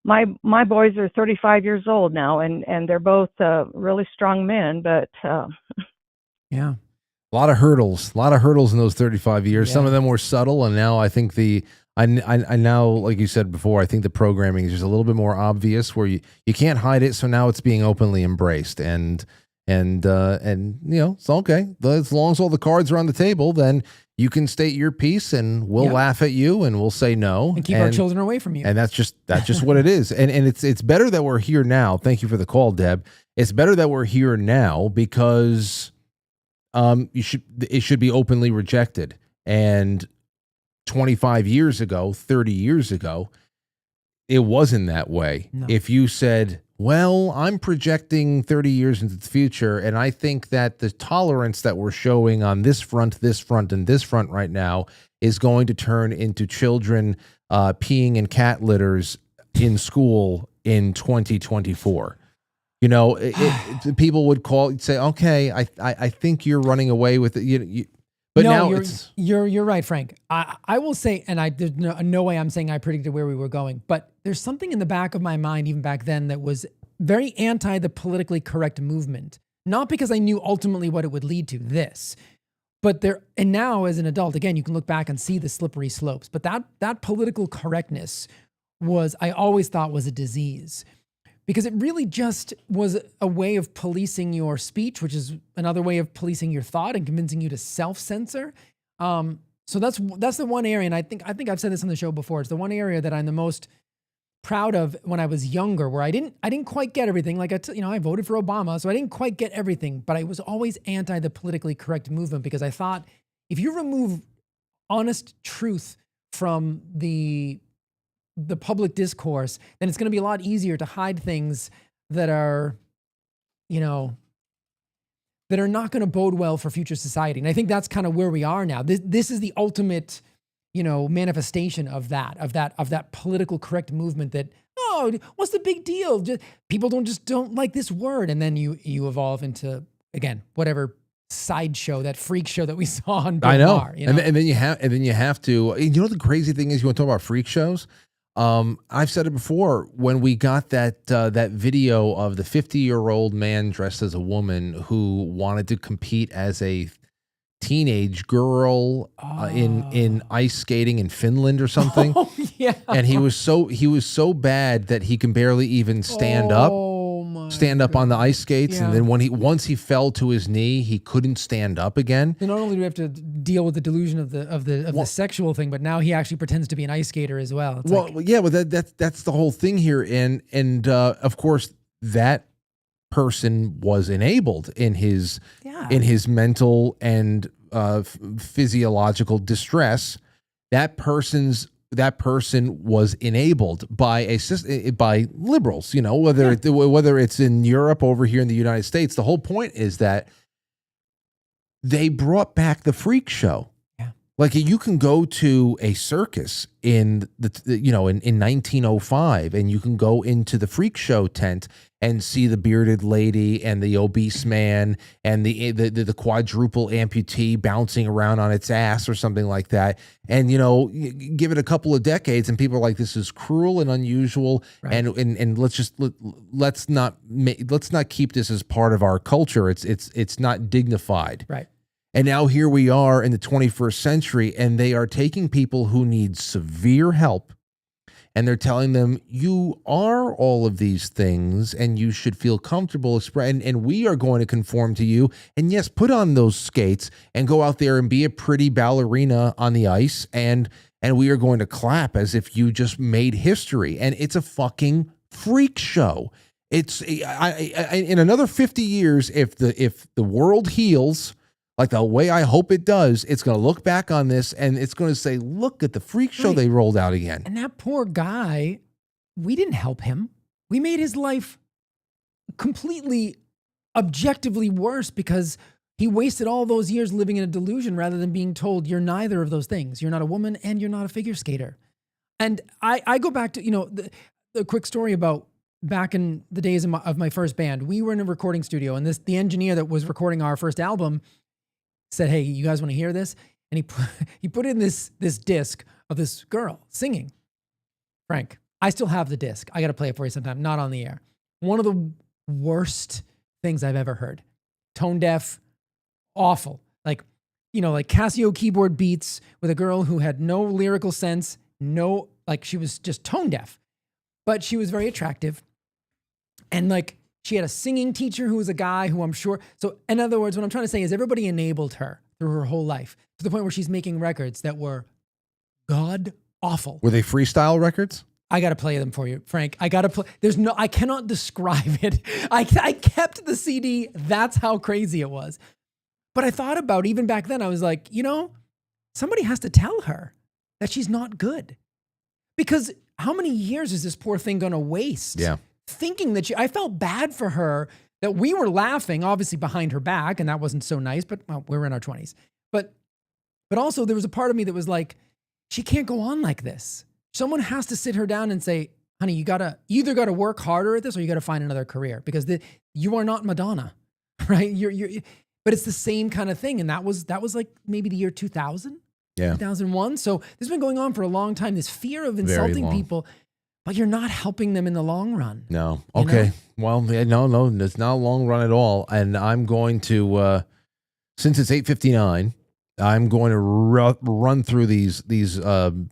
my boys are 35 years old now, and they're both really strong men, but yeah. A lot of hurdles in those 35 years. Yeah. Some of them were subtle, and now I think I now, like you said before, I think the programming is just a little bit more obvious, where you can't hide it. So now it's being openly embraced, and you know, it's okay as long as all the cards are on the table. Then you can state your piece, and we'll laugh at you, and we'll say no, and keep our children away from you. And that's just what it is. And it's better that we're here now. Thank you for the call, Deb. It's better that we're here now because it should be openly rejected. And 25 years ago, 30 years ago, it wasn't that way. No. If you said, well, I'm projecting 30 years into the future, and I think that the tolerance that we're showing on this front, and this front right now is going to turn into children peeing in cat litters in school in 2024. You know, people would say, okay, I think you're running away with it. But no, now you're right, Frank. I will say, and there's no way I'm saying I predicted where we were going, but there's something in the back of my mind, even back then, that was very anti the politically correct movement. Not because I knew ultimately what it would lead to, but and now as an adult, again, you can look back and see the slippery slopes. But that political correctness I always thought was a disease, because it really just was a way of policing your speech, which is another way of policing your thought and convincing you to self-censor. So that's the one area, and I think I've said this on the show before. It's the one area that I'm the most proud of when I was younger, where I didn't quite get everything. Like I voted for Obama, so I didn't quite get everything, but I was always anti the politically correct movement, because I thought if you remove honest truth from the public discourse, then it's going to be a lot easier to hide things that are, that are not going to bode well for future society. And I think that's kind of where we are now. This is the ultimate, manifestation of that political correct movement that, oh, what's the big deal? People don't like this word. And then you evolve into, again, whatever sideshow, that freak show that we saw on Bill I know. Maher, And then you have to, the crazy thing is, you want to talk about freak shows? I've said it before, when we got that video of the 50-year-old man dressed as a woman who wanted to compete as a teenage girl in ice skating in Finland or something. Oh, yeah. And he was so bad that he can barely even stand up on the ice skates. Yeah. And then once he fell to his knee, he couldn't stand up again. So not only do we have to deal with the delusion of the sexual thing, but now he actually pretends to be an ice skater as well. It's that's the whole thing here. And of course that person was enabled in his mental and physiological distress. That person was enabled by liberals, whether it's in Europe, over here in the United States. The whole point is that they brought back the freak show. Yeah. Like, you can go to a circus in in 1905, and you can go into the freak show tent and see the bearded lady and the obese man and the quadruple amputee bouncing around on its ass or something like that. And, give it a couple of decades and people are like, this is cruel and unusual. Right. And let's not keep this as part of our culture. It's not dignified. right. And now here we are in the 21st century, and they are taking people who need severe help, and they're telling them, you are all of these things, and you should feel comfortable and we are going to conform to you. And yes, put on those skates and go out there and be a pretty ballerina on the ice, and we are going to clap as if you just made history. And it's a fucking freak show. It's in another 50 years, if the world heals like the way I hope it does, it's going to look back on this and it's going to say, look at the freak show they rolled out again. And that poor guy, we didn't help him. We made his life completely objectively worse, because he wasted all those years living in a delusion rather than being told, you're neither of those things. You're not a woman and you're not a figure skater. And I go back to, the quick story about back in the days of my first band. We were in a recording studio, and the engineer that was recording our first album said, hey, you guys want to hear this? And he put in this disc of this girl singing. Frank, I still have the disc. I got to play it for you sometime, not on the air. One of the worst things I've ever heard. Tone deaf, awful. Like Casio keyboard beats with a girl who had no lyrical sense, she was just tone deaf. But she was very attractive. And she had a singing teacher who was a guy who I'm sure. So in other words, what I'm trying to say is everybody enabled her through her whole life to the point where she's making records that were god awful. Were they freestyle records? I got to play them for you, Frank. I got to play. I cannot describe it. I kept the CD. That's how crazy it was. But I thought about, even back then, I was like, somebody has to tell her that she's not good. Because how many years is this poor thing going to waste? Yeah. Thinking that I felt bad for her, that we were laughing, obviously behind her back, and that wasn't so nice, but we were in our 20s. But also there was a part of me that was like, she can't go on like this. Someone has to sit her down and say, honey, you either got to work harder at this or you got to find another career, because you are not Madonna, right? But it's the same kind of thing. And that was like maybe the year 2000, 2001. So this has been going on for a long time. This fear of insulting people, but you're not helping them in the long run. No. Okay. Well, no, it's not a long run at all. And I'm going to, since it's 8:59, I'm going to run through these the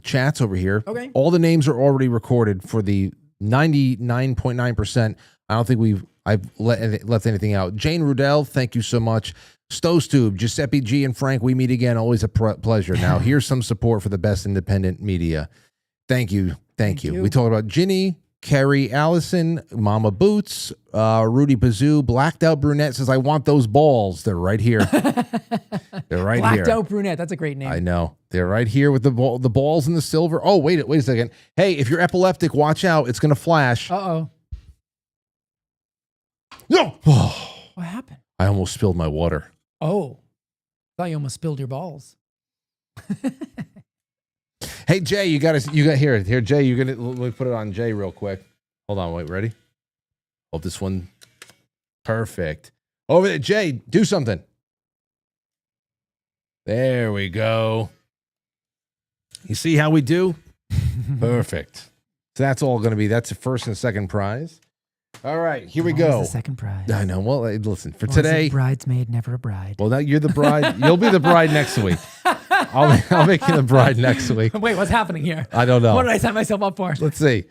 chats over here. Okay. All the names are already recorded for the 99.9%. I don't think I've left anything out. Jane Rudell, thank you so much. Stowstube, Giuseppe G, and Frank, we meet again. Always a pleasure. Now, here's some support for the best independent media. Thank you. Thank you. We talked about Ginny, Carrie Allison, Mama Boots, Rudy Bazoo, Blacked Out Brunette says, I want those balls. They're right here. They're right here. Blacked Out Brunette. That's a great name. I know. They're right here with the balls and the silver. Oh, wait a second. Hey, if you're epileptic, watch out. It's going to flash. Uh-oh. No. What happened? I almost spilled my water. Oh. Thought you almost spilled your balls. Hey, Jay, you got here, Jay, let me put it on Jay real quick. Hold on, wait, ready? Hold this one. Perfect. Over there, Jay, do something. There we go. You see how we do? Perfect. So that's all going to be, that's the first and second prize. All right, here we go. The second prize. I know. Well, listen, for today. Bridesmaid, never a bride. Well, now you're the bride. You'll be the bride next week. I'll make you the bride next week. Wait, what's happening here? I don't know. What did I sign myself up for? Let's see.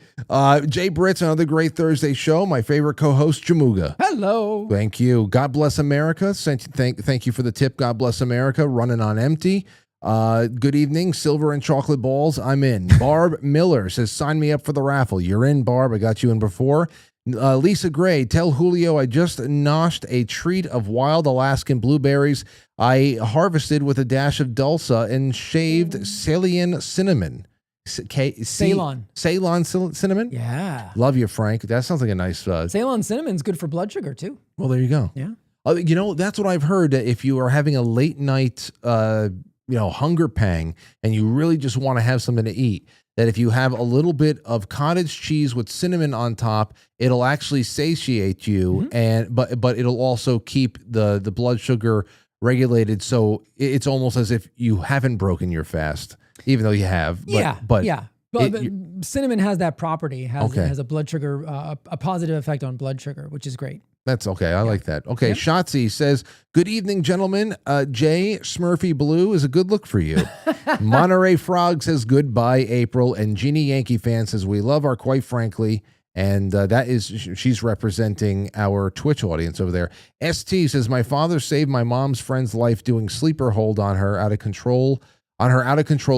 Jay Britt's another great Thursday show. My favorite co-host, Jamuga. Hello. Thank you. God bless America. Thank you for the tip. God bless America. Running on empty. Good evening. Silver and chocolate balls. I'm in. Barb Miller says, sign me up for the raffle. You're in, Barb. I got you in before. Lisa Gray, tell Julio I just noshed a treat of wild Alaskan blueberries I harvested with a dash of dulsa and shaved Ceylon cinnamon. Ceylon cinnamon? Yeah. Love you, Frank. That sounds like a nice... Ceylon cinnamon's good for blood sugar, too. Well, there you go. Yeah. That's what I've heard. If you are having a late night hunger pang and you really just want to have something to eat, that if you have a little bit of cottage cheese with cinnamon on top, it'll actually satiate you, but it'll also keep the blood sugar regulated. So it's almost as if you haven't broken your fast, even though you have. But cinnamon has that property, has a blood sugar, a positive effect on blood sugar, which is great. That's okay. I like that. Okay. Yep. Shotzi says, good evening, gentlemen. Jay Smurfy Blue is a good look for you. Monterey Frog says, goodbye, April. And Jeannie Yankee Fan says, we love our Quite Frankly. And she's representing our Twitch audience over there. ST says, my father saved my mom's friend's life doing sleeper hold on her out of control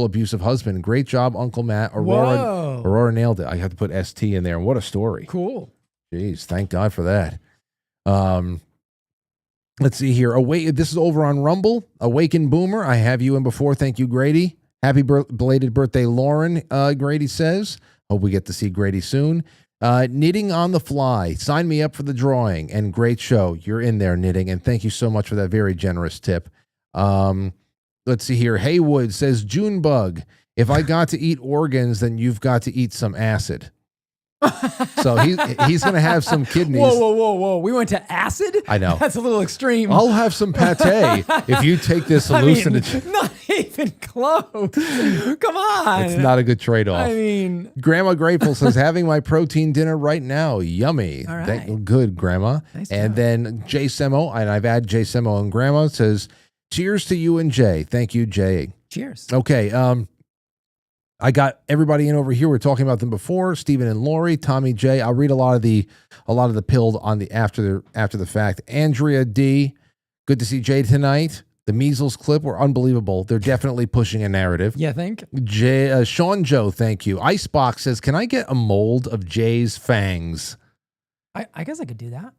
abusive husband. Great job, Uncle Matt. Aurora nailed it. I had to put ST in there. What a story. Cool. Jeez, thank God for that. Let's see here. This is over on Rumble. Awaken Boomer. I have you in before. Thank you, Grady. Happy belated birthday, Lauren. Grady says. Hope we get to see Grady soon. Knitting on the fly. Sign me up for the drawing. And great show. You're in there, Knitting. And thank you so much for that very generous tip. Let's see here. Haywood says, Junebug. If I got to eat organs, then you've got to eat some acid. So he's going to have some kidneys. Whoa. We went to acid? I know. That's a little extreme. I'll have some pate if you take this hallucinogen. Not even close. Come on. It's not a good trade-off. I mean. Grandma Grateful says, having my protein dinner right now. Yummy. All right. Good, Grandma. Nice and job. Then Jay Semo, and I've added Jay Semo and Grandma, says, cheers to you and Jay. Thank you, Jay. Cheers. Okay. I got everybody in over here. We're talking about them before. Stephen and Lori, Tommy J. I'll read a lot of the pilled on the after the fact. Andrea D. Good to see Jay tonight. The measles clip were unbelievable. They're definitely pushing a narrative. Yeah, think. Sean Joe, thank you. Icebox says, can I get a mold of Jay's fangs? I guess I could do that.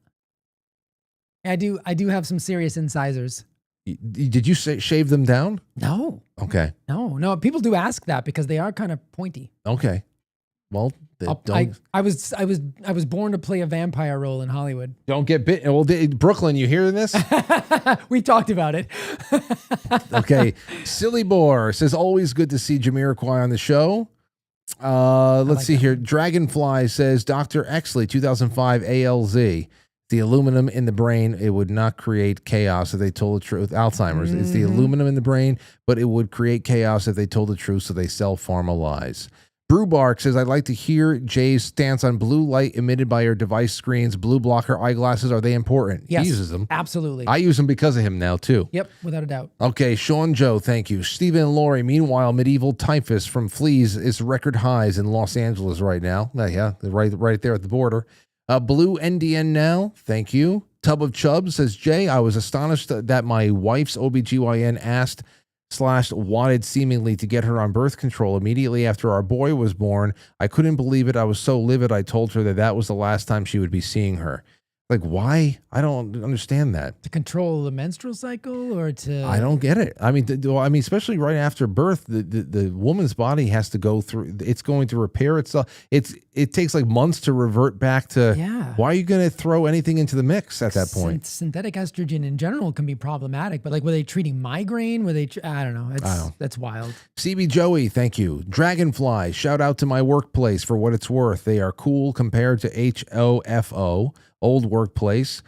I do have some serious incisors. Did you shave them down? No. Okay. No. People do ask that because they are kind of pointy. Okay. Well, I was born to play a vampire role in Hollywood. Don't get bit. Well, Brooklyn, you hearing this? We talked about it. Okay. Silly Boar says, always good to see Jamiroquai on the show. Let's see here. Dragonfly says, Dr. Exley, 2005 ALZ. The aluminum in the brain, it would not create chaos if they told the truth. Alzheimer's. It's the aluminum in the brain, but it would create chaos if they told the truth, so they sell pharma lies. Brewbark says, I'd like to hear Jay's stance on blue light emitted by your device screens. Blue blocker eyeglasses, are they important? Yes, He uses them. absolutely. I use them because of him now, too. Yep, without a doubt. Okay, Sean Joe, thank you. Stephen and Lori, meanwhile, medieval typhus from fleas is record highs in Los Angeles right now. Yeah, right there at the border. Blue NDN now, thank you. Tub of Chubbs says, Jay, I was astonished that my wife's OBGYN asked/wanted seemingly to get her on birth control immediately after our boy was born. I couldn't believe it. I was so livid. I told her that was the last time she would be seeing her. Like, why? I don't understand that. To control the menstrual cycle, or to... I don't get it. I mean, especially right after birth, the woman's body has to go through. It's going to repair itself. It takes like months to revert back to. Yeah. Why are you going to throw anything into the mix at that point? Synthetic estrogen in general can be problematic, but like, were they treating migraine? Were they? I don't know. That's wild. CB Joey, thank you. Dragonfly, shout out to my workplace for what it's worth. They are cool compared to HOFO. Old workplace.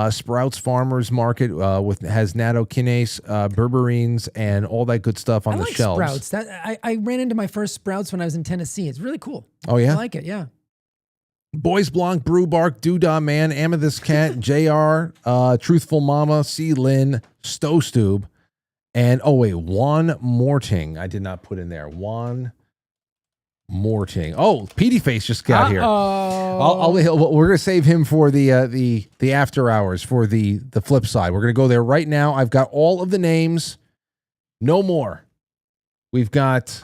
Sprouts Farmers Market has Nattokinase, berberines, and all that good stuff on the shelves. Sprouts. I ran into my first Sprouts when I was in Tennessee. It's really cool. Oh, yeah? I like it, yeah. Boys Blanc, Brew Bark, Doodah Man, Amethyst Cat, JR, Truthful Mama, C. Lynn, Stowstube, and Juan Morting. I did not put in there. Juan Morting. Oh, Petey Face just got here. We're gonna save him for the after hours for the flip side. We're gonna go there right now. I've got all of the names. No more. We've got,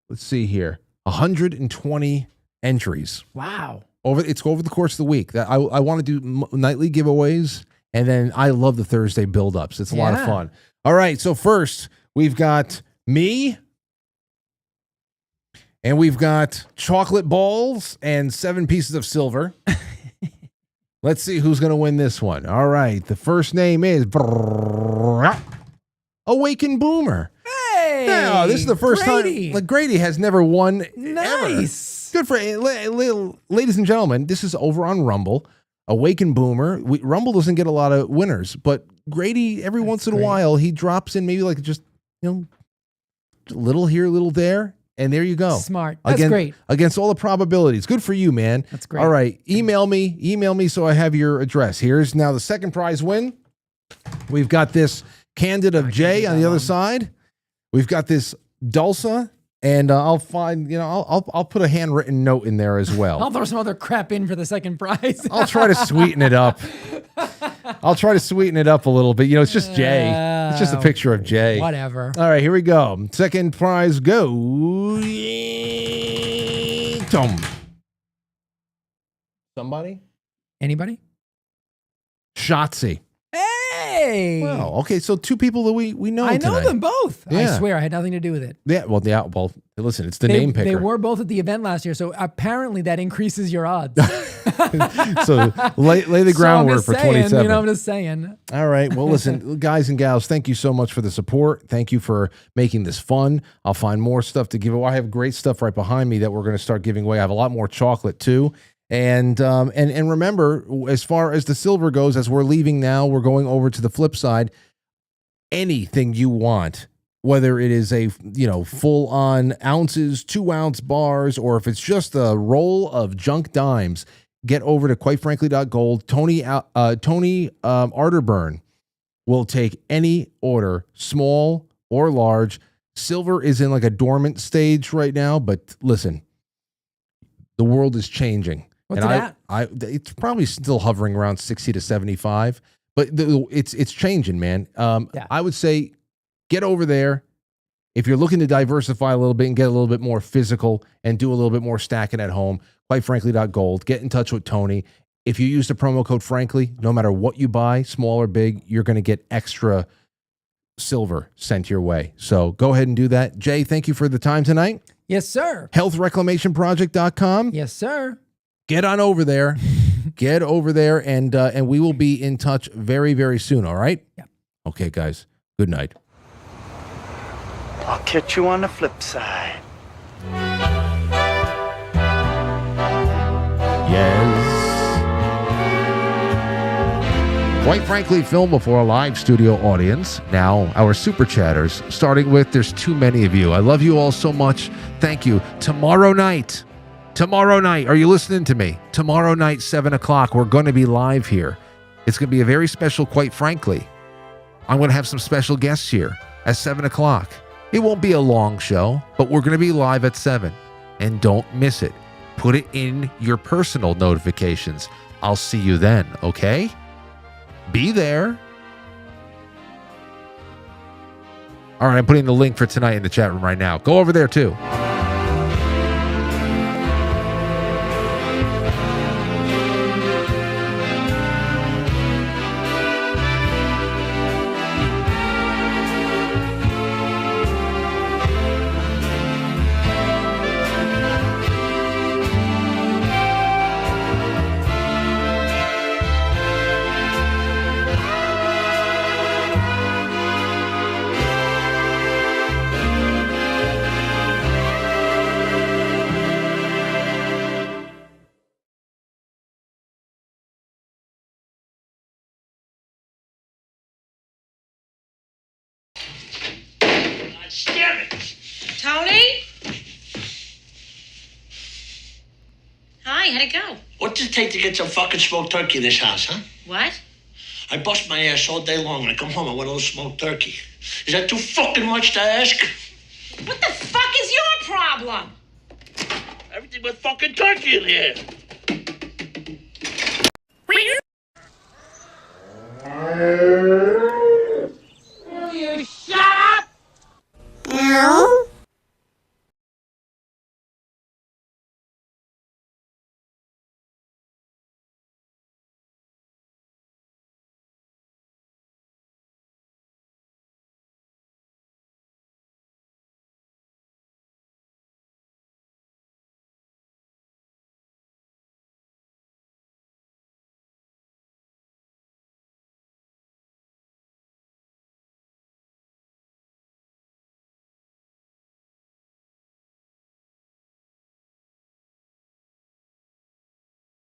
let's see here, 120 entries. Wow. It's over the course of the week. That I want to do nightly giveaways, and then I love the Thursday build-ups. It's a lot of fun. All right, so first we've got me. And we've got chocolate balls and 7 pieces of silver. Let's see who's going to win this one. All right. The first name is Awaken Boomer. Hey! Now, this is the first time. Like, Grady has never won Nice. ever. Good for ladies and gentlemen. This is over on Rumble. Awaken Boomer. Rumble doesn't get a lot of winners, but Grady, every once in a while, he drops in maybe like just, a little here, a little there. And there you go. Smart. That's great. Against all the probabilities. Good for you, man. That's great. All right. Email me so I have your address. Here's now the second prize win. We've got this Candid of Jay on the other side. We've got this Dulce, and I'll find, I'll put a handwritten note in there as well. I'll throw some other crap in for the second prize. I'll try to sweeten it up. a little bit. It's just Jay. It's just a picture of Jay. Whatever. All right, here we go. Second prize goes. Somebody? Anybody? Shotzi. Hey. Well, okay, so 2 people that we know. I know them both. Yeah. I swear I had nothing to do with it. Yeah. Well, listen, it's the name picker. They were both at the event last year, so apparently that increases your odds. So lay the groundwork for 27. I'm just saying. All right. Well, listen, guys and gals, thank you so much for the support. Thank you for making this fun. I'll find more stuff to give away. I have great stuff right behind me that we're going to start giving away. I have a lot more chocolate too. And remember, as far as the silver goes, as we're leaving now, we're going over to the flip side. Anything you want, whether it is a full on ounces, 2-ounce bars, or if it's just a roll of junk dimes, get over to quitefrankly.gold. Tony Arterburn will take any order, small or large. Silver is in like a dormant stage right now, but listen, the world is changing. What's that? It's probably still hovering around 60 to 75, but it's changing, man. I would say get over there. If you're looking to diversify a little bit and get a little bit more physical and do a little bit more stacking at home, quitefrankly.gold. Get in touch with Tony. If you use the promo code Frankly, no matter what you buy, small or big, you're going to get extra silver sent your way. So go ahead and do that. Jay, thank you for the time tonight. Yes, sir. HealthReclamationProject.com. Yes, sir. Get on over there. Get over there, and we will be in touch very, very soon, all right? Yeah. Okay, guys. Good night. I'll catch you on the flip side. Yes. Quite Frankly film before a live studio audience. Now, our super chatters, starting with there's too many of you. I love you all so much. Thank you. Tomorrow night, are you listening to me? Tomorrow night, 7 o'clock, we're going to be live here. It's going to be a very special Quite Frankly. I'm going to have some special guests here at 7 o'clock. It won't be a long show, but we're going to be live at 7. And don't miss it. Put it in your personal notifications. I'll see you then, okay? Be there. All right, I'm putting the link for tonight in the chat room right now. Go over there too. Tony? Hi, how'd it go? What does it take to get some fucking smoked turkey in this house, huh? What? I bust my ass all day long and I come home and want a little smoked turkey. Is that too fucking much to ask? What the fuck is your problem? Everything but fucking turkey in here.